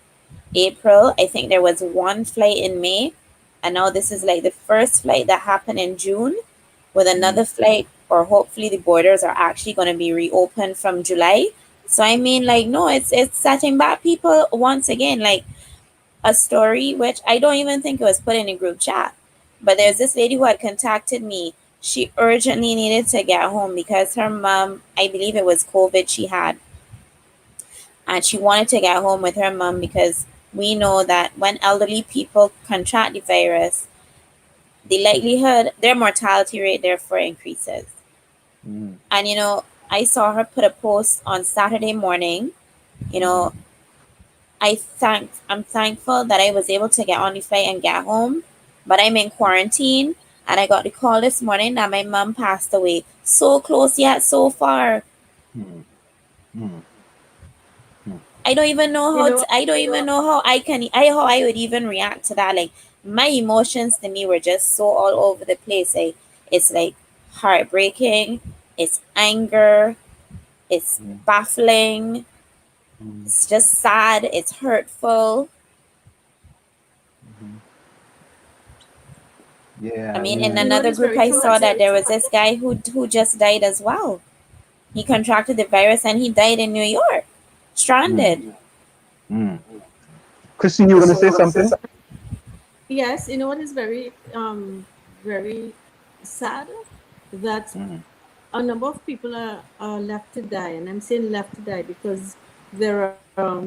April. I think there was one flight in May. And now this is like the first flight that happened in June, with another flight, or hopefully the borders are actually going to be reopened from July. So I mean, like, no, it's setting back people once again. Like, a story which I don't even think it was put in a group chat. But there's this lady who had contacted me. She urgently needed to get home because her mom, I believe it was COVID she had. And she wanted to get home with her mom because we know that when elderly people contract the virus, the likelihood, their mortality rate therefore increases. And I saw her put a post on Saturday morning. I'm thankful that I was able to get on the flight and get home, but I'm in quarantine, and I got the call this morning that my mom passed away. So close yet so far. I don't even know how I would even react to that. Like, my emotions to me were just so all over the place. It's like heartbreaking, it's anger, it's baffling, it's just sad, it's hurtful. Yeah. I mean, in another group, I saw that there was this guy who just died as well. He contracted the virus and he died in New York, stranded. Christine, you were going to say something? Yes, you know what is very, very sad? That a number of people are left to die. And I'm saying left to die because there are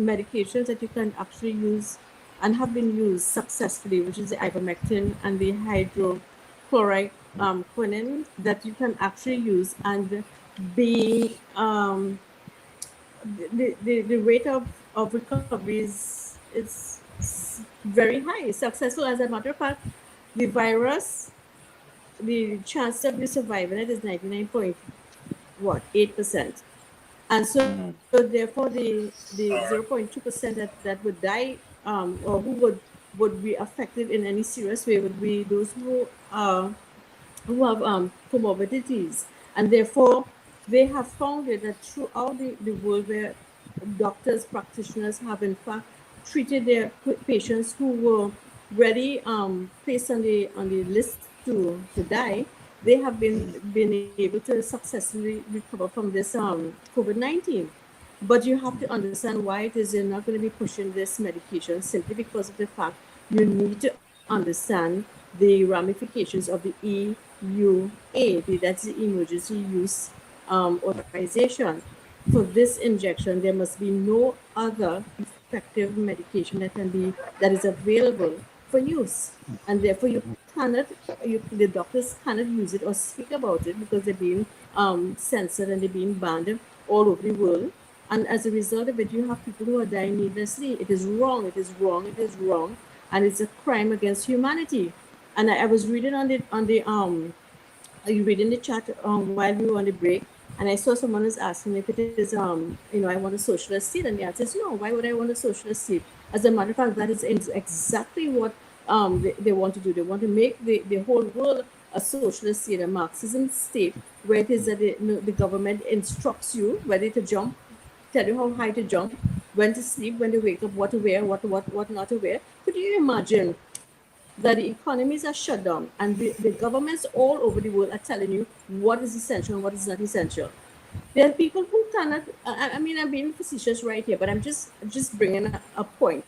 medications that you can actually use and have been used successfully, which is the ivermectin and the hydrochloride quinine, that you can actually use, and the rate of recovery is very high, successful. As a matter of fact, the virus, the chance of you surviving it is 99.8%, and so therefore the 0.2% that would die, or who would be affected in any serious way, would be those who have comorbidities. And therefore they have found it that throughout the world, where doctors, practitioners have in fact treated their patients who were already placed on the list to die, they have been able to successfully recover from this COVID-19. But you have to understand why it is you're not going to be pushing this medication, simply because of the fact you need to understand the ramifications of the EUA, that's the emergency use authorization. For this injection, there must be no other effective medication that is available for use, and therefore the doctors cannot use it or speak about it because they're being censored and they're being banned all over the world. And as a result of it, you have people who are dying needlessly. It is wrong. It is wrong. It is wrong, and it's a crime against humanity. And I was reading on the you reading the chat while we were on the break, and I saw someone was asking if it is, I want a socialist state, and the answer is no. Why would I want a socialist state? As a matter of fact, that is exactly what they want to do. They want to make the whole world a socialist state, a Marxism state, where it is that the government instructs you whether to jump, tell you how high to jump, when to sleep, when to wake up, what to wear, what not to wear. Could you imagine that the economies are shut down and the governments all over the world are telling you what is essential and what is not essential? There are people who cannot, I mean, I'm being facetious right here, but I'm just bringing a point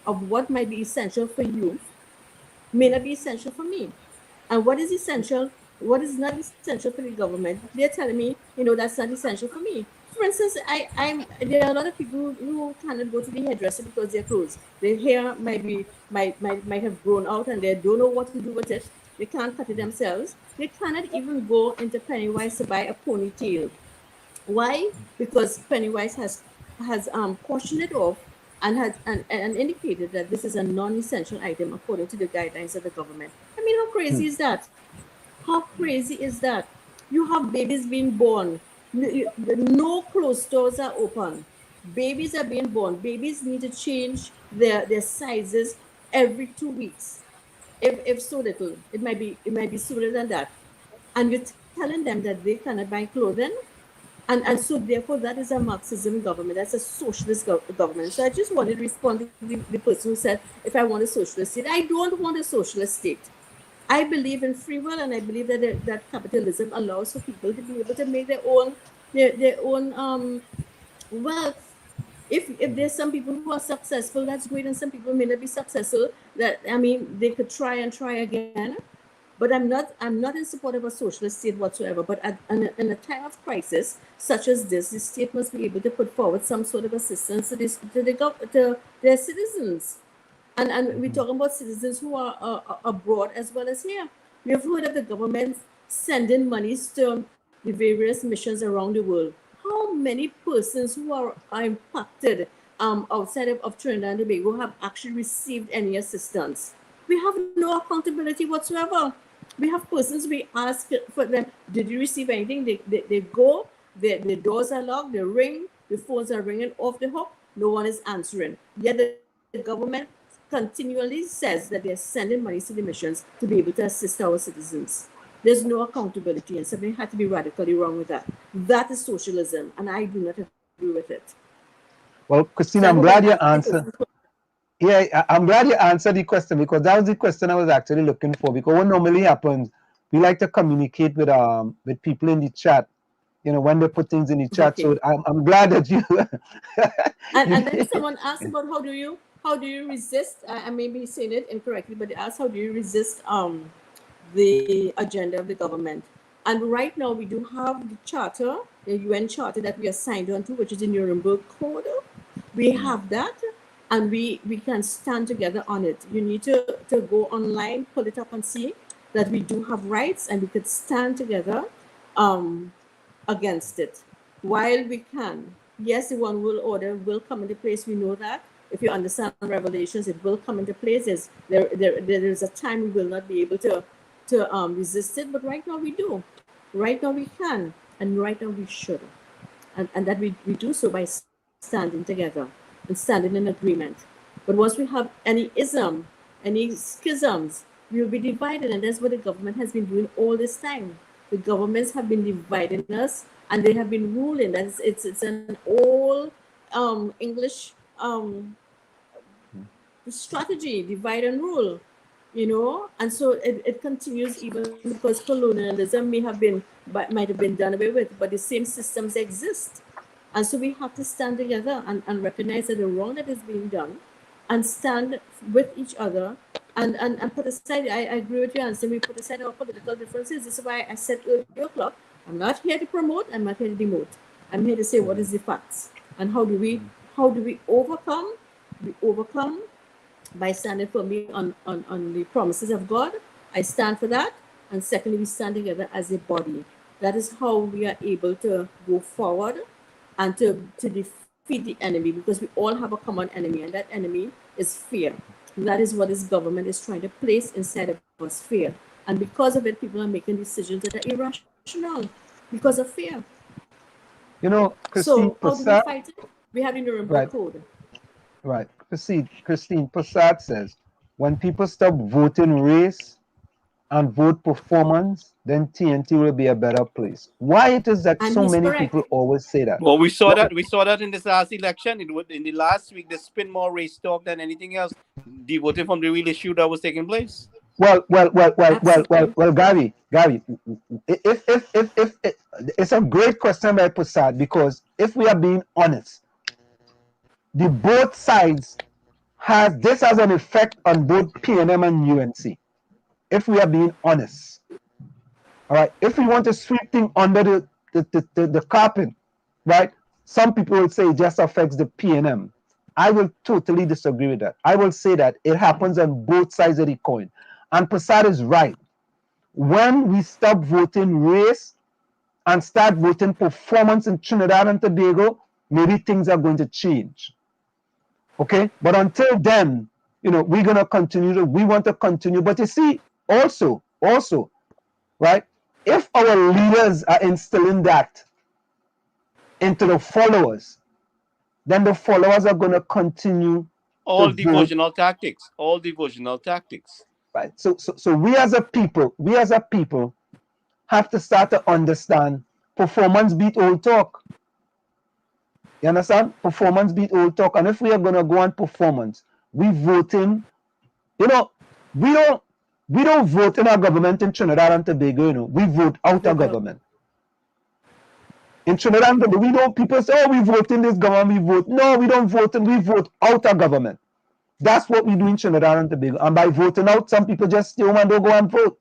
of what might be essential for you may not be essential for me. And what is essential, what is not essential for the government, they're telling me, that's not essential for me. For instance, there are a lot of people who cannot go to the hairdresser because they're closed. Their hair might have grown out and they don't know what to do with it. They can't cut it themselves. They cannot even go into Pennywise to buy a ponytail. Why? Because Pennywise has cautioned it off and has and indicated that this is a non-essential item according to the guidelines of the government. I mean, how crazy is that? How crazy is that? You have babies being born. No closed stores are open. Babies are being born. Babies need to change their sizes every 2 weeks. If so little, it might be sooner than that. And you're telling them that they cannot buy clothing. And so therefore that is a Marxism government. That's a socialist government. So I just wanted to respond to the person who said, if I want a socialist state, I don't want a socialist state. I believe in free will, and I believe that capitalism allows for people to be able to make their own wealth. If there's some people who are successful, that's great, and some people may not be successful. They could try again. But I'm not in support of a socialist state whatsoever. But in a time of crisis such as this, the state must be able to put forward some sort of assistance to their citizens. And we're talking about citizens who are abroad as well as here. We have heard of the government sending monies to the various missions around the world. How many persons who are impacted outside of Trinidad and Tobago have actually received any assistance? We have no accountability whatsoever. We have persons, we ask for them, did you receive anything? They go, the doors are locked, they ring, the phones are ringing off the hook, no one is answering. Yet the government continually says that they're sending money to the missions to be able to assist our citizens. There's no accountability, and something had to be radically wrong with that. That is socialism, and I do not agree with it. Well, Christina, I'm glad you answered. Yeah, I'm glad you answered the question, because that was the question I was actually looking for. Because what normally happens, we like to communicate with people in the chat, when they put things in the chat. Okay. So I'm glad that you. and then someone asked about how do you resist? I may be saying it incorrectly, but they asked how do you resist the agenda of the government. And right now we do have the charter, the UN charter that we are signed on to, which is the Nuremberg Code. We have that. And we can stand together on it. You need to go online, pull it up and see that we do have rights, and we could stand together against it while we can. Yes, the one world order will come into place. We know that. If you understand Revelations, it will come into place. There is a time we will not be able to resist it, but right now we do. Right now we can, and right now we should. And that we do so by standing together and standing in agreement. But once we have any ism, any schisms, we will be divided, and that's what the government has been doing all this time. The governments have been dividing us, and they have been ruling. It's an old English strategy, divide and rule, and so it continues even because colonialism might have been done away with, but the same systems exist. And so we have to stand together and recognize that the wrong that is being done, and stand with each other and put aside, I agree with you, and so we put aside our political differences. This is why I said earlier, o'clock, I'm not here to promote, I'm not here to demote. I'm here to say what is the facts. And how do we overcome? We overcome by standing firmly on the promises of God. I stand for that. And secondly, we stand together as a body. That is how we are able to go forward and to defeat the enemy, because we all have a common enemy, and that enemy is fear. And that is what this government is trying to place inside of us, fear. And because of it, people are making decisions that are irrational because of fear. You know, Christine So how do we Prasad, fight it? We have the Nuremberg right, Code. right. Christine Prasad says, when people stop voting race and vote performance, then TNT will be a better place. Why it is that And so he's many correct. people always say that? Well, we saw Well, that. We saw that in this last election. In the last week, they spent more race talk than anything else, devoted from the real issue that was taking place. Gary, Absolutely. if it's a great question by Prasad, because if we are being honest, the both sides has an effect on both PNM and UNC. If we are being honest, all right. If we want to sweep things under the carpet, right? Some people will say it just affects the PNM. I will totally disagree with that. I will say that it happens on both sides of the coin. And Prasad is right. When we stop voting race and start voting performance in Trinidad and Tobago, maybe things are going to change. Okay? But until then, you know, we're going to continue. We want to continue. But you see, also, right? If our leaders are instilling that into the followers, then the followers are going to continue All to vote. devotional tactics. All devotional tactics. Right. So we as a people have to start to understand performance beat old talk. You understand? Performance beat old talk. And if we are gonna go on performance, we voting, you know, we don't vote in our government in Trinidad and Tobago, you know. We vote out of government. In Trinidad and Tobago, we don't, people say, oh, we vote in this government, we vote. No, we don't vote in, we vote out of government. That's what we do in Trinidad and Tobago. And by voting out, some people just stay home and don't go and vote.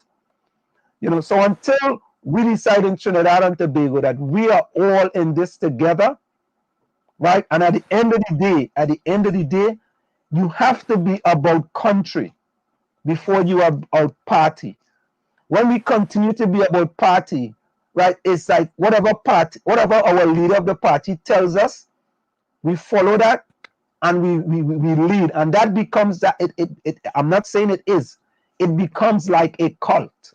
You know, so until we decide in Trinidad and Tobago that we are all in this together, right? And at the end of the day, you have to be about country before you are about party. When we continue to be about party, right, it's like whatever our leader of the party tells us, we follow that. And we lead, and that becomes that I'm not saying it is. It becomes like a cult.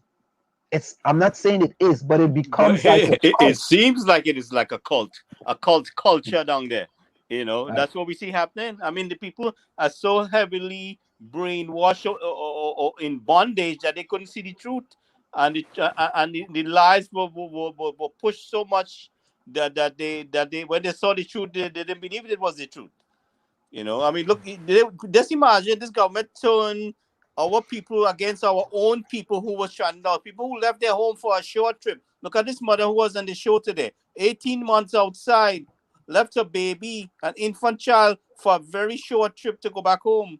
I'm not saying it is, but it becomes like a cult. It seems like it is like a cult culture down there. You know, Right. That's what we see happening. I mean, the people are so heavily brainwashed or in bondage that they couldn't see the truth, and the lies were pushed so much that they when they saw the truth, they didn't believe it was the truth. You know, I mean, look, just imagine this government turn our people against our own people who were stranded out, people who left their home for a short trip. Look at this mother who was on the show today, 18 months outside, left her baby, an infant child, for a very short trip to go back home.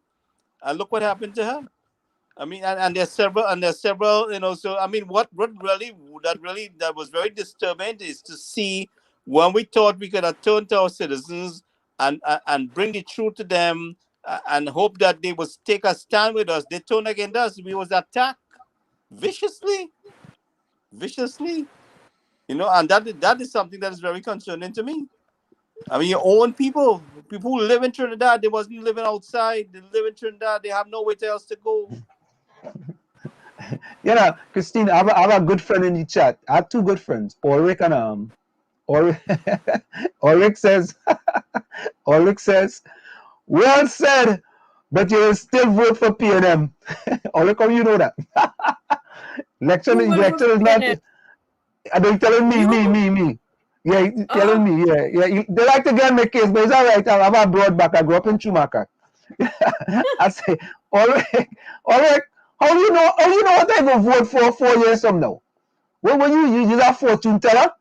And look what happened to her. I mean, and there's several, you know, so I mean, what really that was very disturbing is to see when we thought we could have turned to our citizens and bring the truth to them and hope that they would take a stand with us. They turned against us. We was attacked viciously, you know, and that is something that is very concerning to me. I mean, your own people who live in Trinidad, they wasn't living outside. They live in Trinidad. They have nowhere else to go. You know, Christine, I have a good friend in the chat. I have two good friends, Ulrich and Ulrich says, well said, but you will still vote for PNM. Ulrich, how you know that? Election is not. Are they telling me? Yeah, he's telling me. Yeah. They like to get my case, but it's all right. I have a broad back. I grew up in Chumaka. I say, Ulrich, how you know what I will vote for 4 years from now? When you a fortune teller?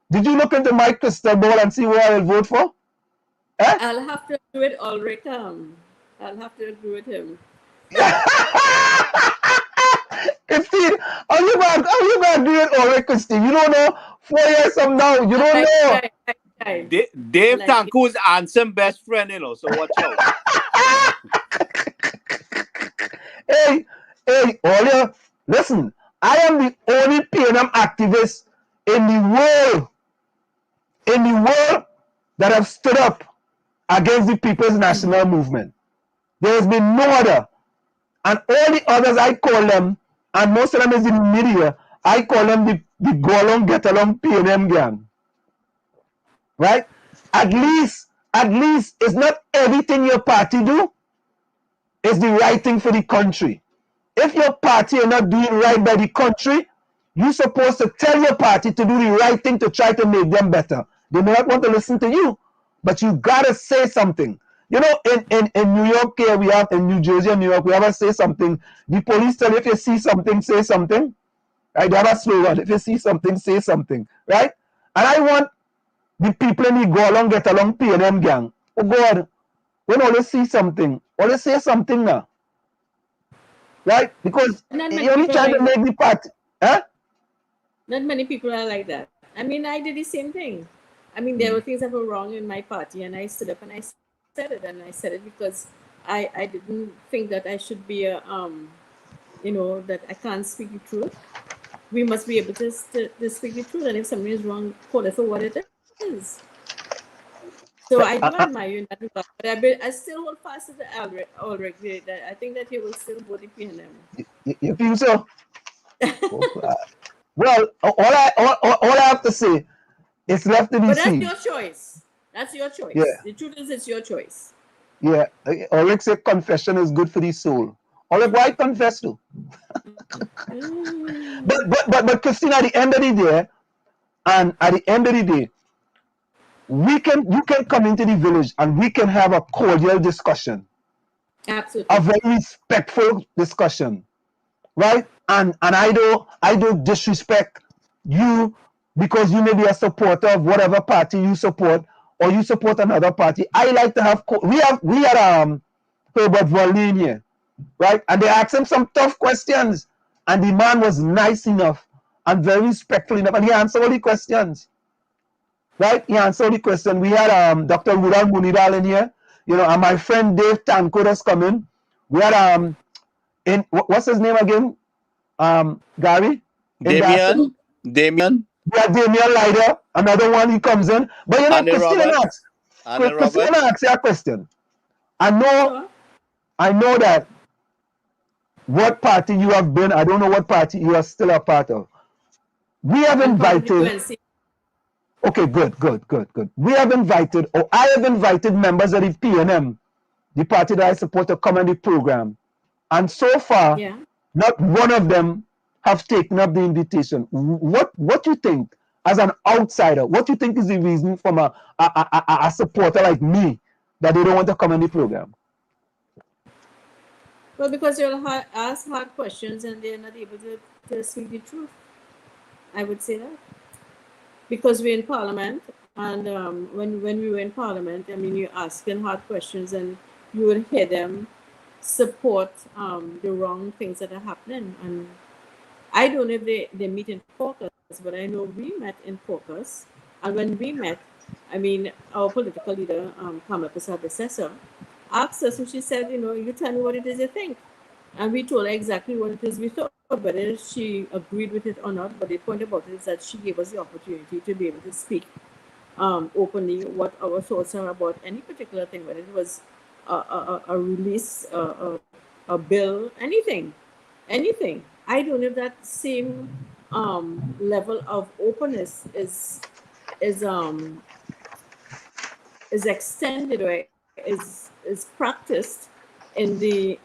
Did you look into my crystal ball and see where I will vote for? Eh? I'll have to agree with Ulrich. I'll have to agree with him. Christine, how you gonna do it, Ulrich, Christine? You don't know. 4 years from now, you don't know. Dave Tanku is Ansem best friend, you know. So watch out. Hey, Olia, listen. I am the only PNM activist in the world that have stood up against the People's National Movement. There has been no other. And all the others, I call them and most of them is in media. I call them the go along, get along PNM gang. Right? At least it's not everything your party do is the right thing for the country. If your party are not doing right by the country, you're supposed to tell your party to do the right thing to try to make them better. They may not want to listen to you, but you gotta say something. You know, in New York here, we have, in New Jersey and New York, we have to say something. The police tell you, if you see something, say something. Right? They have a slogan. If you see something, say something. Right? And I want the people in the go along, get along PNM gang. Oh God, when always see something, always say something now. Right? Because you're only trying to make the party. Huh? Not many people are like that. I mean, I did the same thing. I mean, there were things that were wrong in my party, and I stood up and I said it, and I said it because I didn't think that I should be a, you know, that I can't speak the truth. We must be able to speak the truth, and if something is wrong, call it for what it is. So I do admire you in that regard, but I still hold fast to the 𝗪𝗵𝗁𝗧𝗪. That I think that he will still vote the PNM. You feel so? Well, all I have to say, it's left to be seen. But that's your choice. That's your choice. Yeah. The truth is, it's your choice. Yeah. 𝗪𝗏 said confession is good for the soul. 𝗪𝗏, why confess to? But Christine, at the end of the day, you can come into the village and we can have a cordial discussion. Absolutely. A very respectful discussion. Right? And I don't disrespect you because you may be a supporter of whatever party you support, or you support another party. I like to have we had 𝗪𝗶𝗹𝗶𝗴𝗏 here, right? And they asked him some tough questions, and the man was nice enough and very respectful enough, and he answered all the questions. Right? He answered all the questions. We had Dr. Rudal Munidal in here, you know, and my friend Dave Tanko that's coming. We had what's his name again? Gary? Damien. Yeah, Damien Lider, another one, he comes in. But you know, Christina asks you a question. I know that what party you have been, I don't know what party you are still a part of. We have invited. Okay, good. We have invited, or I have invited members of the PNM, the party that I support, to come on the program. And so far, not one of them have taken up the invitation. What you think, as an outsider, what you think is the reason from a supporter like me that they don't want to come on the program? Well, because you'll ask hard questions and they're not able to speak the truth. I would say that. Because we're in Parliament, and when we were in Parliament, I mean, you're asking hard questions and you would hear them support the wrong things that are happening. And I don't know if they meet in caucus, but I know we met in caucus. And when we met, I mean, our political leader, 𝗪𝗶𝗪𝗏𝗧𝗪, asked us, and she said, you know, you tell me what it is you think. And we told her exactly what it is we thought, whether she agreed with it or not. But the point about it is that she gave us the opportunity to be able to speak openly what our thoughts are about any particular thing, whether it was a release, a bill, anything. I don't know if that same level of openness is extended or is practiced in the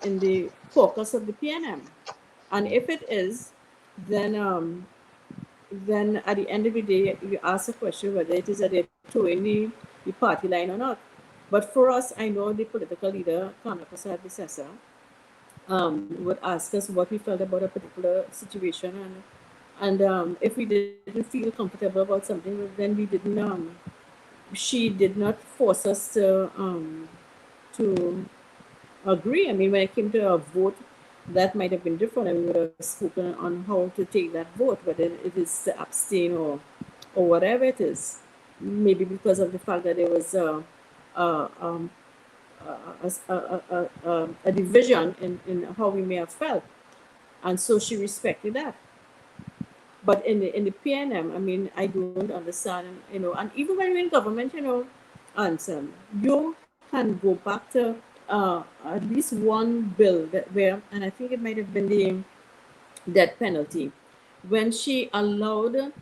caucus of the PNM. And if it is, then at the end of the day, you ask a question whether it is that they're towing the party line or not. But for us, I know the political leader, 𝗪𝗶𝗪𝗏𝗧𝗪, would ask us what we felt about a particular situation, and if we didn't feel comfortable about something, then we didn't. She did not force us to agree. I mean, when it came to a vote, that might have been different, and we would have spoken on how to take that vote, whether it is to abstain or whatever it is. Maybe because of the fact that there was a division in how we may have felt, and so she respected that. But in the PNM, I mean, I don't understand, you know, and even when we're in government, you know, Anselm, you can go back to at least one bill and I think it might have been death penalty, when she allowed,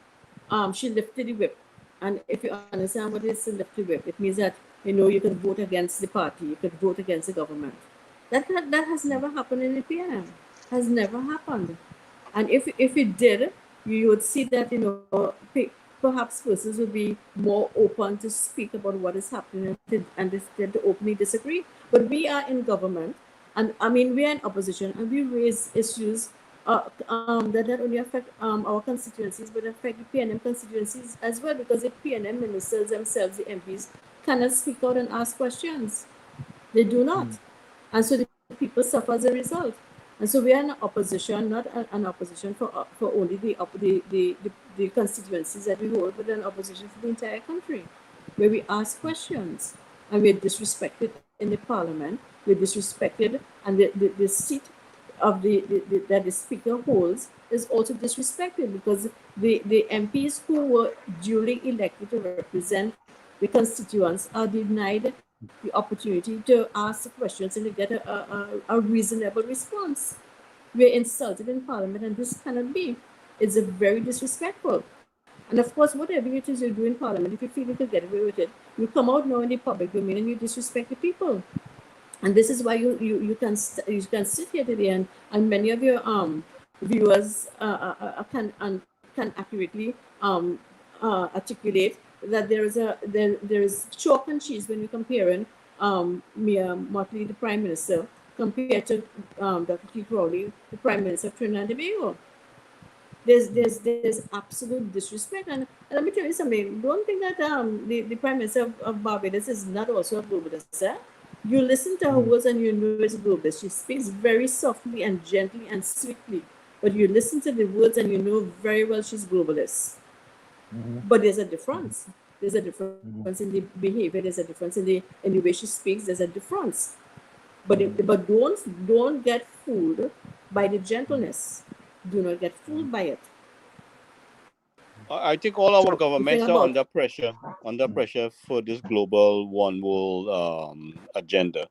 she lifted the whip. And if you understand what is a lifted whip, it means that, you could vote against the party, you could vote against the government. That has never happened in the PNM, has never happened. And if it did, you would see that, perhaps persons would be more open to speak about what is happening and to openly disagree. But we are in government, and I mean, we are in opposition, and we raise issues that not only affect our constituencies, but affect the PNM constituencies as well, because the PNM ministers themselves, the MPs, cannot speak out and ask questions. They do not. And so the people suffer as a result. And so we are an opposition, not an opposition for only the constituencies that we hold, but an opposition for the entire country, where we ask questions and we're disrespected in the parliament, we're disrespected, and the seat of that the speaker holds is also disrespected, because the MPs who were duly elected to represent the constituents are denied the opportunity to ask the questions and to get a reasonable response. We're insulted in Parliament, and this cannot be. It's a very disrespectful. And of course, whatever it is you do in Parliament, if you feel you can get away with it, you come out now in the public domain and you disrespect the people. And this is why you can sit here today, and many of your viewers can accurately articulate that there is chalk and cheese when you're comparing Mia Mottley, the Prime Minister, compared to Dr. Keith Rowley, the Prime Minister of Trinidad and Tobago. There's absolute disrespect, and let me tell you something. Don't think that the Prime Minister of Barbados is not also a globalist. You listen to her words and you know it's a globalist. She speaks very softly and gently and sweetly, but you listen to the words and you know very well she's globalist. But there's a difference. There's a difference in the behavior. There's a difference in the way she speaks. There's a difference. But don't get fooled by the gentleness. Do not get fooled by it. I think all our governments are under pressure for this global one world agenda.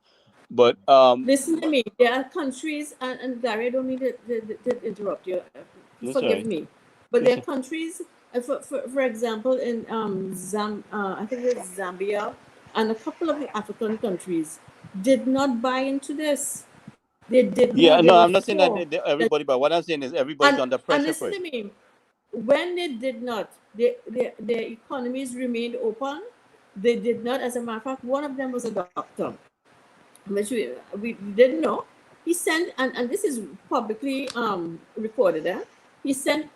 But listen to me. There are countries, and Gary, I don't mean to interrupt you. Forgive me, but there are countries. For example, in I think it's Zambia, and a couple of the African countries did not buy into this. They did not. Yeah, no, I'm not saying that everybody, but what I'm saying is everybody's under pressure. And listen to me. When they did not, their economies remained open. They did not. As a matter of fact, one of them was a doctor, which we didn't know. He sent, and this is publicly recorded. He sent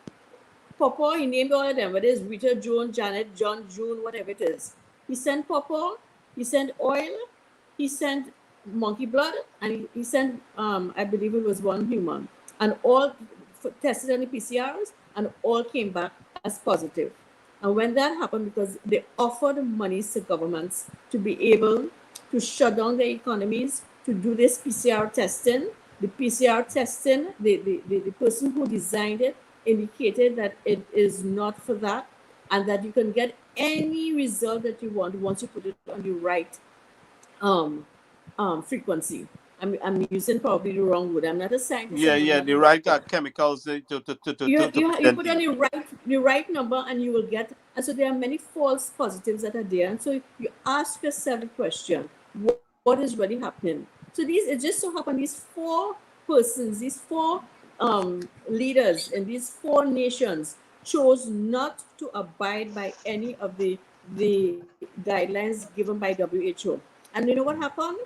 Pawpaw. He named all of them, whether it's Rita, Joan, Janet, John, June, whatever it is. He sent Pawpaw. He sent oil. He sent monkey blood, and he sent, I believe it was one human, and all tested on the PCRs, and all came back as positive. And when that happened, because they offered monies to governments to be able to shut down their economies, to do this PCR testing, the PCR testing, the person who designed it indicated that it is not for that, and that you can get any result that you want once you put it on the right frequency. I'm using probably the wrong word. I'm not a scientist. Yeah, the right chemicals you put on the right number and you will get. And so there are many false positives that are there. And so you ask yourself the question: what is really happening? So it just so happened these four persons, these four leaders in these four nations chose not to abide by any of the guidelines given by WHO. And you know what happened?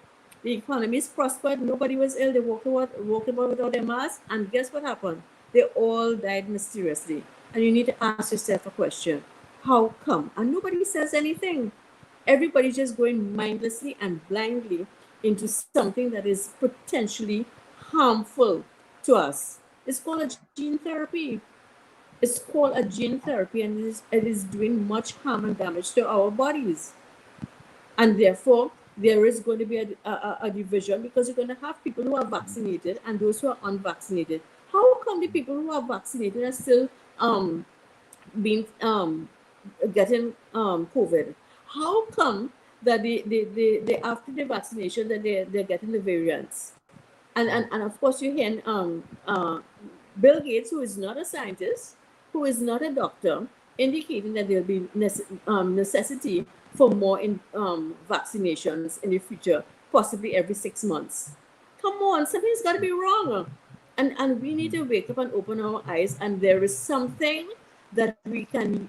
The economies prospered, nobody was ill, they walked about without their mask, and guess what happened? They all died mysteriously. And you need to ask yourself a question: how come? And nobody says anything. Everybody's just going mindlessly and blindly into something that is potentially harmful to us. It's called a gene therapy. It's called a gene therapy, and it is doing much harm and damage to our bodies. And therefore, there is going to be a division, because you're going to have people who are vaccinated and those who are unvaccinated. How come the people who are vaccinated are still getting COVID? How come that they after the vaccination that they're getting the variants? And of course you're hearing Bill Gates, who is not a scientist, who is not a doctor, indicating that there'll be necessity for more vaccinations in the future, possibly every 6 months. Come on, something's got to be wrong. And we need to wake up and open our eyes, and there is something that we can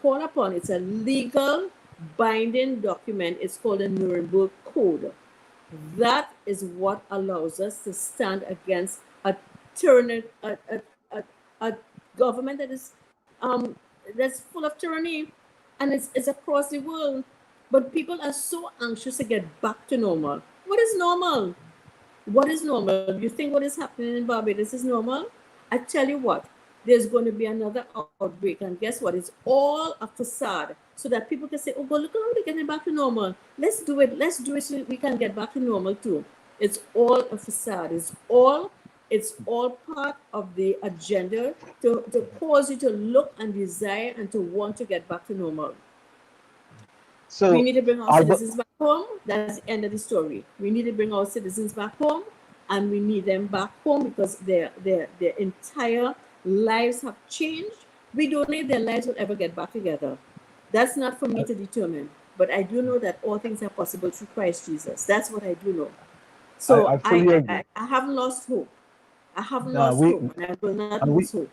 call upon. It's a legal binding document. It's called the Nuremberg Code. That is what allows us to stand against a government that is that's full of tyranny, and it's across the world. But people are so anxious to get back to normal. What is normal? What is normal? You think what is happening in Barbados is normal? I tell you what, there's going to be another outbreak, and guess what? It's all a facade, so that people can say, oh, but look how they're getting back to normal. Let's do it so that we can get back to normal too. It's all a facade. It's all part of the agenda to cause you to look and desire and to want to get back to normal. So we need to bring our citizens back home. That's the end of the story. We need to bring our citizens back home, and we need them back home because their entire lives have changed. We don't know if their lives will ever get back together. That's not for me to determine, but I do know that all things are possible through Christ Jesus. That's what I do know. So I haven't lost hope. I haven't lost hope, and I will not lose hope.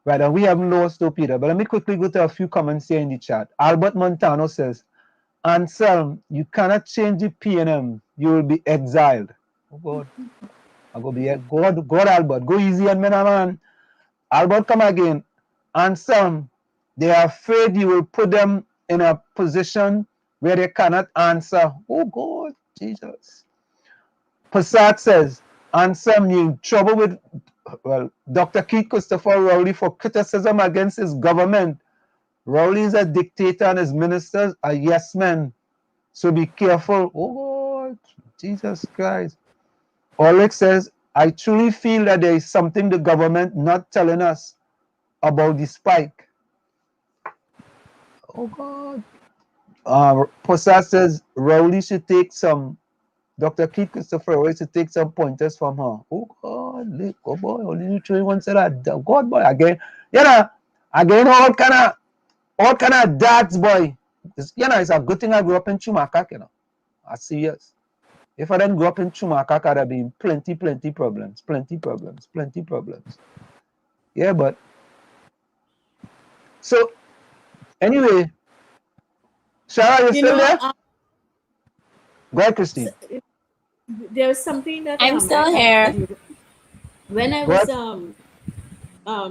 Right, and we haven't lost hope either. But let me quickly go to a few comments here in the chat. Albert Montano says, Anselm, you cannot change the PNM. You will be exiled. Oh God. I go be God, Albert. Go easy on me, man. Albert, come again. Anselm, they are afraid you will put them in a position where they cannot answer. Oh God, Jesus. Passat says, Anselm, you're in trouble with Dr. 𝗪𝗓𝗪 for criticism against his government. Rowley is a dictator and his ministers are yes men. So be careful. Oh God, Jesus Christ. Ulrich says, I truly feel that there is something the government not telling us about the spike. Oh God. Posa says, Rowley should take some, Dr. 𝗪𝗓𝗪 should take some pointers from her. Oh God, look, oh boy, only you three one said that. God boy, again, again, all kind of dads, boy. It's a good thing I grew up in 𝗪𝗪𝗃, I'm serious. If I didn't grow up in 𝗪𝗪𝗃, I'd have been plenty problems. Yeah, but so anyway, Sarah, you still there? Go ahead, Christine. There's something that I'm still here. When I was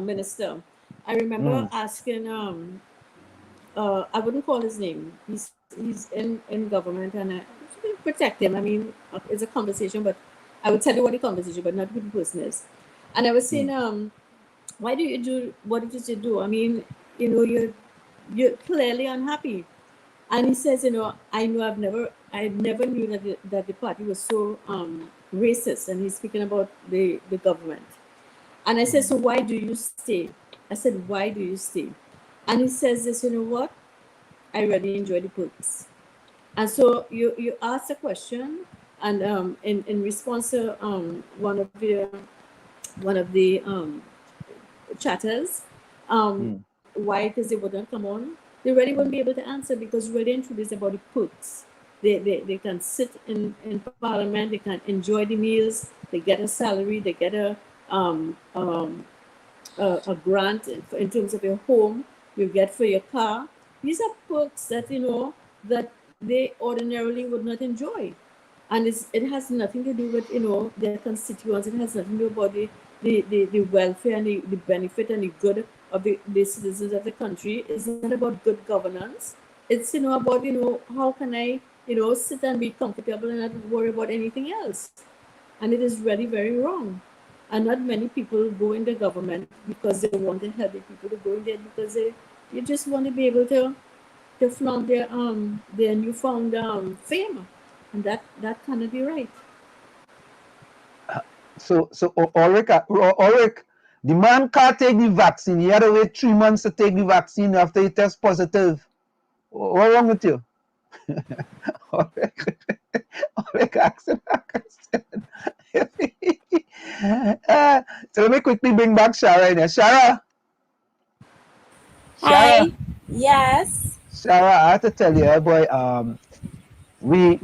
minister, I remember asking I wouldn't call his name. He's in government, and I protect him. I mean, it's a conversation, but I would tell you what the conversation, but not who the person is. And I was saying, why do you do what did you do? I mean, you're clearly unhappy. And he says, I know I never knew that the party was so racist. And he's speaking about the government. And I said, so why do you stay? I said, why do you stay? And he says this, you know what? I really enjoy the perks. And so you asked a question, and in response to one of the chatters, why? Because they wouldn't come on. They really wouldn't be able to answer, because really and truly it's about the perks. They can sit in Parliament, they can enjoy the meals, they get a salary, they get a grant in terms of your home, you get for your car. These are perks that that they ordinarily would not enjoy, and it has nothing to do with their constituents. It has nothing to do about the welfare and the benefit and the good of the citizens of the country. It's not about good governance. It's about how can I sit and be comfortable and not worry about anything else. And it is really very wrong. And not many people go in the government because they want to help the people to go in there, because they just want to be able to flaunt their newfound fame, and that cannot be right. So Ulrich, the man can't take the vaccine. He had to wait 3 months to take the vaccine after he tests positive. What's wrong with you? Ulrich asking that question. So So let me quickly bring back Shara in here. Shara, Hi. Yes. Shara, I have to tell you, boy, we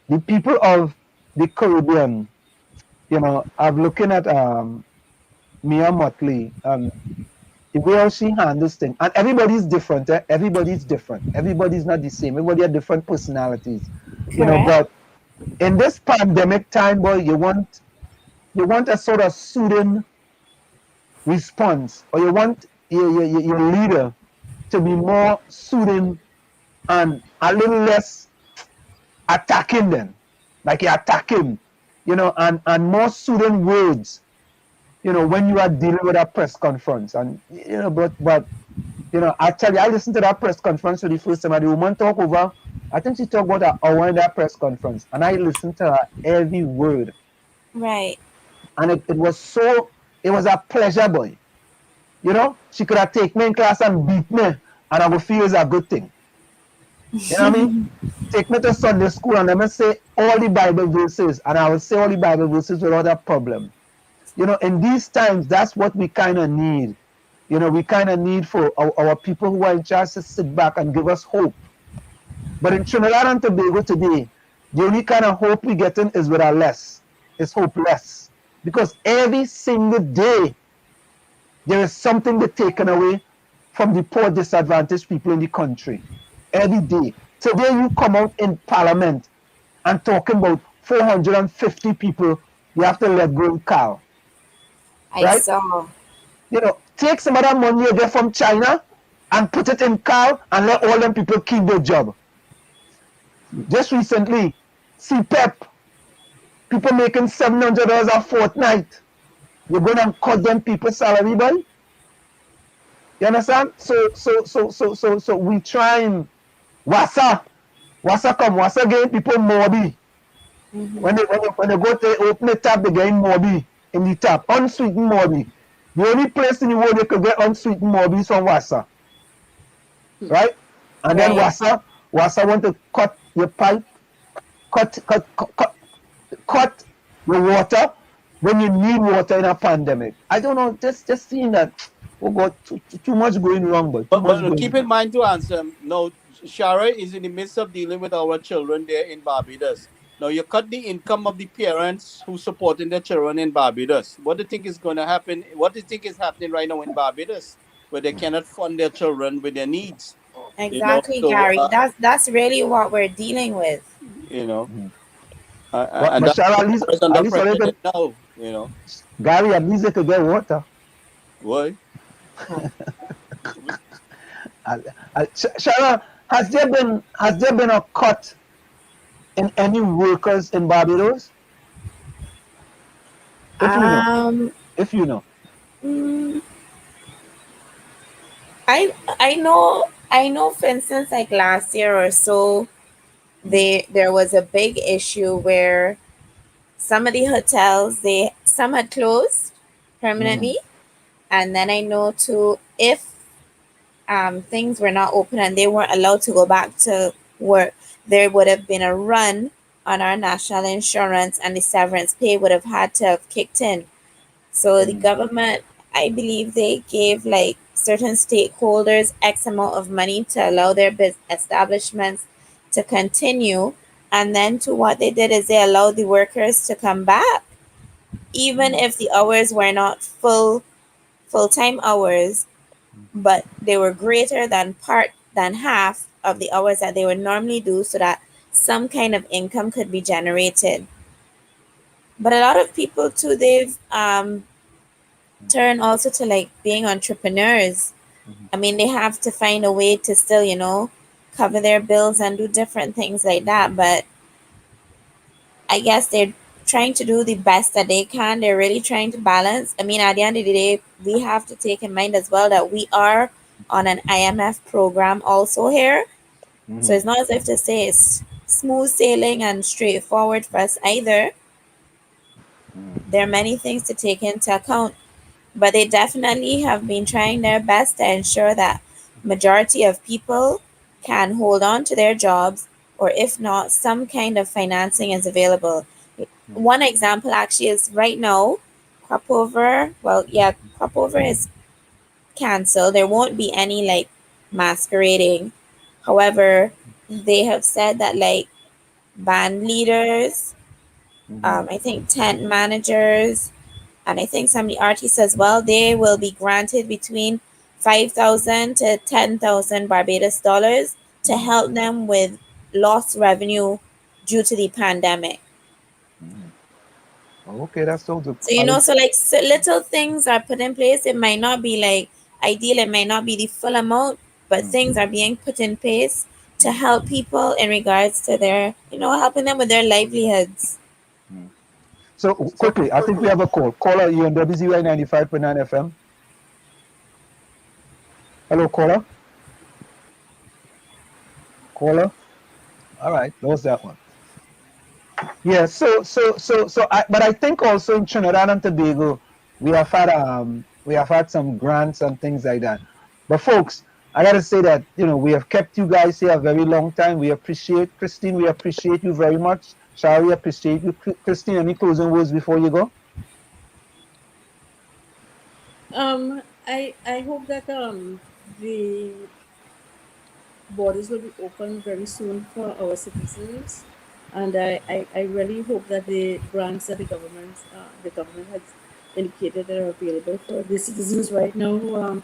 the people of the Caribbean, you know, I'm looking at 𝗪𝗶𝘁𝗵𝗏 and the way how she handles things, and everybody's different. Everybody's different. Everybody's not the same. Everybody have different personalities, you know. Correct. But in this pandemic time, boy, you want a sort of soothing response, or you want your leader to be more soothing and a little less attacking them, like you attack him, you know, and more soothing words, you know, when you are dealing with a press conference. And you know, but you know, I tell you, I listened to that press conference for the first time, and the woman talk over, I think she talked about an hour in that press conference, and I listened to her every word. Right. And it was a pleasure, boy. You know, she could have taken me in class and beat me, and I would feel it's a good thing. You know what I mean? Take me to Sunday school and let me say all the Bible verses, and I will say all the Bible verses without a problem. You know, in these times, that's what we kind of need. You know, we kind of need for our people who are in charge to sit back and give us hope. But in Trinidad and Tobago today, the only kind of hope we getting is with a less. It's hopeless. Because every single day, there is something that's taken away from the poor, disadvantaged people in the country. Every day. Today you come out in Parliament and talking about 450 people you have to let go in Cal. I saw. You know, take some of that money you get from China and put it in Cal and let all them people keep their job. Just recently, CPEP, people making $700 a fortnight. You're going to cut them people's salary, boy? You understand? So we try and Wassa getting people 𝗪𝗶𝘁𝗶𝗏. When they go to open the tap, they get 𝗪𝗶𝘁𝗏 in the tap, unsweetened 𝗪𝗶𝘏. The only place in the world they could get unsweetened 𝗪𝗶𝘏 is from Wassa, right? And then Wassa want to cut your pipe, cut the water when you need water in a pandemic. I don't know, just seeing that, oh God, too much going wrong, but keep in mind to answer. No, Shara is in the midst of dealing with our children there in Barbados. Now you cut the income of the parents who supporting their children in Barbados. What do you think is going to happen? What do you think is happening right now in Barbados, where they cannot fund their children with their needs? Exactly, You know, Gary. That's really what we're dealing with. You know, but and that's Shara, under pressure now. You know, Gary, at least they could get water. What? Shara, has there been a cut in any workers in Barbados? If you know. I know for instance, like last year or so, there was a big issue where some of the hotels, some had closed permanently. And then I know too, if things were not open and they weren't allowed to go back to work, there would have been a run on our national insurance, and the severance pay would have had to have kicked in. So the government, I believe they gave like certain stakeholders X amount of money to allow their establishments to continue. And then to what they did is they allowed the workers to come back, even if the hours were not full-time hours, but they were greater than half of the hours that they would normally do, so that some kind of income could be generated. But a lot of people too, they've turned also to like being entrepreneurs. I mean, they have to find a way to still, you know, cover their bills and do different things like that. But I guess they're trying to do the best that they can. They're really trying to balance. I mean, at the end of the day, we have to take in mind as well that we are on an IMF program also here. So it's not as if to say it's smooth sailing and straightforward for us either. There are many things to take into account, but they definitely have been trying their best to ensure that majority of people can hold on to their jobs, or if not, some kind of financing is available. One example actually is right now, 𝗪𝗵𝗁𝗲, well, yeah, 𝗪𝗵𝗁𝗲 is canceled. There won't be any like masquerading. However, they have said that like band leaders, I think tent managers, and I think some of the artists as well, they will be granted between 5,000 to 10,000 Barbados dollars to help them with lost revenue due to the pandemic. Okay, that sounds good. So, you know, so like so little things are put in place. It might not be like ideal, it might not be the full amount, but things are being put in place to help people in regards to their, you know, helping them with their livelihoods. So quickly, I think we have a call. Caller, you on WZYE 95.9 FM. Hello, caller. Caller. All right, lost that one. Yeah. But I think also in Trinidad and Tobago, we have had some grants and things like that. But folks, I gotta say that, you know, we have kept you guys here a very long time. We appreciate Christine. We appreciate you very much. Shall we appreciate you, Christine? Any closing words before you go? I hope that the borders will be open very soon for our citizens, and I really hope that the grants that the government has indicated that are available for the citizens right now who are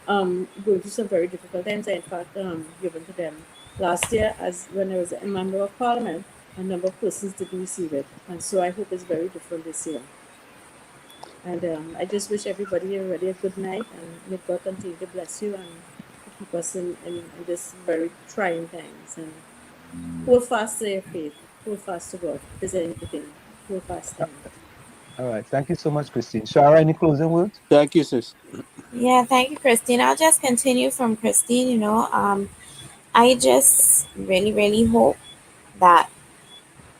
going through some very difficult times are in fact given to them. Last year, as when I was a member of Parliament, a number of persons didn't receive it, and so I hope it's very different this year. And I just wish everybody a really good night, and may God continue to bless you and keep us in this very trying times. And hold fast to your faith. Hold fast to God. If there's anything, hold fast to Him. All right. Thank you so much, Christine. Shara, any closing words? Thank you, sis. Yeah, thank you, Christine. I'll just continue from Christine. You know, I just really, really hope that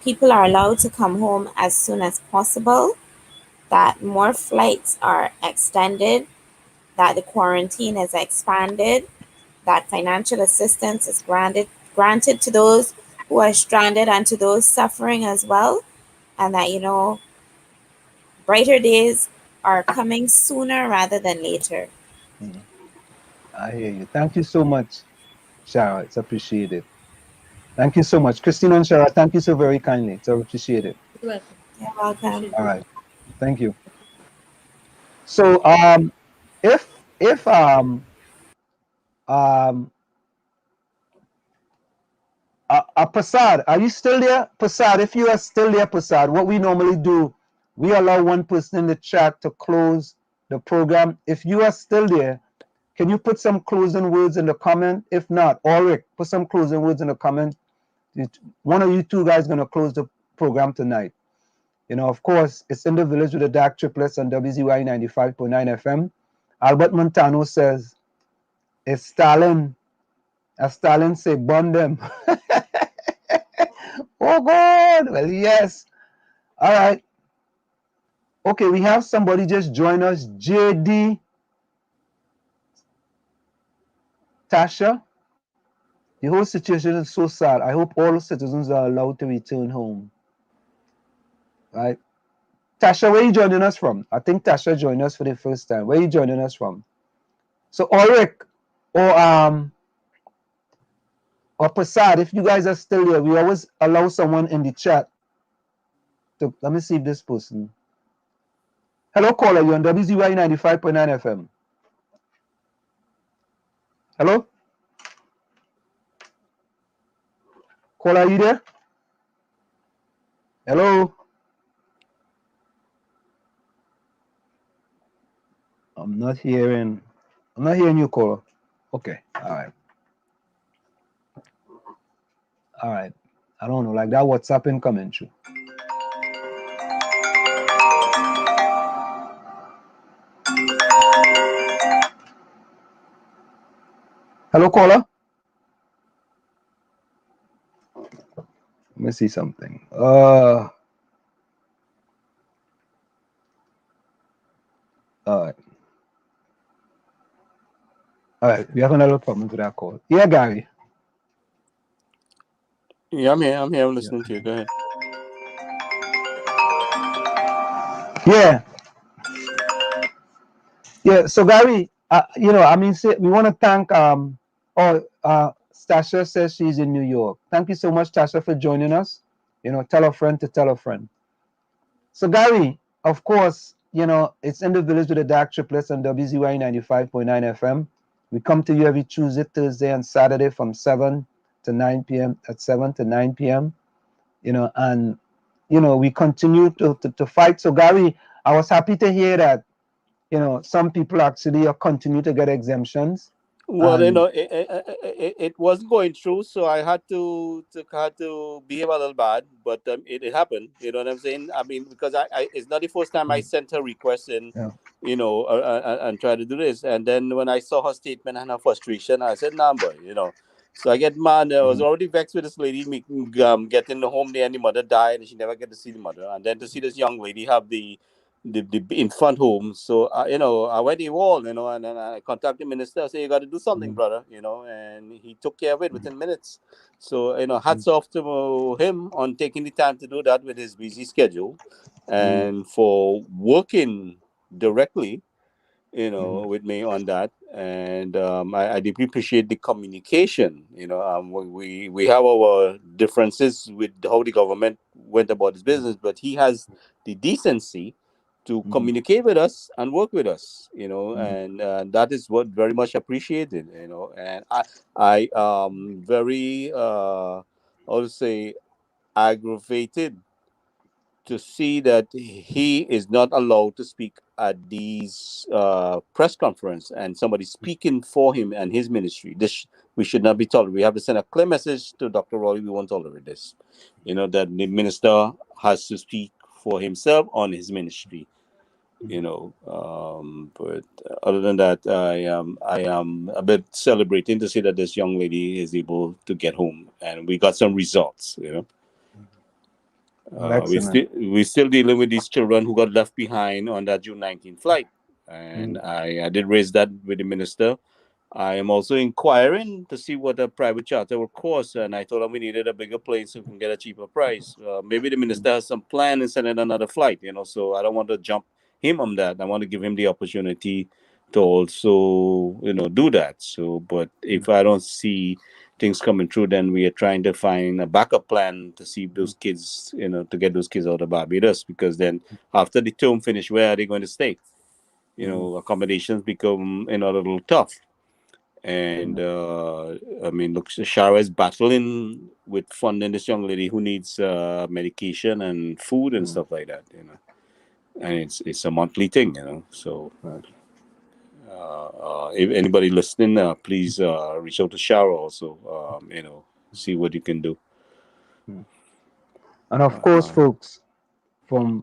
people are allowed to come home as soon as possible, that more flights are extended, that the quarantine is expanded, that financial assistance is granted to those who are stranded and to those suffering as well, and that, you know, brighter days are coming sooner rather than later. I hear you. Thank you so much, Shara. It's appreciated. Thank you so much. Christine and Shara, thank you so very kindly. It's appreciated. You're welcome. You're welcome. All right. Thank you. So if Prasad, are you still there? Prasad, if you are still there, Prasad, what we normally do, we allow one person in the chat to close the program. If you are still there, can you put some closing words in the comment? If not, Ulrich, put some closing words in the comment. One of you two guys going to close the program tonight. You know, of course, it's in the village with the dark triplets on WZYE 95.9 FM. Albert Montano says, it's Stalin. As Stalin say, burn them. Oh, God. Well, yes. All right. Okay, we have somebody just join us. JD Tasha. The whole situation is so sad. I hope all citizens are allowed to return home. Right? Tasha, where are you joining us from? I think Tasha joined us for the first time. Where are you joining us from? So Ulrich or Prasad, if you guys are still here, we always allow someone in the chat to, let me see if this person. Hello, caller, you're on WZYE 95.9 FM. Hello? Caller, are you there? Hello? I'm not hearing you, caller. Okay, all right. All right. I don't know, like that WhatsApp incoming through. Hello, caller? Let me see something. All right. All right, we have another problem with that call. Yeah, Gary. Yeah, I'm here. I'm listening to you. Go ahead. Yeah. Yeah, so Gary, you know, I mean, we want to thank Tasha says she's in New York. Thank you so much, Tasha, for joining us. You know, tell a friend to tell a friend. So Gary, of course, you know, it's in the village with the dark triplets on WZYE 95.9 FM. We come to you every Tuesday, Thursday, and Saturday from 7 to 9 p.m. at 7 to 9 p.m. You know, and you know, we continue to fight. So Gary, I was happy to hear that, you know, some people actually continue to get exemptions. Well, you know, it wasn't going through, so I had to behave a little bad, but it happened. You know what I'm saying? I mean, because I it's not the first time I sent her request in, Yeah. you know, and try to do this, and then when I saw her statement and her frustration, I said, "Nah, boy," you know. So I get mad. I was already vexed with this lady getting the home there, and the mother died, and she never get to see the mother, and then to see this young lady have the infant home. So you know, I went the wall, you know, and then I contacted the minister. I said, "You got to do something, brother," you know, and he took care of it within minutes. So you know, hats off to him on taking the time to do that with his busy schedule, and for working directly, you know, with me on that. And I deeply appreciate the communication. You know, we have our differences with how the government went about its business, but he has the decency to communicate with us and work with us. You know, and that is what very much appreciated. You know, and I very I would say aggravated to see that he is not allowed to speak at these press conference and somebody speaking for him and his ministry. We should not be tolerant. We have to send a clear message to Dr. Rowley. We won't tolerate this. You know, that the minister has to speak for himself on his ministry. You know, but other than that, I am a bit celebrating to see that this young lady is able to get home, and we got some results. You know. We're still dealing with these children who got left behind on that June 19th flight. And I did raise that with the minister. I am also inquiring to see what a private charter will cost. And I told him we needed a bigger plane so we can get a cheaper price. Maybe the minister has some plan in sending another flight, you know, so I don't want to jump him on that. I want to give him the opportunity to also, you know, do that. So, but if I don't see things coming through, then we are trying to find a backup plan to see if those kids, you know, to get those kids out of Barbados, because then after the term finish, where are they going to stay? You know, accommodations become, you know, a little tough. And I mean, look, Shara is battling with funding this young lady who needs medication and food and stuff like that, you know, and it's a monthly thing, you know. So if anybody listening, please reach out to Shara also, you know, see what you can do. And of course, folks, from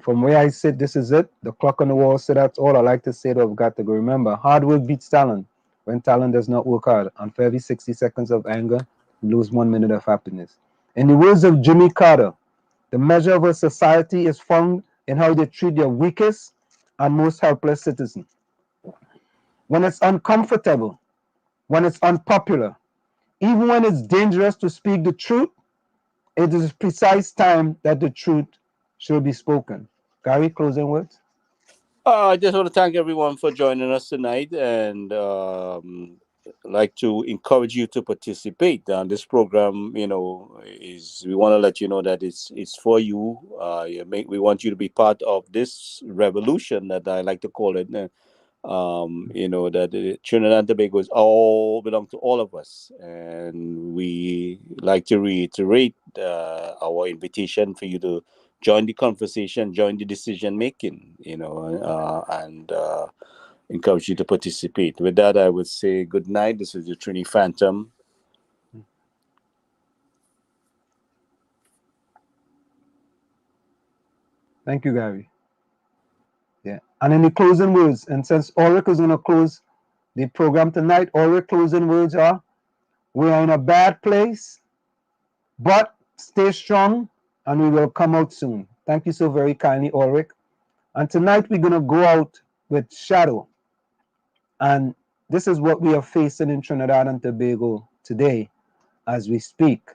where I sit, this is it. The clock on the wall. So that's all I like to say. That I've got to go. Remember, hard work beats talent. When talent does not work hard, and for every 60 seconds of anger, you lose 1 minute of happiness. In the words of Jimmy Carter, the measure of a society is found in how they treat their weakest and most helpless citizen. When it's uncomfortable, when it's unpopular, even when it's dangerous to speak the truth, it is precise time that the truth should be spoken. Gary, closing words? I just want to thank everyone for joining us tonight, and like to encourage you to participate. This program, you know, we want to let you know that it's for you. We want you to be part of this revolution that I like to call it. You know, that Trinidad and Tobago is all belong to all of us, and we like to reiterate our invitation for you to join the conversation, join the decision making, you know, and encourage you to participate. With that, I would say good night. This is the Trini Phantom. Thank you, Gary. Yeah. And in the closing words, and since Ulrich is going to close the program tonight, Ulrich closing words are, we are in a bad place, but stay strong and we will come out soon. Thank you so very kindly, Ulrich. And tonight we're going to go out with Shadow. And this is what we are facing in Trinidad and Tobago today as we speak.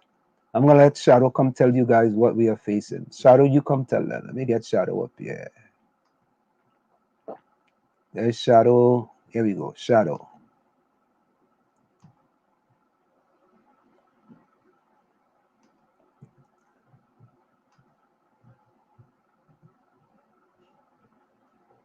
I'm going to let Shadow come tell you guys what we are facing. Shadow, you come tell them. Let me get Shadow up here. There's Shadow. Here we go. Shadow.